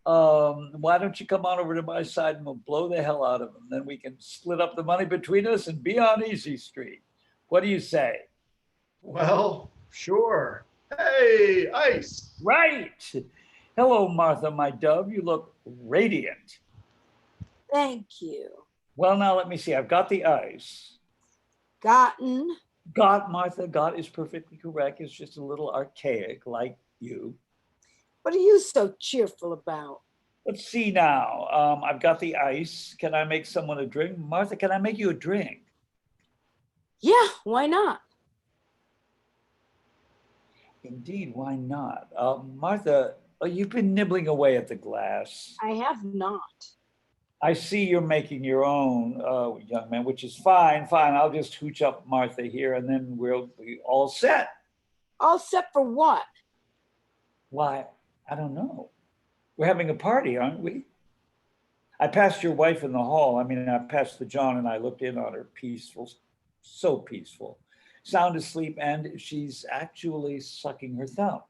Speaker 5: Why don't you come on over to my side and we'll blow the hell out of them? Then we can split up the money between us and be on Easy Street. What do you say?
Speaker 3: Well, sure. Hey, Ice.
Speaker 5: Right. Hello, Martha, my dove. You look radiant.
Speaker 4: Thank you.
Speaker 5: Well, now let me see. I've got the ice.
Speaker 4: Gotten.
Speaker 5: Got, Martha. Got is perfectly correct. It's just a little archaic, like you.
Speaker 4: What are you so cheerful about?
Speaker 5: Let's see now. I've got the ice. Can I make someone a drink? Martha, can I make you a drink?
Speaker 4: Yeah, why not?
Speaker 5: Indeed, why not? Martha, you've been nibbling away at the glass.
Speaker 4: I have not.
Speaker 5: I see you're making your own, young man, which is fine, fine. I'll just hooch up Martha here and then we'll be all set.
Speaker 4: All set for what?
Speaker 5: Why, I don't know. We're having a party, aren't we? I passed your wife in the hall. I mean, I passed the John and I looked in on her, peaceful, so peaceful. Sound asleep, and she's actually sucking her thumb.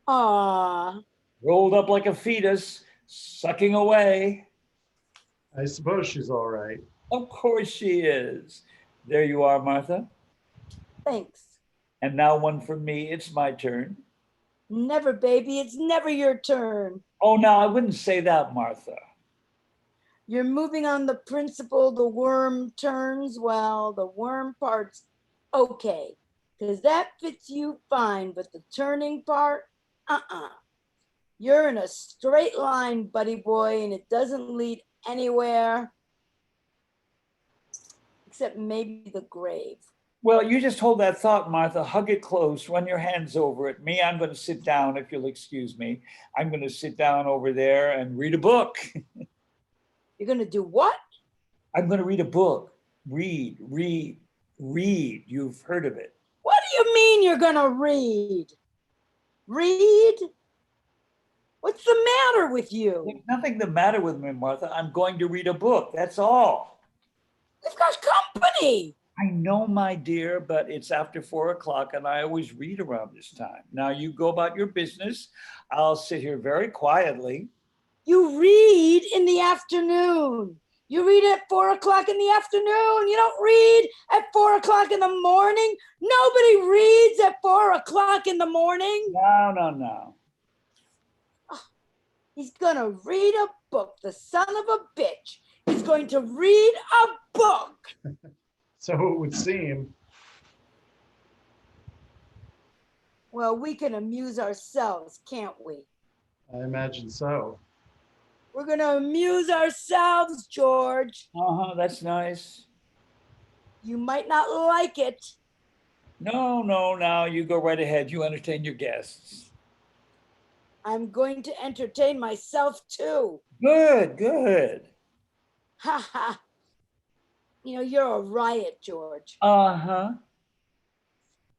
Speaker 4: Ah,
Speaker 5: Rolled up like a fetus, sucking away.
Speaker 3: I suppose she's all right.
Speaker 5: Of course she is. There you are, Martha.
Speaker 4: thanks.
Speaker 5: And now one for me. It's my turn.
Speaker 4: Never, baby. It's never your turn.
Speaker 5: Oh, no, I wouldn't say that, Martha.
Speaker 4: You're moving on the principle the worm turns. Well, the worm part's okay, because that fits you fine, but the turning part, You're in a straight line, buddy boy, and it doesn't lead anywhere except maybe the grave.
Speaker 5: Well, you just hold that thought, Martha. Hug it close. Run your hands over it. Me, I'm going to sit down, if you'll excuse me. I'm going to sit down over there and read a book.
Speaker 4: You're going to do what?
Speaker 5: I'm going to read a book. Read, read, read. You've heard of it.
Speaker 4: What do you mean you're going to read? Read? What's the matter with you?
Speaker 5: There's nothing the matter with me, Martha. I'm going to read a book. That's all.
Speaker 4: We've got company.
Speaker 5: I know, my dear, but it's after 4 o'clock and I always read around this time. Now you go about your business. I'll sit here very quietly.
Speaker 4: You read in the afternoon. You read at 4 o'clock in the afternoon. You don't read at 4 o'clock in the morning. Nobody reads at 4 o'clock in the morning.
Speaker 5: No, no, no.
Speaker 4: He's going to read a book, the son of a bitch. He's going to read a book.
Speaker 3: So it would seem.
Speaker 4: Well, we can amuse ourselves, can't we?
Speaker 3: I imagine so.
Speaker 4: We're going to amuse ourselves, George.
Speaker 5: Uh-huh, that's nice.
Speaker 4: You might not like it.
Speaker 5: No, no, now you go right ahead. You entertain your guests.
Speaker 4: I'm going to entertain myself too.
Speaker 5: Good, good.
Speaker 4: Ha ha. You know, you're a riot, George.
Speaker 5: Uh-huh.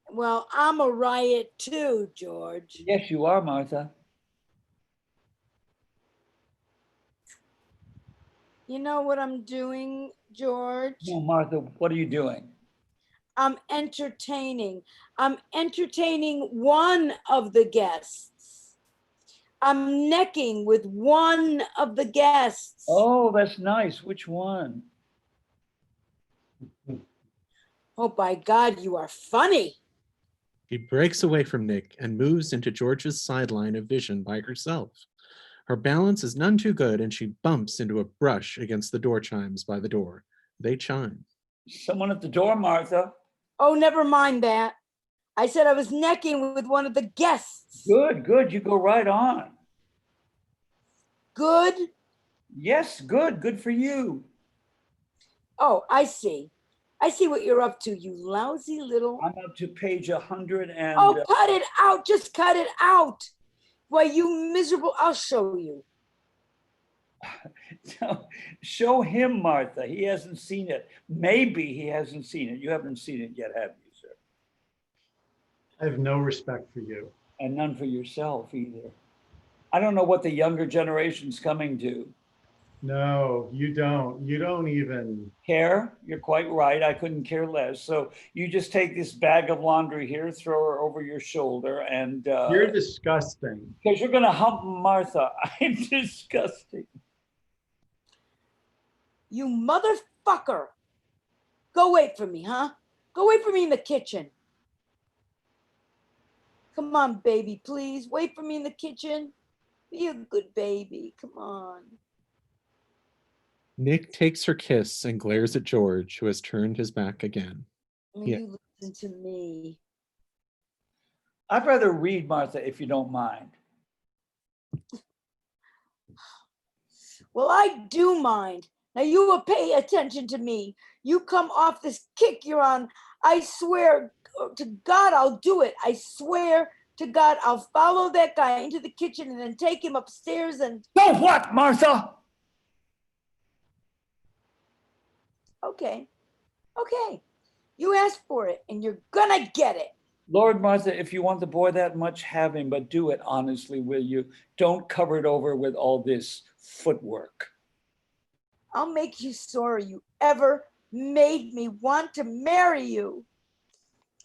Speaker 4: Well, I'm a riot too, George.
Speaker 5: Yes, you are, Martha.
Speaker 4: You know what I'm doing, George?
Speaker 5: No, Martha, what are you doing?
Speaker 4: I'm entertaining. I'm entertaining one of the guests. I'm necking with one of the guests.
Speaker 5: Oh, that's nice. Which one?
Speaker 4: Oh, by God, you are funny.
Speaker 2: She breaks away from Nick and moves into George's sideline of vision by herself. Her balance is none too good, and she bumps into a brush against the door chimes by the door. They chime.
Speaker 5: Someone at the door, Martha.
Speaker 4: Oh, never mind that. I said I was necking with one of the guests.
Speaker 5: Good, good. You go right on.
Speaker 4: Good?
Speaker 5: Yes, good. Good for you.
Speaker 4: Oh, I see. I see what you're up to, you lousy little...
Speaker 5: I'm up to page 100 and...
Speaker 4: Oh, cut it out. Just cut it out. Why, you miserable... I'll show you.
Speaker 5: Show him, Martha. He hasn't seen it. Maybe he hasn't seen it. You haven't seen it yet, have you, sir?
Speaker 3: I have no respect for you.
Speaker 5: And none for yourself either. I don't know what the younger generation's coming to.
Speaker 3: No, you don't. You don't even
Speaker 5: Care? You're quite right. I couldn't care less. So you just take this bag of laundry here, throw her over your shoulder, and
Speaker 3: You're disgusting.
Speaker 5: because you're gonna hump Martha. I'm disgusting.
Speaker 4: You motherfucker. Go wait for me, huh? Go wait for me in the kitchen. Come on, baby, please. Wait for me in the kitchen. Be a good baby. Come on.
Speaker 2: Nick takes her kiss and glares at George, who has turned his back again. Yeah.
Speaker 4: You listen to me.
Speaker 5: I'd rather read, Martha, if you don't mind.
Speaker 4: Well, I do mind. Now you will pay attention to me. You come off this kick you're on. I swear to God, I'll do it. I swear to God, I'll follow that guy into the kitchen and then take him upstairs and...
Speaker 5: So what, Martha?
Speaker 4: Okay. Okay. You asked for it and you're gonna get it.
Speaker 5: Lord, Martha, if you want the boy that much, have him, but do it honestly, will you? Don't cover it over with all this footwork.
Speaker 4: I'll make you sorry you ever made me want to marry you.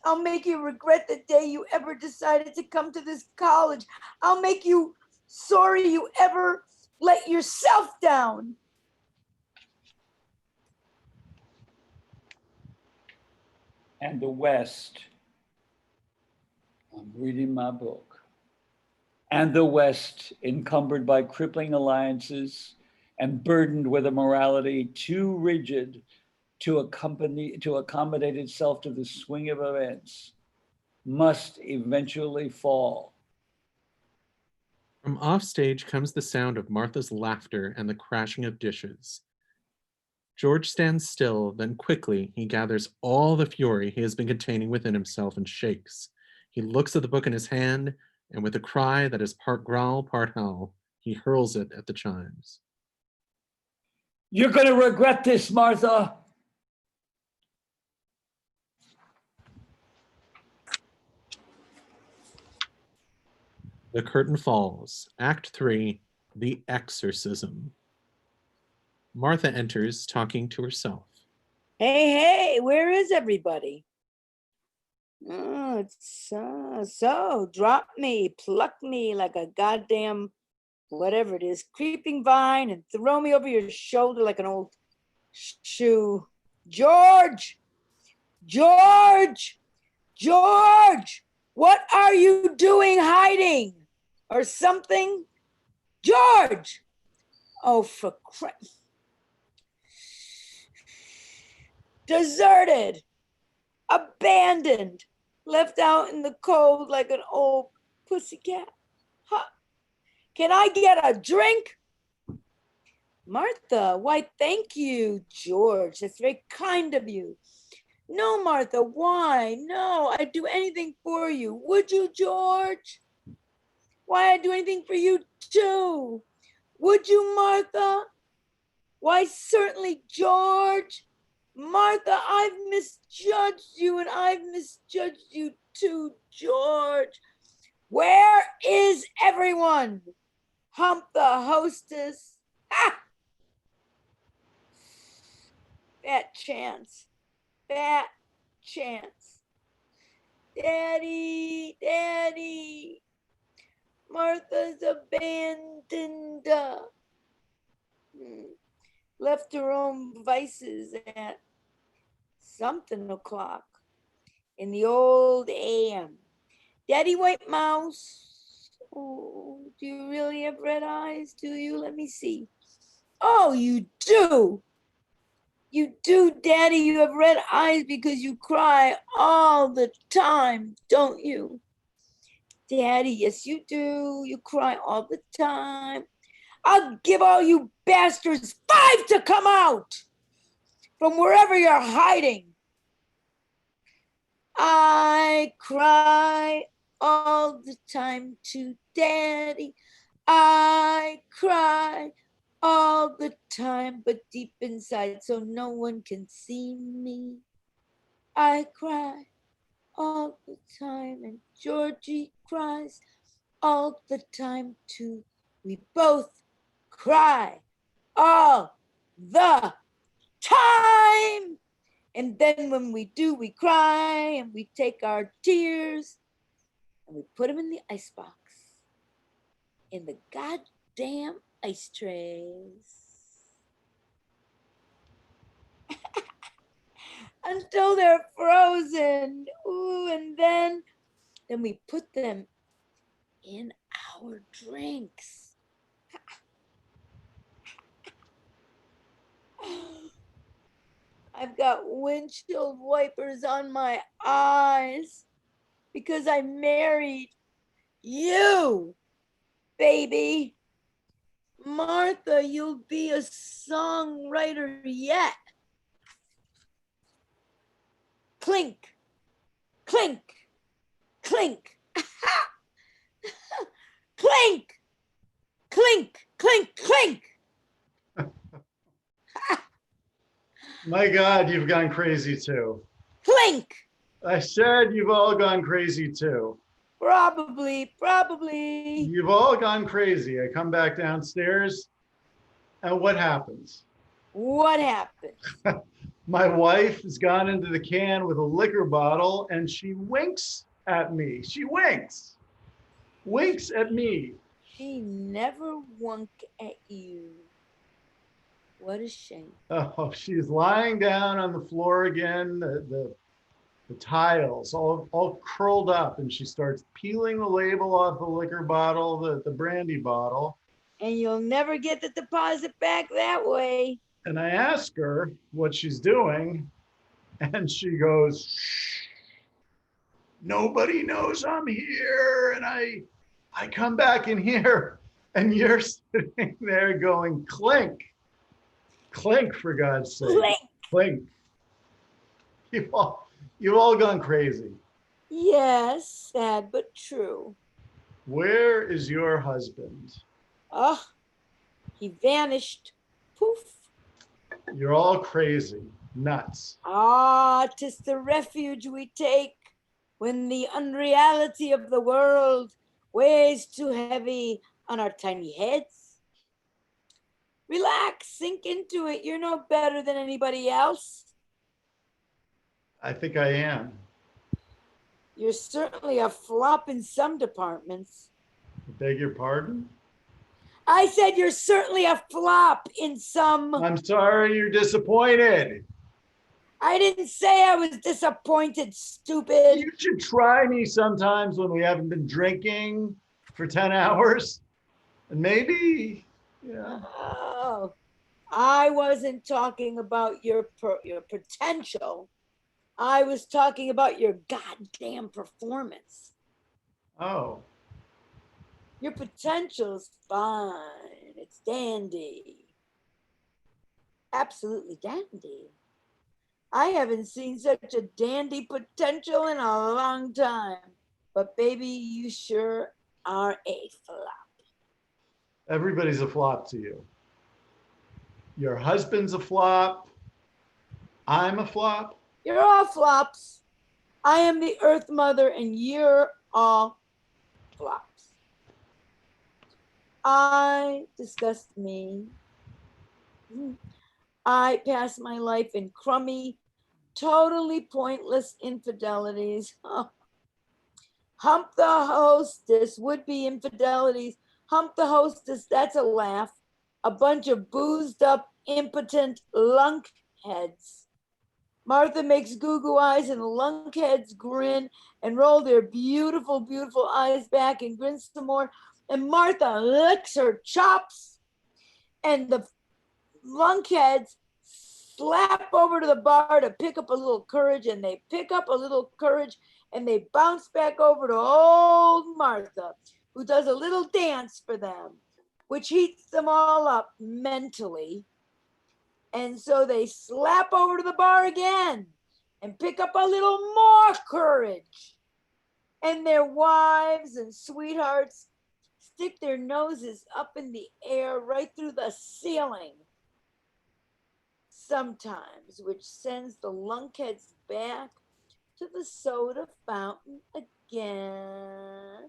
Speaker 4: I'll make you regret the day you ever decided to come to this college. I'll make you sorry you ever let yourself down.
Speaker 5: And the West, I'm reading my book. And the West, encumbered by crippling alliances and burdened with a morality too rigid to accommodate itself to the swing of events, must eventually fall.
Speaker 2: From offstage comes the sound of Martha's laughter and the crashing of dishes. George stands still, then quickly he gathers all the fury he has been containing within himself and shakes. He looks at the book in his hand, and with a cry that is part growl, part howl, he hurls it at the chimes.
Speaker 5: You're going to regret this, Martha.
Speaker 2: The curtain falls. Act 3, The Exorcism. Martha enters, talking to herself.
Speaker 4: Hey, where is everybody? Oh, it's so drop me, pluck me like a goddamn whatever it is, creeping vine, and throw me over your shoulder like an old shoe. George! George! George! What are you doing hiding? Or something? George! Oh, for crap. Deserted, abandoned, left out in the cold like an old pussycat. Huh. Can I get a drink? Martha, why, thank you, George. That's very kind of you. No, Martha, why? No, I'd do anything for you. Would you, George? Why, I'd do anything for you, too. Would you, Martha? Why, certainly, George. Martha, I've misjudged you, and I've misjudged you too, George. Where is everyone? Hump the hostess. Ha! Fat chance. Fat chance. Daddy, Daddy. Martha's abandoned. Left her own vices at something o'clock in the old AM. Daddy White Mouse. Oh, do you really have red eyes? Do you? Let me see. Oh, you do. You do, Daddy. You have red eyes because you cry all the time, don't you? Daddy, yes, you do. You cry all the time. I'll give all you bastards 5 to come out from wherever you're hiding. I cry all the time to Daddy. I cry all the time, but deep inside, so no one can see me. I cry all the time, and Georgie cries all the time too. We both cry all the time. And then when we do, we cry and we take our tears and we put them in the icebox, in the goddamn ice trays. Until they're frozen. Ooh, and then we put them in our drinks. I've got windshield wipers on my eyes because I married you, baby. Martha, you'll be a songwriter yet. Clink, clink, clink. Clink, clink, clink, clink.
Speaker 3: My God, you've gone crazy too.
Speaker 4: Clink.
Speaker 3: I said you've all gone crazy too.
Speaker 4: Probably.
Speaker 3: You've all gone crazy. I come back downstairs, and what happens?
Speaker 4: What happened?
Speaker 3: My wife has gone into the can with a liquor bottle, and she winks at me. She winks at me.
Speaker 4: She never winked at you. What a shame.
Speaker 3: Oh, she's lying down on the floor again, the tiles all curled up, and she starts peeling the label off the liquor bottle, the brandy bottle.
Speaker 4: And you'll never get the deposit back that way.
Speaker 3: And I ask her what she's doing, and she goes, shh, nobody knows I'm here. And I come back in here, and you're sitting there going clink. Clink, for God's sake.
Speaker 4: Clink.
Speaker 3: Clink. You've all gone crazy.
Speaker 4: Yes, sad but true.
Speaker 3: Where is your husband?
Speaker 4: Oh, he vanished. Poof.
Speaker 3: You're all crazy. Nuts.
Speaker 4: Ah, 'tis the refuge we take when the unreality of the world weighs too heavy on our tiny heads. Relax, sink into it. You're no better than anybody else.
Speaker 3: I think I am.
Speaker 4: You're certainly a flop in some departments.
Speaker 3: Beg your pardon?
Speaker 4: I said you're certainly a flop in some.
Speaker 3: I'm sorry you're disappointed.
Speaker 4: I didn't say I was disappointed, stupid.
Speaker 3: You should try me sometimes when we haven't been drinking for 10 hours. And maybe, yeah.
Speaker 4: Oh, I wasn't talking about your potential. I was talking about your goddamn performance.
Speaker 3: Oh,
Speaker 4: Your potential's fine. It's dandy. Absolutely dandy. I haven't seen such a dandy potential in a long time. But baby, you sure are a flop.
Speaker 3: everybody's a flop to you. Your husband's a flop. I'm a flop.
Speaker 4: You're all flops. I am the Earth Mother and you're all flops. I disgust me. I pass my life in crummy, totally pointless infidelities. Hump the hostess, would-be infidelities. Hump the hostess, that's a laugh. A bunch of boozed up, impotent lunkheads. Martha makes goo-goo eyes and the lunkheads grin and roll their beautiful, beautiful eyes back and grin some more. And Martha licks her chops and the lunkheads slap over to the bar to pick up a little courage, and they pick up a little courage and they bounce back over to old Martha, who does a little dance for them, which heats them all up mentally. And so they slap over to the bar again and pick up a little more courage. And their wives and sweethearts stick their noses up in the air right through the ceiling sometimes, which sends the lunkheads back to the soda fountain again,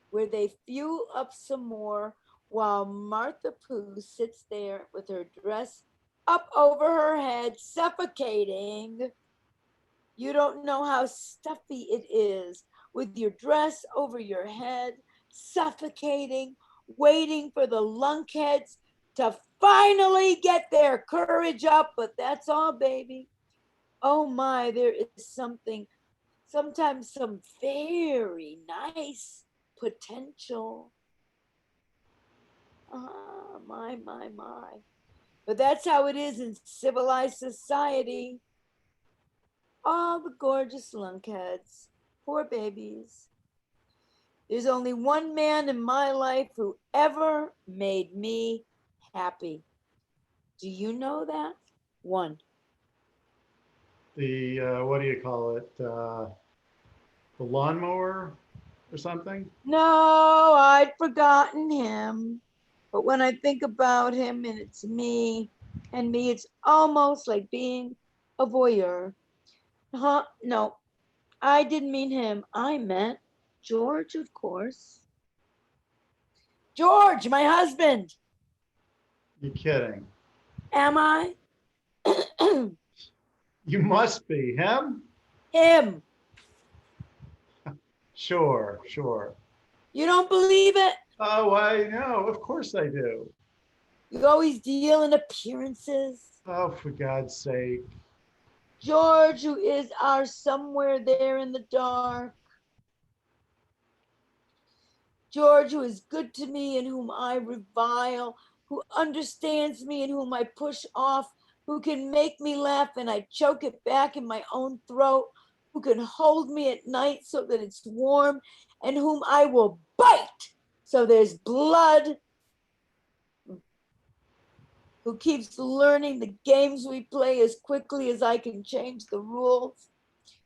Speaker 4: where they fuel up some more while Martha Pooh sits there with her dress up over her head, suffocating. You don't know how stuffy it is with your dress over your head, suffocating, waiting for the lunkheads to finally get their courage up. But that's all, baby. Oh my, there is sometimes some very nice potential. My. But that's how it is in civilized society. All the gorgeous lunkheads, poor babies. There's only one man in my life who ever made me happy. Do you know that? One.
Speaker 3: The, what do you call it? The lawnmower or something?
Speaker 4: No, I'd forgotten him. But when I think about him and it's me, it's almost like being a voyeur. No, I didn't mean him. I meant George, of course. George, my husband.
Speaker 3: You're kidding.
Speaker 4: Am I?
Speaker 3: You must be. Him?
Speaker 4: Him.
Speaker 3: Sure.
Speaker 4: You don't believe it?
Speaker 3: Oh, I know. Of course I do.
Speaker 4: You always deal in appearances.
Speaker 3: Oh, for God's sake.
Speaker 4: George, who is our somewhere there in the dark. George, who is good to me and whom I revile, who understands me and whom I push off, who can make me laugh and I choke it back in my own throat, who can hold me at night so that it's warm, and whom I will bite so there's blood. who keeps learning the games we play as quickly as I can change the rules,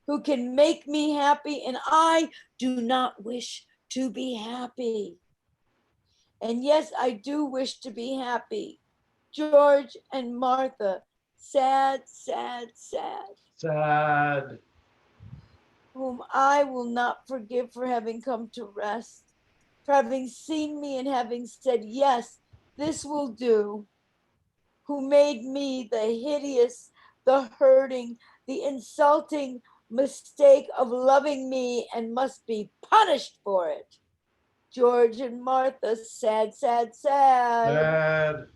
Speaker 4: who can make me happy, and I do not wish to be happy. And yes, I do wish to be happy. George and Martha, sad, sad, sad,
Speaker 3: Sad.
Speaker 4: whom I will not forgive for having come to rest, for having seen me and having said, yes, this will do, who made me the hideous, the hurting, the insulting mistake of loving me and must be punished for it. George and Martha, sad, sad, sad,
Speaker 3: Sad.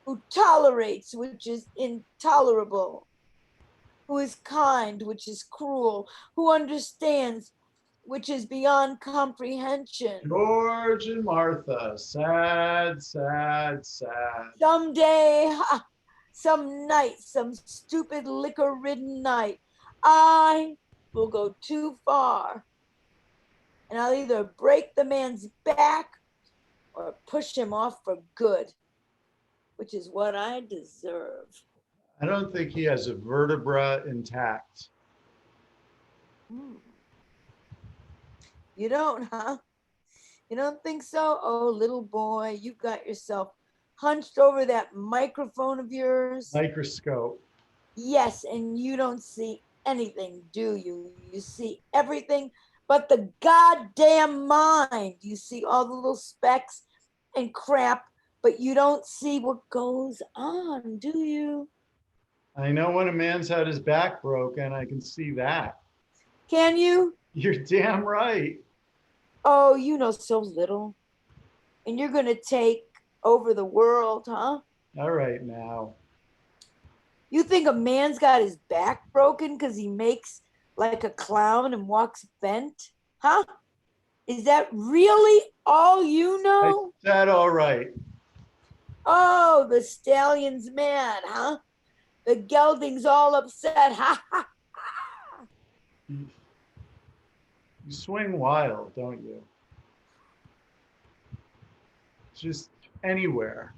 Speaker 4: who tolerates, which is intolerable, who is kind, which is cruel, who understands, which is beyond comprehension.
Speaker 3: George and Martha. Sad, sad, sad.
Speaker 4: Someday, some night, some stupid liquor-ridden night, I will go too far, and I'll either break the man's back or push him off for good, which is what I deserve.
Speaker 3: I don't think he has a vertebra intact.
Speaker 4: You don't, huh? You don't think so? Oh, little boy, you got yourself hunched over that microphone of yours.
Speaker 3: Microscope.
Speaker 4: Yes, and you don't see anything, do you? You see everything but the goddamn mind. You see all the little specks and crap, but you don't see what goes on, do you?
Speaker 3: I know when a man's had his back broken, I can see that.
Speaker 4: Can you?
Speaker 3: You're damn right.
Speaker 4: Oh, you know so little. And you're going to take over the world, huh?
Speaker 3: All right now.
Speaker 4: You think a man's got his back broken because he makes like a clown and walks bent? Huh? Is that really all you know?
Speaker 3: I said all right.
Speaker 4: Oh, the stallion's mad, huh? The gelding's all upset. Ha ha.
Speaker 3: You swing wild, don't you? Just anywhere.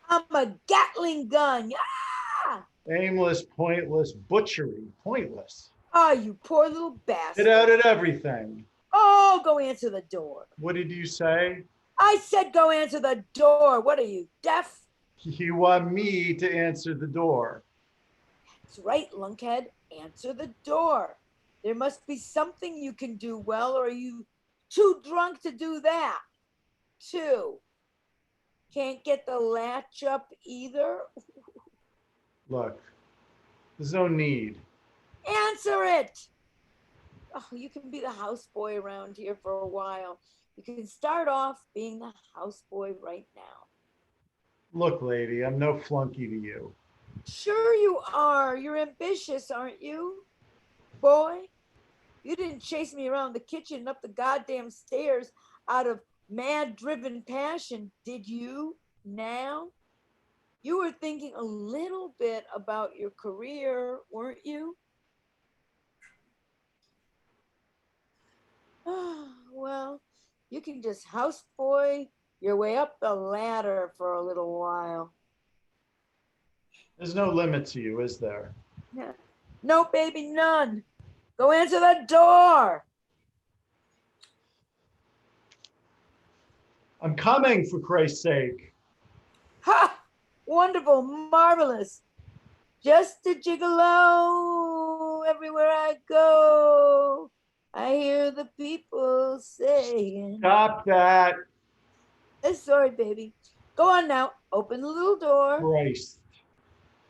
Speaker 4: I'm a Gatling gun. Yeah.
Speaker 3: Aimless, pointless butchery. Pointless.
Speaker 4: Oh, you poor little
Speaker 3: Get
Speaker 4: bastard.
Speaker 3: out at everything.
Speaker 4: Oh, go answer the door.
Speaker 3: What did you say?
Speaker 4: I said go answer the door. What are you, deaf?
Speaker 3: You want me to answer the door.
Speaker 4: That's right, lunkhead. Answer the door. There must be something you can do well, or are you too drunk to do that? 2. Can't get the latch up either?
Speaker 3: Look, there's no need.
Speaker 4: Answer it. Oh, you can be the houseboy around here for a while. You can start off being the houseboy right now.
Speaker 3: Look, lady, I'm no flunky to you.
Speaker 4: Sure you are. You're ambitious, aren't you? Boy, you didn't chase me around the kitchen and up the goddamn stairs out of mad-driven passion, did you? Now? You were thinking a little bit about your career, weren't you? Well, you can just houseboy your way up the ladder for a little while.
Speaker 3: There's no limit to you, is there?
Speaker 4: Yeah. No, baby, none. Go answer the door.
Speaker 3: I'm coming, for Christ's sake.
Speaker 4: Ha! Wonderful, marvelous. Just a gigolo everywhere I go. I hear the people saying.
Speaker 3: Stop that.
Speaker 4: Sorry, baby. Go on now. Open the little door.
Speaker 3: Christ.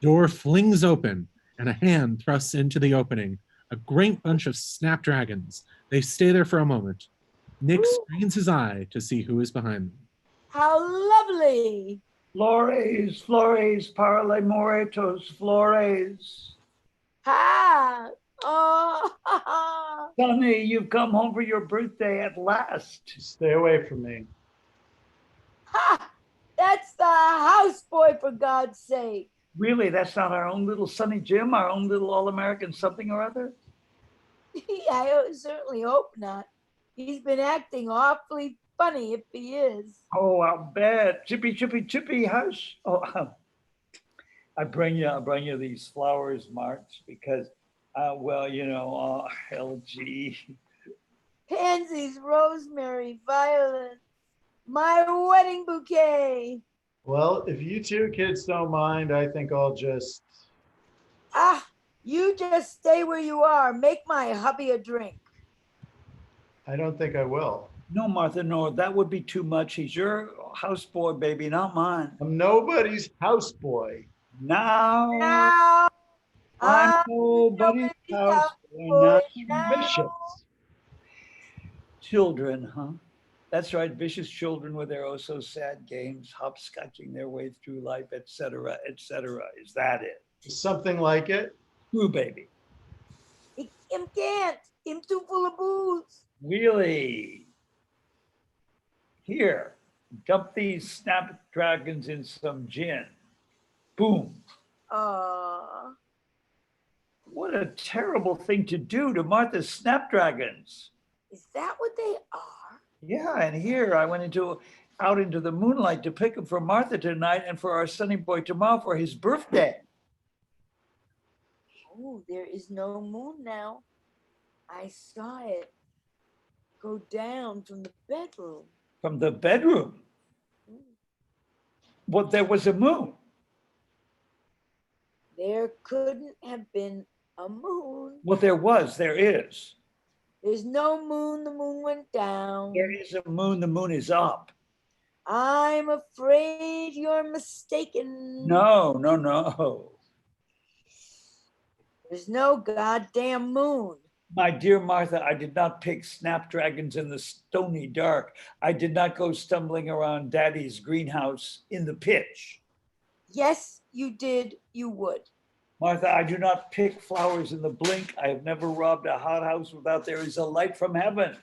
Speaker 2: Door flings open, and a hand thrusts into the opening. A great bunch of snapdragons. They stay there for a moment. Nick strains his eye to see who is behind them.
Speaker 4: How lovely.
Speaker 5: Flores, flores, parle moretos, flores.
Speaker 4: Ha! Oh,
Speaker 5: Sonny, you've come home for your birthday at last.
Speaker 3: Stay away from me.
Speaker 4: ha! That's the houseboy, for God's sake.
Speaker 5: Really, that's not our own little Sonny Jim, our own little all-American something or other?
Speaker 4: I certainly hope not. He's been acting awfully funny if he is.
Speaker 5: Oh, I'll bet. Chippy, chippy, chippy, hush. Oh, I bring you these flowers, March, because, well, LG.
Speaker 4: Pansies, rosemary, violets, my wedding bouquet.
Speaker 3: Well, if you two kids don't mind, I think I'll just,
Speaker 4: Ah, you just stay where you are. Make my hubby a drink.
Speaker 3: I don't think I will.
Speaker 5: No, Martha, no, that would be too much. He's your houseboy, baby, not mine.
Speaker 3: I'm nobody's houseboy.
Speaker 5: Now
Speaker 4: Now
Speaker 5: I'm
Speaker 4: I'm
Speaker 5: nobody's
Speaker 4: nobody's
Speaker 5: houseboy. Now
Speaker 4: houseboy now.
Speaker 3: Vicious.
Speaker 5: children, huh? That's right, vicious children with their oh so sad games, hopscotching their way through life, etc., etc. Is that it?
Speaker 3: Something like it.
Speaker 5: True, baby.
Speaker 4: Him can't. Him too full of booze.
Speaker 5: Really? Here, dump these snapdragons in some gin. Boom. What a terrible thing to do to Martha's snapdragons.
Speaker 4: Is that what they are?
Speaker 5: Yeah, and here I went out into the moonlight to pick them for Martha tonight and for our sunny boy tomorrow for his birthday.
Speaker 4: Oh, there is no moon now. I saw it go down from the bedroom.
Speaker 5: From the bedroom. Well, there was a moon.
Speaker 4: There couldn't have been a moon.
Speaker 5: Well, there is.
Speaker 4: There's no moon. The moon went down.
Speaker 5: There is a moon, the moon is up.
Speaker 4: I'm afraid you're mistaken.
Speaker 5: No, no, no.
Speaker 4: There's no goddamn moon.
Speaker 5: My dear Martha, I did not pick snapdragons in the stony dark. I did not go stumbling around Daddy's greenhouse in the pitch.
Speaker 4: Yes, you did. You would.
Speaker 5: Martha, I do not pick flowers in the blink. I have never robbed a hothouse without there is a light from heaven.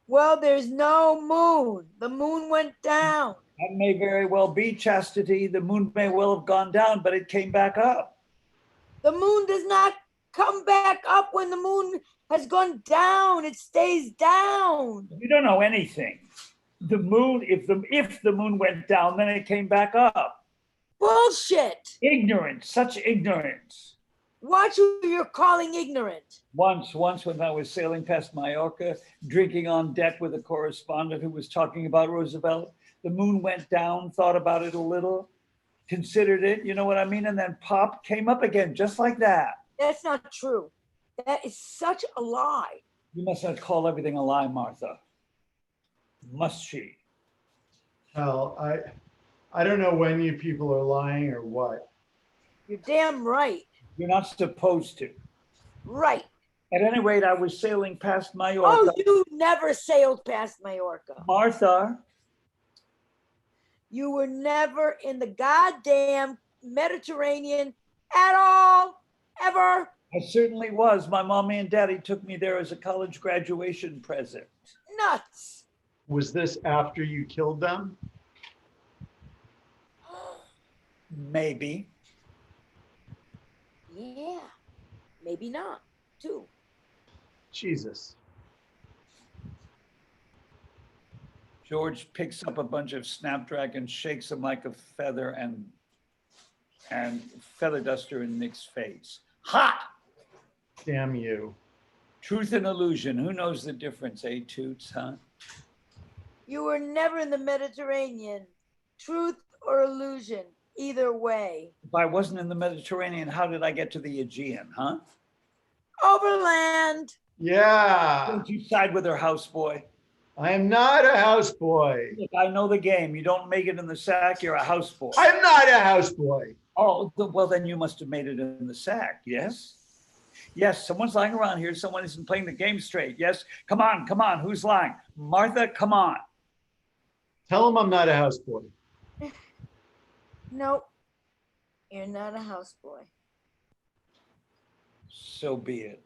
Speaker 4: Well, there's no moon. The moon went down.
Speaker 5: That may very well be, Chastity. The moon may well have gone down, but it came back up.
Speaker 4: The moon does not come back up when the moon has gone down. It stays down.
Speaker 5: You don't know anything. The moon, if the moon went down, then it came back up.
Speaker 4: Bullshit.
Speaker 5: Ignorance, such ignorance.
Speaker 4: Watch who you're calling ignorant.
Speaker 5: Once when I was sailing past Mallorca, drinking on deck with a correspondent who was talking about Roosevelt, the moon went down, thought about it a little, considered it, you know what I mean? And then pop, came up again, just like that.
Speaker 4: That's not true. That is such a lie.
Speaker 5: You must not call everything a lie, Martha. Must she?
Speaker 3: Well, I don't know when you people are lying or what.
Speaker 4: You're damn right.
Speaker 5: You're not supposed to.
Speaker 4: Right.
Speaker 5: At any rate, I was sailing past
Speaker 4: Oh,
Speaker 5: Mallorca.
Speaker 4: you never sailed past Mallorca.
Speaker 5: Martha,
Speaker 4: You were never in the goddamn Mediterranean at all, ever.
Speaker 5: I certainly was. My mommy and daddy took me there as a college graduation present.
Speaker 4: Nuts.
Speaker 3: Was this after you killed them?
Speaker 5: Maybe.
Speaker 4: Yeah, maybe not, too.
Speaker 3: Jesus.
Speaker 5: George picks up a bunch of snapdragons, shakes them like a feather, and feather duster in Nick's face. Hot!
Speaker 3: Damn you.
Speaker 5: Truth and illusion. Who knows the difference, eh, Toots, huh?
Speaker 4: You were never in the Mediterranean. Truth or illusion, either way.
Speaker 5: If I wasn't in the Mediterranean, how did I get to the Aegean, huh?
Speaker 4: Overland.
Speaker 3: Yeah.
Speaker 5: Don't you side with her, houseboy?
Speaker 3: I am not a houseboy.
Speaker 5: Look, I know the game. You don't make it in the sack, you're a houseboy.
Speaker 3: I'm not a houseboy.
Speaker 5: Oh, well, then you must have made it in the sack, yes? Yes, someone's lying around here. Someone isn't playing the game straight. Yes, come on. Who's lying? Martha, come on.
Speaker 3: Tell him I'm not a houseboy.
Speaker 4: Nope, you're not a houseboy.
Speaker 5: So be it.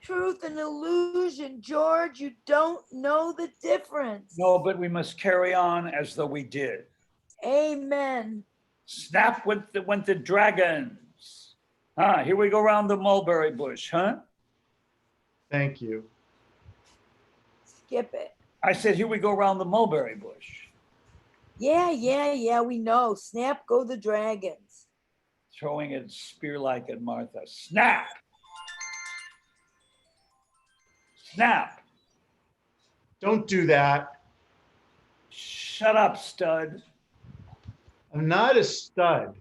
Speaker 4: Truth and illusion, George, you don't know the difference.
Speaker 5: No, but we must carry on as though we did.
Speaker 4: Amen.
Speaker 5: Snap went the dragons. Here we go around the mulberry bush, huh?
Speaker 3: Thank you.
Speaker 4: skip it.
Speaker 5: I said, here we go around the mulberry bush.
Speaker 4: Yeah, we know. Snap, go the dragons.
Speaker 5: Throwing it spear-like at Martha. Snap! Snap!
Speaker 3: Don't do that.
Speaker 5: Shut up, stud.
Speaker 3: I'm not a stud.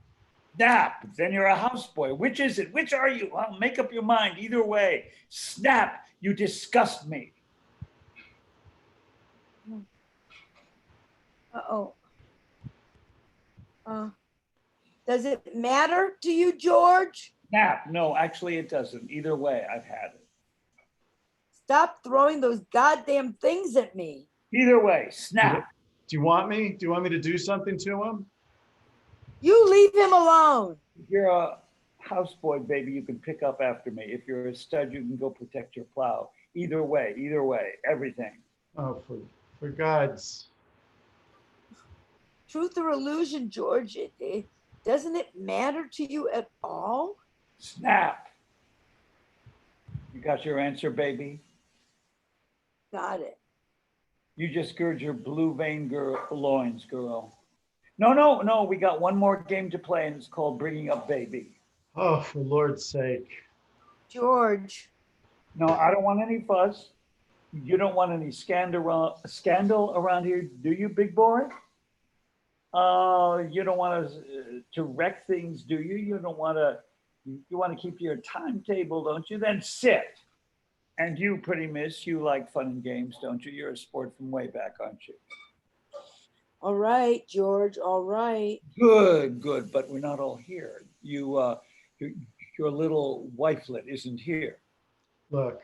Speaker 5: Snap! Then you're a houseboy. Which is it? Which are you? Well, make up your mind. Either way. Snap! You disgust me.
Speaker 4: Uh-oh. Does it matter to you, George?
Speaker 5: Snap! No, actually, it doesn't. Either way, I've had it.
Speaker 4: Stop throwing those goddamn things at me.
Speaker 5: Either way, snap.
Speaker 3: Do you want me? Do you want me to do something to him?
Speaker 4: You leave him alone.
Speaker 5: If you're a houseboy, baby, you can pick up after me. If you're a stud, you can go protect your plow. Either way, everything.
Speaker 3: Oh, for God's.
Speaker 4: Truth or illusion, George, doesn't it matter to you at all?
Speaker 5: Snap. You got your answer, baby?
Speaker 4: Got it.
Speaker 5: You just gird your blue vein loins, girl. No, we got one more game to play, and it's called Bringing Up Baby.
Speaker 3: Oh, for Lord's sake.
Speaker 4: George.
Speaker 5: No, I don't want any fuss. You don't want any scandal around here, do you, big boy? You don't want to wreck things, do you? You want to keep your timetable, don't you? Then sit. And you, pretty miss, you like fun and games, don't you? You're a sport from way back, aren't you?
Speaker 4: All right, George, all right.
Speaker 5: Good, but we're not all here. Your little wifelet isn't here.
Speaker 3: Look,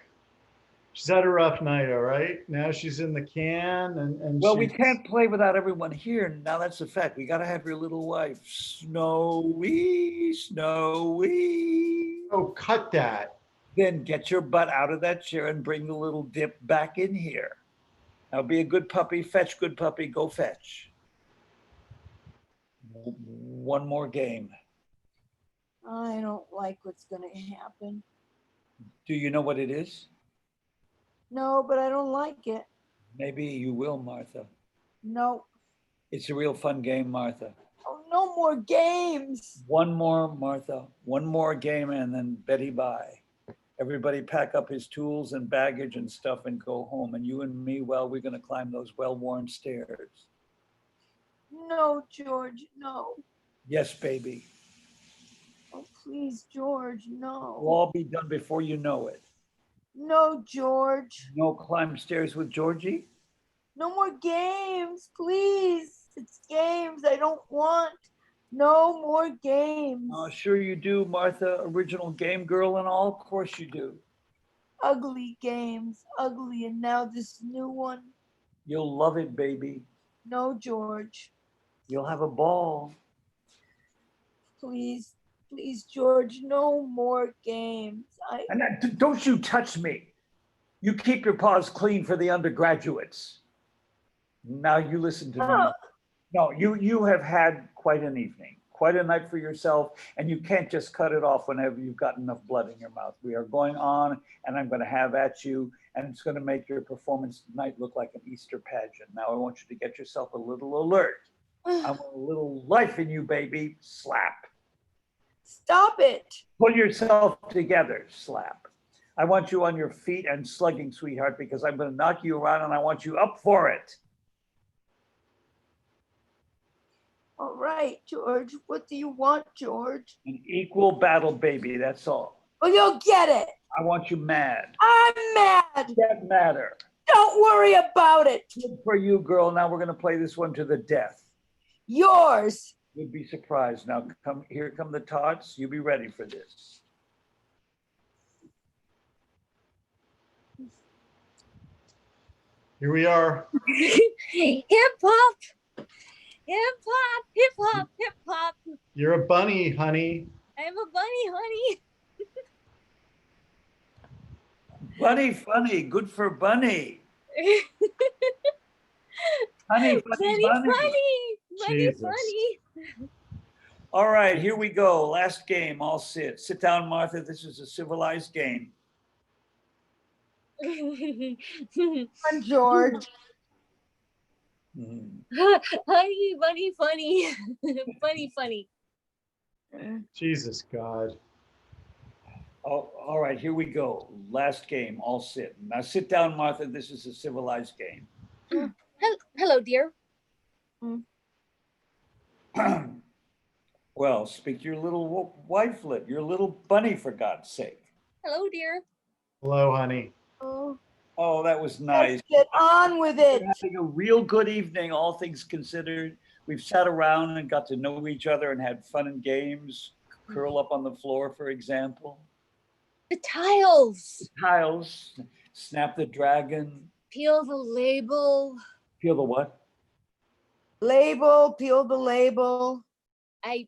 Speaker 3: she's had a rough night, all right? Now she's in the can and
Speaker 5: Well, we can't play without everyone here. Now that's a fact. We got to have your little wife. Snowy.
Speaker 3: Oh, cut that.
Speaker 5: Then get your butt out of that chair and bring the little dip back in here. Now be a good puppy. Fetch, good puppy. Go fetch. One more game.
Speaker 4: I don't like what's going to happen.
Speaker 5: Do you know what it is?
Speaker 4: No, but I don't like it.
Speaker 5: Maybe you will, Martha.
Speaker 4: No.
Speaker 5: It's a real fun game, Martha.
Speaker 4: Oh, no more games.
Speaker 5: One more, Martha. One more game and then Betty bye. Everybody pack up his tools and baggage and stuff and go home. And you and me, well, we're going to climb those well-worn stairs.
Speaker 4: No, George, no.
Speaker 5: Yes, baby.
Speaker 4: Oh, please, George, no.
Speaker 5: It'll all be done before you know it.
Speaker 4: No, George.
Speaker 5: No climb stairs with Georgie?
Speaker 4: No more games, please. It's games I don't want. No more games.
Speaker 5: Oh, sure you do, Martha. Original game girl and all. Of course you do.
Speaker 4: Ugly games, ugly. And now this new one.
Speaker 5: You'll love it, baby.
Speaker 4: No, George.
Speaker 5: You'll have a ball.
Speaker 4: Please, George, no more games.
Speaker 5: And don't you touch me. You keep your paws clean for the undergraduates. Now you listen to me. No, you have had quite an evening, quite a night for yourself, and you can't just cut it off whenever you've got enough blood in your mouth. We are going on, and I'm going to have at you, and it's going to make your performance tonight look like an Easter pageant. Now I want you to get yourself a little alert. I want a little life in you, baby. Slap.
Speaker 4: Stop it.
Speaker 5: Pull yourself together. Slap. I want you on your feet and slugging, sweetheart, because I'm going to knock you around, and I want you up for it.
Speaker 4: All right, George. What do you want, George?
Speaker 5: An equal battle, baby. That's all.
Speaker 4: Well, you'll get it.
Speaker 5: I want you mad.
Speaker 4: I'm mad.
Speaker 5: Get madder.
Speaker 4: Don't worry about it.
Speaker 5: Good for you, girl. Now we're going to play this one to the death.
Speaker 4: Yours.
Speaker 5: You'd be surprised. Now here come the tots. You be ready for this.
Speaker 3: Here we are.
Speaker 1: Hip hop. Hip hop, hip hop, hip hop.
Speaker 3: You're a bunny, honey.
Speaker 1: I'm a bunny, honey.
Speaker 5: Bunny funny. Good for bunny. Honey, funny, bunny.
Speaker 1: Bunny,
Speaker 3: Jesus.
Speaker 1: funny.
Speaker 5: All right, here we go. Last game. All sit. Sit down, Martha. This is a civilized game.
Speaker 4: on, George.
Speaker 5: Mhm.
Speaker 1: Honey, bunny, funny. Funny, funny.
Speaker 3: Jesus God.
Speaker 5: Oh, all right, here we go. Last game, all sit. Now sit down, Martha. This is a civilized game.
Speaker 1: Hello, dear.
Speaker 5: Well, speak to your little wifelet, your little bunny, for God's sake.
Speaker 1: Hello, dear.
Speaker 3: Hello, honey.
Speaker 4: Oh,
Speaker 5: Oh, that was nice.
Speaker 4: let's get on with it.
Speaker 5: We're having a real good evening, all things considered. We've sat around and got to know each other and had fun and games. Curl up on the floor, for example.
Speaker 1: The tiles.
Speaker 5: Tiles, snap the dragon.
Speaker 1: Peel the label.
Speaker 5: Peel the what?
Speaker 4: Label, peel the label.
Speaker 1: I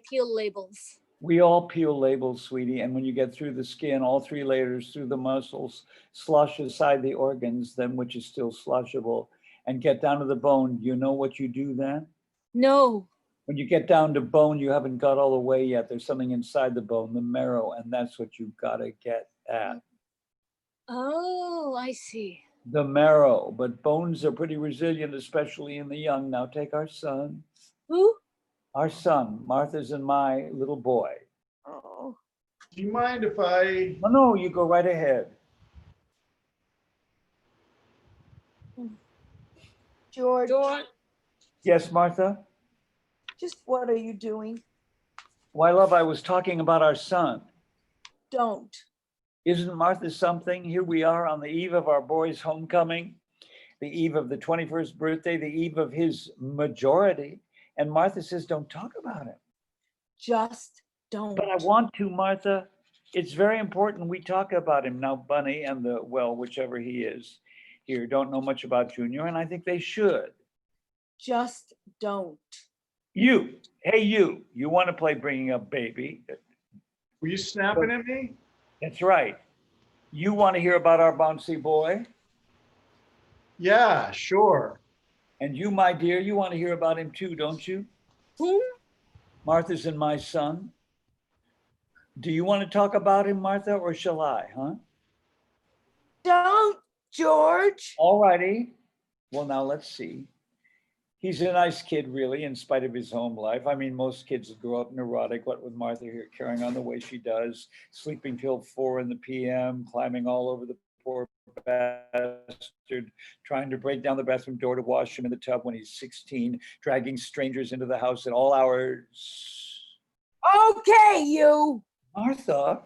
Speaker 1: peel labels.
Speaker 5: We all peel labels, sweetie, and when you get through the skin, all 3 layers through the muscles, slosh aside the organs, then which is still sloshable, and get down to the bone. You know what you do then?
Speaker 1: No.
Speaker 5: When you get down to bone, you haven't got all the way yet. There's something inside the bone, the marrow, and that's what you've got to get at.
Speaker 1: Oh, I see.
Speaker 5: The marrow, but bones are pretty resilient, especially in the young. Now take our son.
Speaker 1: Who?
Speaker 5: Our son, Martha's and my little boy.
Speaker 4: Oh,
Speaker 3: Do you mind if I?
Speaker 5: No, you go right ahead.
Speaker 4: George,
Speaker 5: Yes, Martha?
Speaker 4: just what are you doing?
Speaker 5: Why, love, I was talking about our son.
Speaker 4: Don't.
Speaker 5: Isn't Martha something? Here we are on the eve of our boy's homecoming, the eve of the 21st birthday, the eve of his majority. And Martha says, don't talk about him.
Speaker 4: Just don't.
Speaker 5: But I want to, Martha. It's very important we talk about him now. Bunny and whichever he is here, don't know much about Junior, and I think they should.
Speaker 4: Just don't.
Speaker 5: Hey, you want to play bringing up baby?
Speaker 3: Were you snapping at me?
Speaker 5: That's right. You want to hear about our bouncy boy?
Speaker 3: Yeah, sure.
Speaker 5: And you, my dear, you want to hear about him too, don't you?
Speaker 1: Whom?
Speaker 5: Martha's and my son. Do you want to talk about him, Martha, or shall I, huh?
Speaker 4: Don't, George.
Speaker 5: All righty. Well, now let's see. He's a nice kid, really, in spite of his home life. I mean, most kids grow up neurotic, what with Martha here carrying on the way she does, sleeping till 4 p.m., climbing all over the poor bastard, trying to break down the bathroom door to wash him in the tub when he's 16, dragging strangers into the house at all hours.
Speaker 4: Okay, you.
Speaker 5: Martha,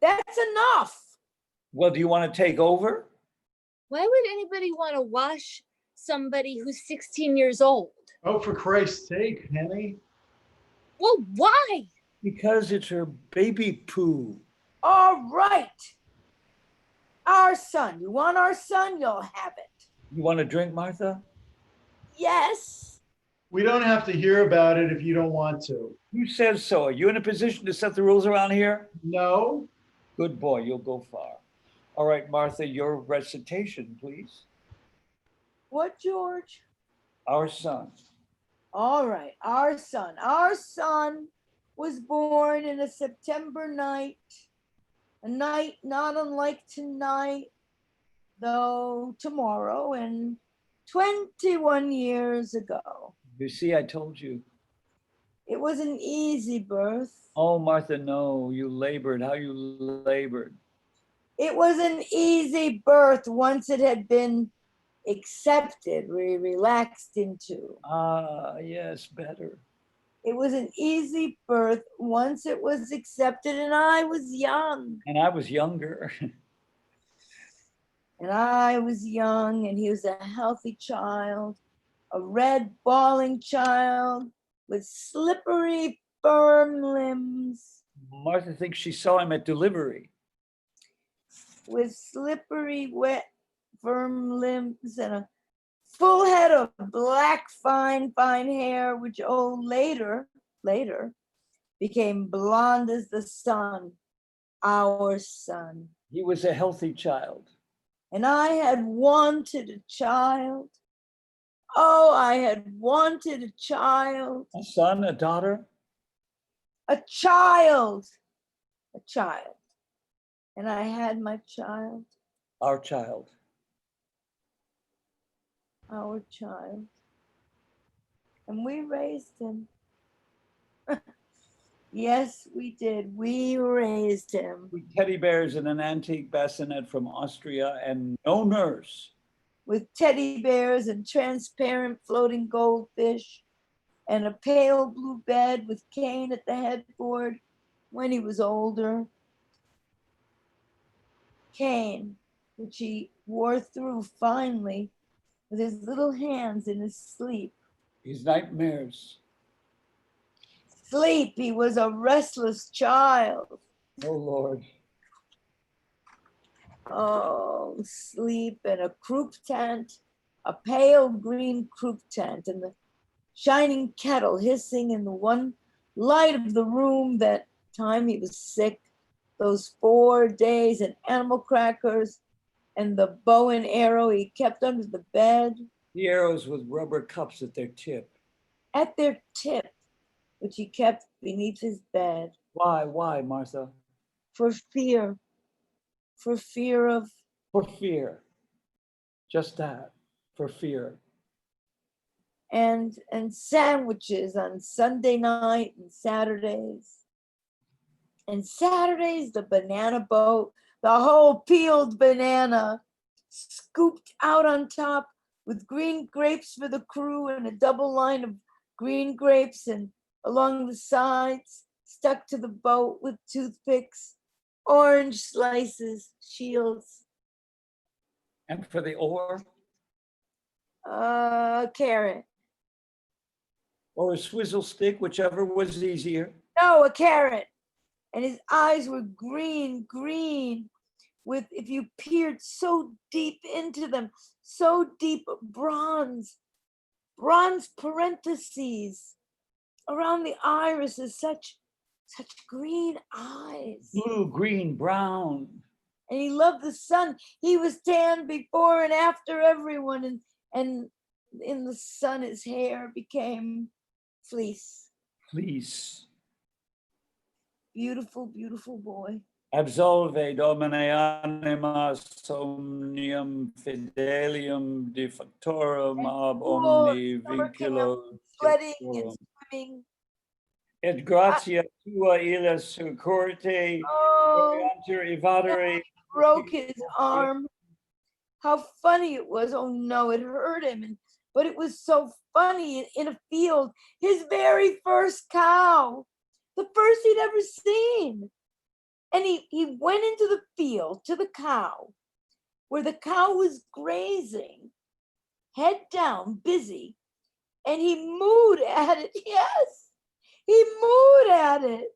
Speaker 4: That's enough.
Speaker 5: well, do you want to take over?
Speaker 1: Why would anybody want to wash somebody who's 16 years old?
Speaker 3: Oh, for Christ's sake, honey.
Speaker 1: Well, why?
Speaker 5: Because it's her baby poo.
Speaker 4: All right. Our son. You want our son? You'll have it.
Speaker 5: You want a drink, Martha?
Speaker 4: Yes.
Speaker 3: We don't have to hear about it if you don't want to.
Speaker 5: Who says so? Are you in a position to set the rules around here?
Speaker 3: No?
Speaker 5: Good boy, you'll go far. All right, Martha, your recitation, please.
Speaker 4: What, George?
Speaker 5: Our son.
Speaker 4: All right. Our son. Our son was born in a September night, a night not unlike tonight, though tomorrow, and 21 years ago.
Speaker 5: You see, I told you.
Speaker 4: It was an easy birth.
Speaker 5: Oh, Martha, no, you labored. How you labored.
Speaker 4: It was an easy birth once it had been accepted, relaxed into.
Speaker 5: Ah, yes, better.
Speaker 4: It was an easy birth once it was accepted, and I was young.
Speaker 5: And I was younger.
Speaker 4: And I was young, and he was a healthy child, a red bawling child with slippery, firm limbs.
Speaker 5: Martha thinks she saw him at delivery.
Speaker 4: With slippery, wet, firm limbs and a full head of black, fine hair, which later became blonde as the sun, our son.
Speaker 5: He was a healthy child.
Speaker 4: And I had wanted a child. Oh, I had wanted a child.
Speaker 5: A son, a daughter?
Speaker 4: A child. A child. and I had my child,
Speaker 5: our child.
Speaker 4: our child, and we raised him. Yes, we did. We raised him
Speaker 5: With teddy bears in an antique bassinet from Austria and no nurse.
Speaker 4: with teddy bears and transparent floating goldfish and a pale blue bed with cane at the headboard when he was older. Cane, which he wore through finally with his little hands in his sleep.
Speaker 5: His nightmares.
Speaker 4: Sleep, he was a restless child.
Speaker 5: Oh, Lord.
Speaker 4: Oh, sleep in a croup tent, a pale green croup tent, and the shining kettle hissing in the one light of the room that time he was sick, those 4 days, and animal crackers, and the bow and arrow he kept under the bed
Speaker 5: The arrows with rubber cups at their tip.
Speaker 4: at their tip, which he kept beneath his bed
Speaker 5: Why, Martha?
Speaker 4: for fear of
Speaker 5: For fear. Just that, for fear.
Speaker 4: and sandwiches on Sunday night and Saturdays. And Saturdays, the banana boat, the whole peeled banana, scooped out on top with green grapes for the crew and a double line of green grapes, and along the sides, stuck to the boat with toothpicks, orange slices, shields,
Speaker 5: And for the oar,
Speaker 4: carrot.
Speaker 5: or a swizzle stick, whichever was easier.
Speaker 4: No, a carrot. And his eyes were green, with, if you peered so deep into them, so deep, bronze parentheses around the irises, such green eyes.
Speaker 5: Blue, green, brown.
Speaker 4: And he loved the sun. He was tan before and after everyone, and in the sun his hair became fleece.
Speaker 5: Please.
Speaker 4: Beautiful, beautiful boy.
Speaker 5: Absolve Domine anima somnium fidelium de factorum ab omni vinculo
Speaker 4: Sweating and
Speaker 5: textorum.
Speaker 4: swimming.
Speaker 5: Et gratia tua illa succorte
Speaker 4: Oh,
Speaker 5: variantur evadere.
Speaker 4: broke his arm. How funny it was. Oh no, it hurt him. But it was so funny in a field. His very first cow, the first he'd ever seen. And he went into the field to the cow, where the cow was grazing, head down, busy. And he mooed at it. Yes, he mooed at it.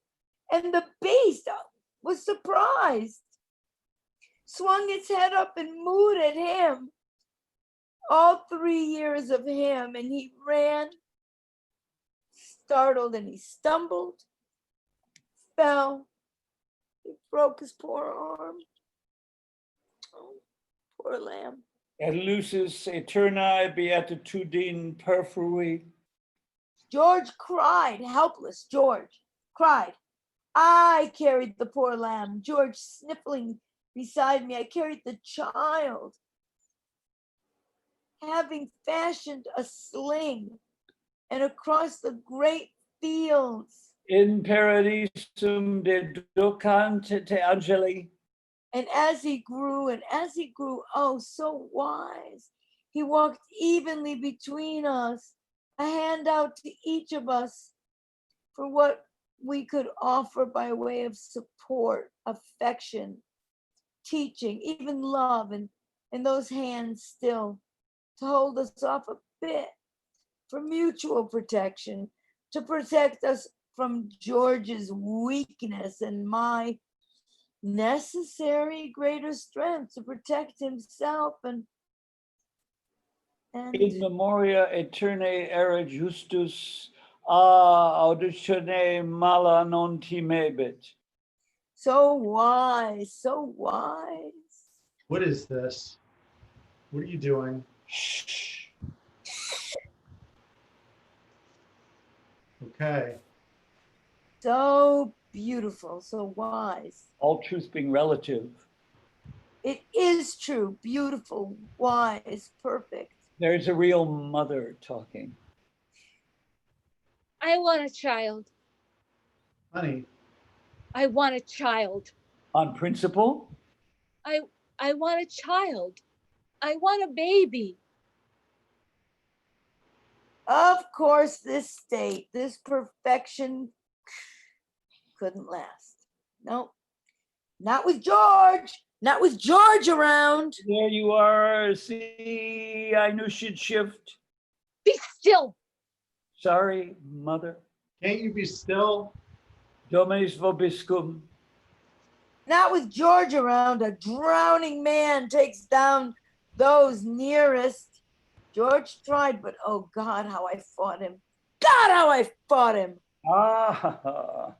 Speaker 4: And the beast was surprised, swung its head up and mooed at him. All 3 years of him, and he ran, startled, and he stumbled, fell, he broke his poor arm. Oh, poor lamb.
Speaker 5: Et lucis aeternae beatitudine perfui.
Speaker 4: George cried, helpless. George cried. I carried the poor lamb, George sniffling beside me. I carried the child, having fashioned a sling, and across the great fields.
Speaker 5: In paradisum deducante angeli.
Speaker 4: And as he grew, oh, so wise, he walked evenly between us, a hand out to each of us for what we could offer by way of support, affection, teaching, even love, and those hands still to hold us off a bit for mutual protection, to protect us from George's weakness and my necessary greater strength to protect himself and
Speaker 5: In memoria aeternae era justus auditione mala non timebit.
Speaker 4: so wise, so wise.
Speaker 3: What is this? What are you doing?
Speaker 5: Shh.
Speaker 3: Okay.
Speaker 4: So beautiful, so wise.
Speaker 5: All truth being relative.
Speaker 4: It is true, beautiful, wise, perfect.
Speaker 5: There's a real mother talking.
Speaker 1: I want a child.
Speaker 3: Honey,
Speaker 1: I want a child.
Speaker 5: On principle?
Speaker 1: I want a child. I want a baby.
Speaker 4: Of course, this state, this perfection couldn't last. No, not with George. Not with George around.
Speaker 5: There you are. See, I knew she'd shift.
Speaker 1: Be still.
Speaker 5: Sorry, mother.
Speaker 3: can't you be still?
Speaker 5: Dominis vobiscum.
Speaker 4: Not with George around. A drowning man takes down those nearest. George tried, but oh God, how I fought him. God, how I fought him.
Speaker 5: Ah,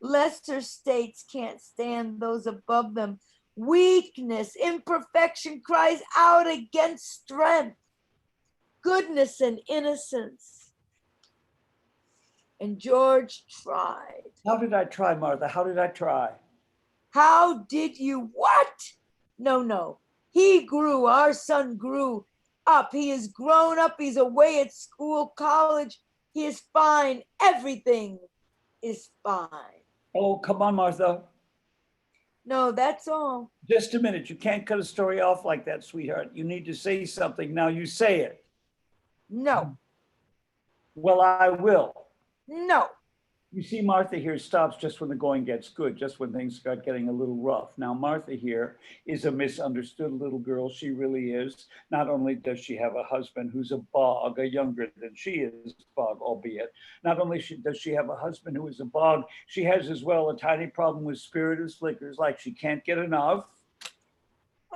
Speaker 4: Lesser states can't stand those above them. Weakness, imperfection cries out against strength, goodness and innocence. And George tried.
Speaker 5: how did I try, Martha? How did I try?
Speaker 4: How did you what? No. He grew, our son grew up. He is grown up. He's away at school, college. He is fine. Everything is fine.
Speaker 5: Oh, come on, Martha.
Speaker 4: No, that's all.
Speaker 5: Just a minute. You can't cut a story off like that, sweetheart. You need to say something. Now you say it.
Speaker 4: No,
Speaker 5: Well, I will.
Speaker 4: no.
Speaker 5: You see, Martha here stops just when the going gets good, just when things start getting a little rough. Now, Martha here is a misunderstood little girl. She really is. Not only does she have a husband who's a bog, a younger than she is, bog, albeit. Not only does she have a husband who is a bog, she has as well a tiny problem with spirituous liquors, like she can't get enough.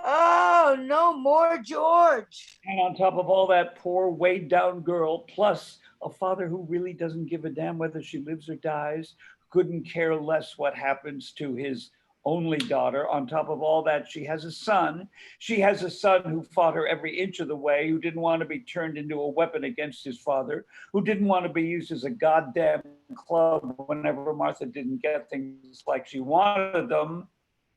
Speaker 4: Oh, no more George.
Speaker 5: And on top of all that, poor weighed down girl, plus a father who really doesn't give a damn whether she lives or dies, couldn't care less what happens to his only daughter. On top of all that, she has a son. She has a son who fought her every inch of the way, who didn't want to be turned into a weapon against his father, who didn't want to be used as a goddamn club whenever Martha didn't get things like she wanted them.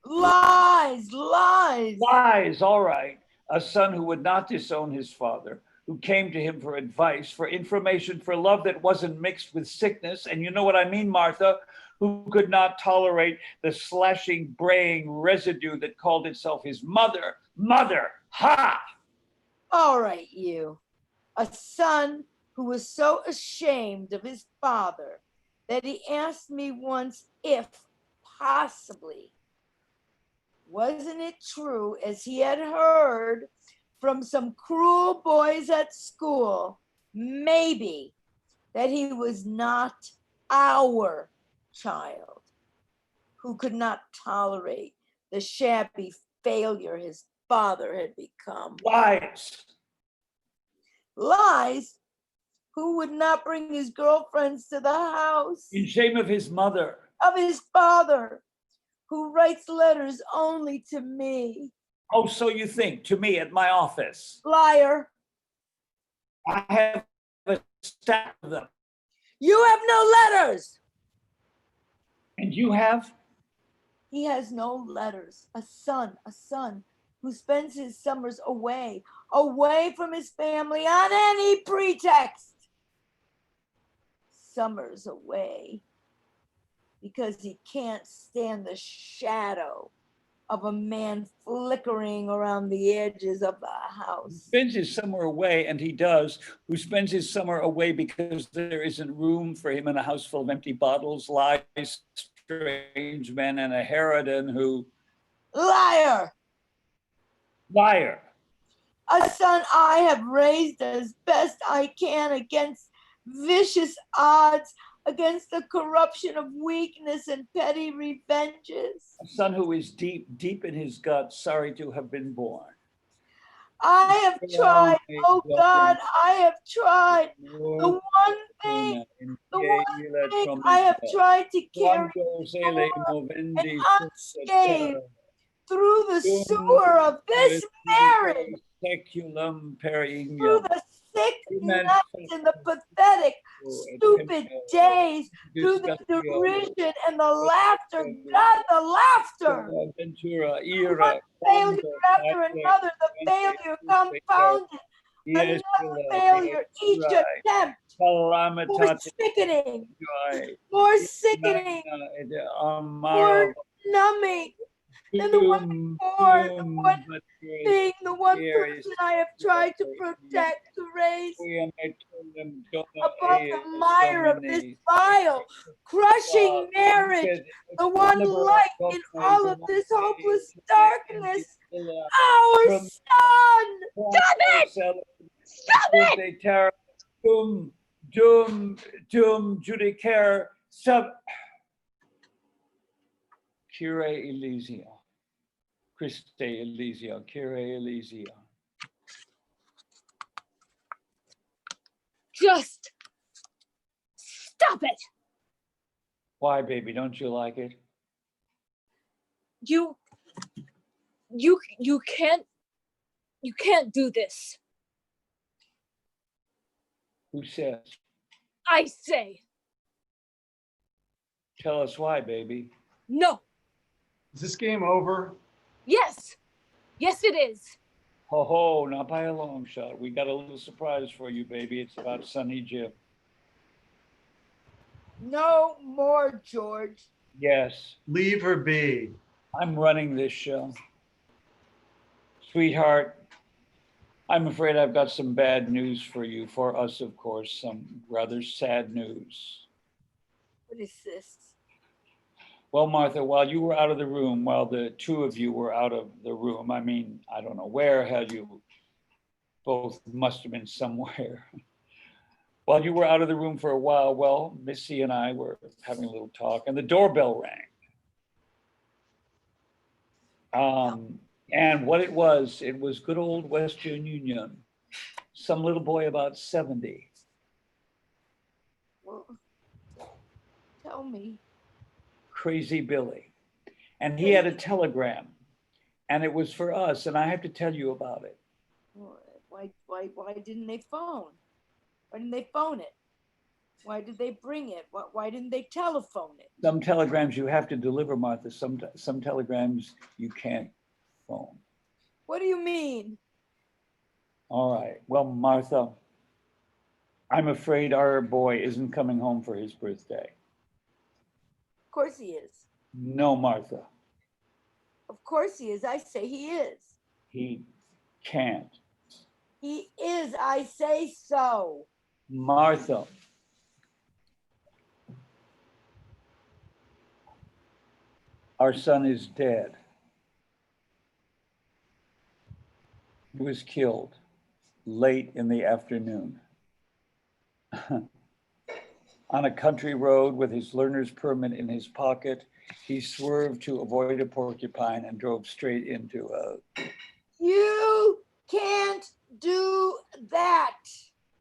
Speaker 4: Lies.
Speaker 5: Lies, all right. A son who would not disown his father, who came to him for advice, for information, for love that wasn't mixed with sickness. And you know what I mean, Martha, who could not tolerate the slashing, braying residue that called itself his mother. Mother, ha!
Speaker 4: All right, you. A son who was so ashamed of his father that he asked me once if possibly, wasn't it true, as he had heard from some cruel boys at school, maybe, that he was not our child, who could not tolerate the shabby failure his father had become.
Speaker 5: Lies.
Speaker 4: Lies. Who would not bring his girlfriends to the house
Speaker 5: In shame of his mother.
Speaker 4: of his father, who writes letters only to me.
Speaker 5: Oh, so you think, to me at my office.
Speaker 4: Liar.
Speaker 5: I have a stack of them.
Speaker 4: You have no letters.
Speaker 5: And you have?
Speaker 4: He has no letters. A son who spends his summers away from his family on any pretext. Summers away because he can't stand the shadow of a man flickering around the edges of the house.
Speaker 5: Spends his summer away, and he does, who spends his summer away because there isn't room for him in a house full of empty bottles, lies, strange men, and a harridan who...
Speaker 4: Liar!
Speaker 5: Liar.
Speaker 4: A son I have raised as best I can against vicious odds, against the corruption of weakness and petty revenges.
Speaker 5: A son who is deep, deep in his gut, sorry to have been born.
Speaker 4: I have tried, oh God, I have tried. The one thing I have tried to carry and unscathed through the sewer of this marriage, through the sick
Speaker 5: You meant
Speaker 4: nuts in the pathetic, stupid days through the
Speaker 5: Disgusting.
Speaker 4: derision and the laughter. God, the laughter.
Speaker 5: Ventura,
Speaker 4: One
Speaker 5: Ira,
Speaker 4: failure after another, the failure compounded.
Speaker 5: Yes,
Speaker 4: Another failure, each attempt. More
Speaker 5: Calamitatis
Speaker 4: sickening,
Speaker 5: joy.
Speaker 4: more sickening, more numbing than the one before, the one thing, the one person I have tried to protect, to raise above the mire of this vile, crushing marriage, the one light in all of this hopeless darkness, our son.
Speaker 1: Stop it! Stop it!
Speaker 5: Dum judicare sub Kyrie Elysia. Christe Elysia, Kyrie Elysia.
Speaker 1: Just stop it.
Speaker 5: Why, baby? Don't you like it?
Speaker 1: You can't do this.
Speaker 5: Who says?
Speaker 1: I say
Speaker 5: Tell us why, baby.
Speaker 1: no.
Speaker 3: Is this game over?
Speaker 1: Yes. Yes, it is.
Speaker 5: Ho ho, not by a long shot. We got a little surprise for you, baby. It's about Sonny Jim.
Speaker 4: No more, George.
Speaker 5: Yes,
Speaker 3: Leave her be.
Speaker 5: I'm running this show. Sweetheart, I'm afraid I've got some bad news for you. For us, of course, some rather sad news.
Speaker 4: What is this?
Speaker 5: Well, Martha, while you were out of the room, while the two of you were out of the room, I mean, I don't know where had you both must have been somewhere. While you were out of the room for a while, well, Missy and I were having a little talk and the doorbell rang. And what it was good old Western Union, some little boy about 70.
Speaker 4: Well, tell me.
Speaker 5: Crazy Billy. And he had a telegram and it was for us. And I have to tell you about it.
Speaker 4: Why didn't they phone? Why didn't they phone it? Why did they bring it? Why didn't they telephone it?
Speaker 5: Some telegrams you have to deliver, Martha. Some telegrams you can't phone.
Speaker 4: What do you mean?
Speaker 5: All right. Well, Martha, I'm afraid our boy isn't coming home for his birthday.
Speaker 4: Of course he is.
Speaker 5: No, Martha.
Speaker 4: Of course he is. I say he is.
Speaker 5: He can't.
Speaker 4: He is. I say so.
Speaker 5: Martha. Our son is dead. He was killed late in the afternoon on a country road with his learner's permit in his pocket. He swerved to avoid a porcupine and drove straight into a
Speaker 4: You can't do that.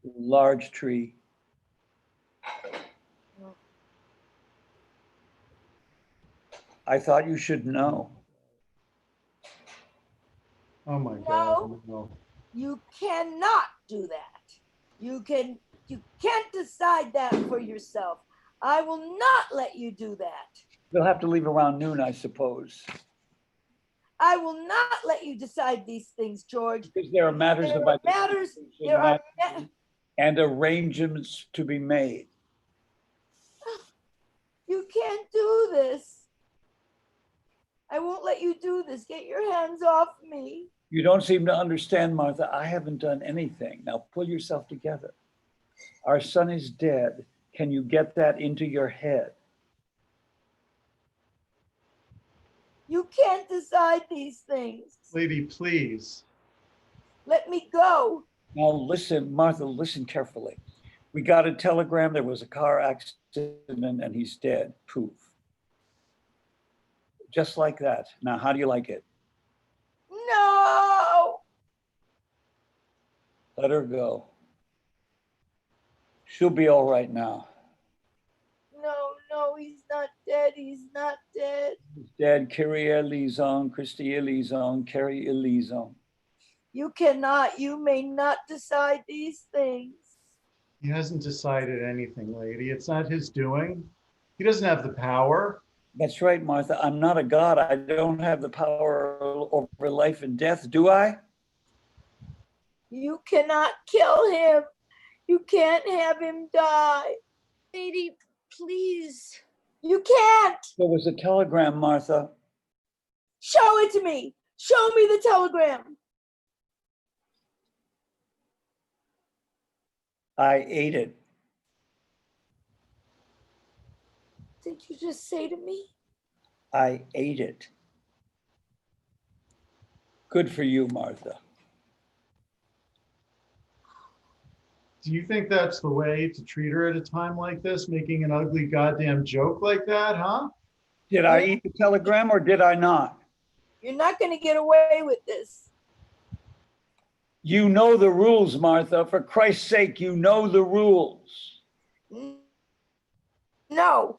Speaker 5: large tree. I thought you should know.
Speaker 3: Oh my God. No.
Speaker 4: You cannot do that. You can't decide that for yourself. I will not let you do that.
Speaker 5: You'll have to leave around noon, I suppose.
Speaker 4: I will not let you decide these things, George.
Speaker 5: Because there are matters
Speaker 4: There
Speaker 5: of
Speaker 4: are matters, there are
Speaker 5: and arrangements to be made.
Speaker 4: You can't do this. I won't let you do this. Get your hands off me.
Speaker 5: You don't seem to understand, Martha. I haven't done anything. Now pull yourself together. Our son is dead. Can you get that into your head?
Speaker 4: You can't decide these things.
Speaker 3: Lady, please.
Speaker 4: Let me go.
Speaker 5: Now listen, Martha, listen carefully. We got a telegram. There was a car accident and he's dead. Poof. Just like that. Now, how do you like it?
Speaker 4: No.
Speaker 5: Let her go. She'll be all right now.
Speaker 4: No, he's not dead. He's not dead.
Speaker 5: He's dead. Kyrie eleison, Christi eleison, Kyrie eleison.
Speaker 4: You cannot, you may not decide these things.
Speaker 3: He hasn't decided anything, lady. It's not his doing. He doesn't have the power.
Speaker 5: That's right, Martha. I'm not a god. I don't have the power over life and death, do I?
Speaker 4: You cannot kill him. You can't have him die.
Speaker 1: Lady, please.
Speaker 4: You can't.
Speaker 5: There was a telegram, Martha.
Speaker 4: Show it to me. Show me the telegram.
Speaker 5: I ate it.
Speaker 4: Did you just say to me?
Speaker 5: I ate it. Good for you, Martha.
Speaker 3: Do you think that's the way to treat her at a time like this, making an ugly goddamn joke like that, huh?
Speaker 5: Did I eat the telegram or did I not?
Speaker 4: You're not going to get away with this.
Speaker 5: You know the rules, Martha. For Christ's sake, you know the rules.
Speaker 4: No.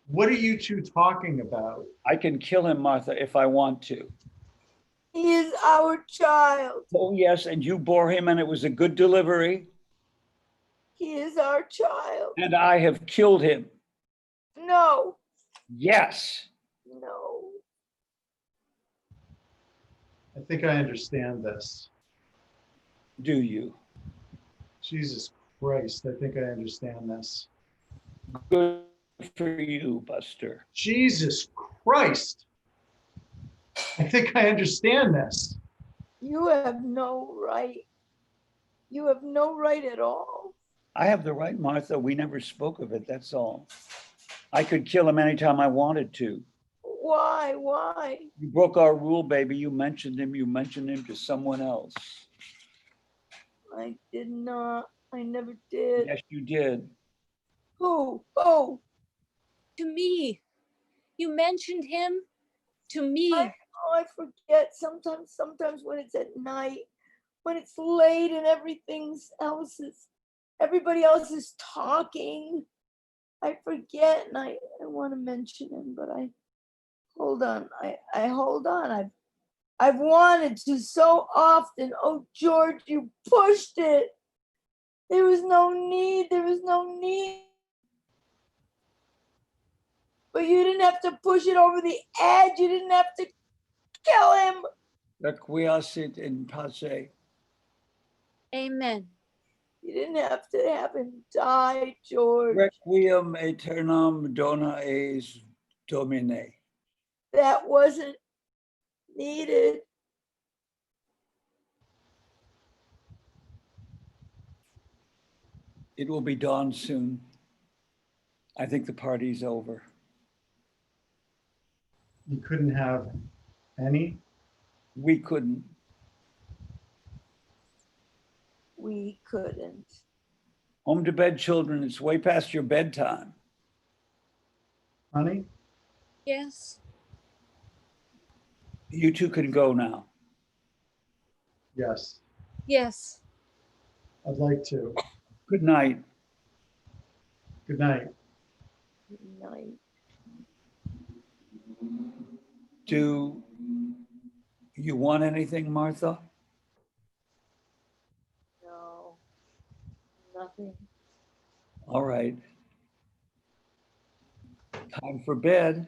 Speaker 3: What are you two talking about?
Speaker 5: I can kill him, Martha, if I want to.
Speaker 4: He is our child.
Speaker 5: Oh, yes, and you bore him and it was a good delivery.
Speaker 4: He is our child.
Speaker 5: And I have killed him.
Speaker 4: No.
Speaker 5: Yes.
Speaker 4: No.
Speaker 3: I think I understand this.
Speaker 5: Do you?
Speaker 3: Jesus Christ, I think I understand this.
Speaker 5: Good for you, Buster.
Speaker 3: Jesus Christ. I think I understand this.
Speaker 4: You have no right. You have no right at all.
Speaker 5: I have the right, Martha. We never spoke of it, that's all. I could kill him anytime I wanted to.
Speaker 4: Why? Why?
Speaker 5: You broke our rule, baby. You mentioned him to someone else.
Speaker 4: I did not. I never did.
Speaker 5: Yes, you did.
Speaker 4: Who? Oh,
Speaker 1: To me. You mentioned him to me.
Speaker 4: I forget sometimes when it's at night, when it's late and everybody else is talking. I forget and I want to mention him, but I hold on. I hold on. I've wanted to so often. Oh, George, you pushed it. There was no need. There was no need. But you didn't have to push it over the edge. You didn't have to kill him.
Speaker 5: Requiescat in pace.
Speaker 1: Amen.
Speaker 4: You didn't have to have him die, George.
Speaker 5: Requiem aeternam dona eis Domine.
Speaker 4: That wasn't needed.
Speaker 5: It will be dawn soon. I think the party's over.
Speaker 3: You couldn't have any?
Speaker 5: We couldn't.
Speaker 4: We couldn't.
Speaker 5: Home to bed, children. It's way past your bedtime.
Speaker 3: Honey?
Speaker 1: Yes.
Speaker 5: You two can go now.
Speaker 3: Yes,
Speaker 1: Yes.
Speaker 3: I'd like to.
Speaker 5: Good night.
Speaker 3: Good night.
Speaker 4: Good night.
Speaker 5: Do you want anything, Martha?
Speaker 4: No, nothing.
Speaker 5: All right. Time for bed.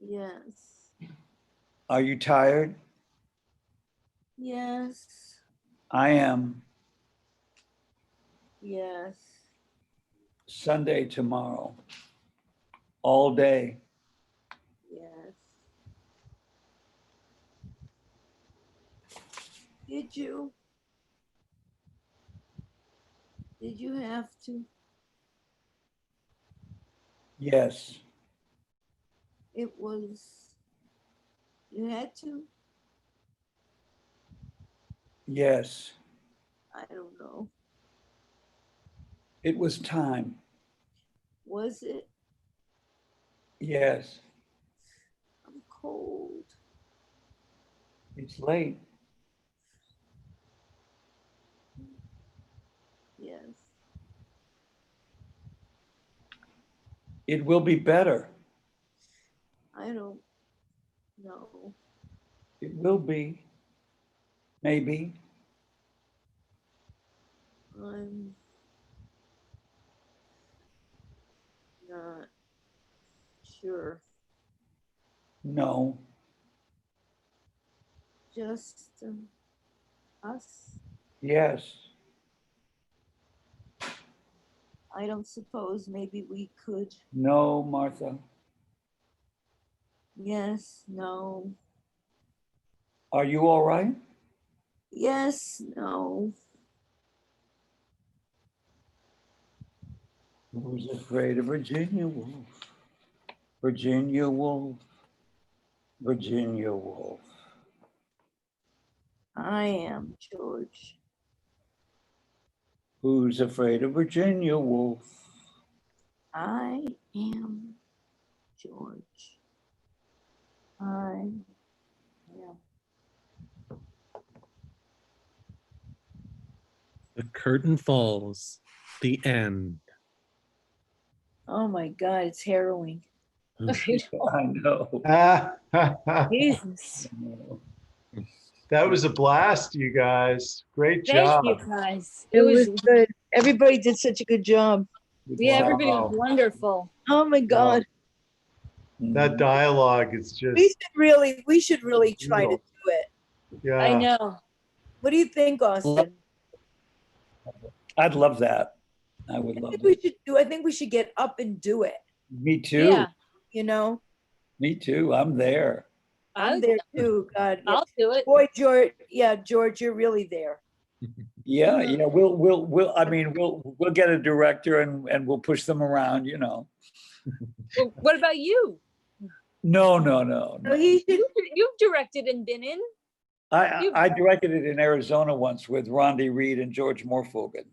Speaker 4: Yes.
Speaker 5: Are you tired?
Speaker 4: Yes.
Speaker 5: I am.
Speaker 4: Yes.
Speaker 5: Sunday tomorrow. All day.
Speaker 4: Yes. Did you? Did you have to?
Speaker 5: Yes.
Speaker 4: It was, you had to?
Speaker 5: Yes.
Speaker 4: I don't know.
Speaker 5: It was time.
Speaker 4: Was it?
Speaker 5: Yes.
Speaker 4: I'm cold.
Speaker 5: It's late.
Speaker 4: Yes.
Speaker 5: It will be better.
Speaker 4: I don't know.
Speaker 5: It will be. maybe.
Speaker 4: I'm not sure.
Speaker 5: No.
Speaker 4: Just us.
Speaker 5: Yes.
Speaker 4: I don't suppose maybe we could.
Speaker 5: No, Martha.
Speaker 4: Yes, no.
Speaker 5: Are you all right?
Speaker 4: Yes, no.
Speaker 5: Who's afraid of Virginia Woolf? Virginia Woolf. Virginia Woolf.
Speaker 4: I am, George.
Speaker 5: Who's afraid of Virginia Woolf?
Speaker 4: I am George. I am.
Speaker 2: The curtain falls. The end.
Speaker 4: Oh my God, it's harrowing.
Speaker 5: I know.
Speaker 1: Jesus.
Speaker 3: That was a blast, you guys. Great
Speaker 1: Thank
Speaker 3: job.
Speaker 1: you guys.
Speaker 4: It was good. Everybody did such a good job.
Speaker 1: Yeah, everybody was
Speaker 3: Wow.
Speaker 1: wonderful.
Speaker 4: Oh my God.
Speaker 3: That dialogue is just,
Speaker 4: We should really try to do it.
Speaker 3: yeah.
Speaker 1: I know.
Speaker 4: What do you think, Austin?
Speaker 5: I'd love that. I would
Speaker 4: I
Speaker 5: love
Speaker 4: think we
Speaker 5: it.
Speaker 4: should do. I think we should get up and do it.
Speaker 5: Me too.
Speaker 1: Yeah,
Speaker 4: You know,
Speaker 5: Me too. I'm there.
Speaker 4: I'm there too. God, yeah.
Speaker 1: I'll do it.
Speaker 4: Boy, George. Yeah, George, you're really there.
Speaker 5: Yeah, yeah. We'll get a director and we'll push them around, you know.
Speaker 1: Well, what about you?
Speaker 5: No.
Speaker 4: So he should.
Speaker 1: You've directed and been in.
Speaker 5: I directed it in Arizona once with Rondi Reed and George Morfogen.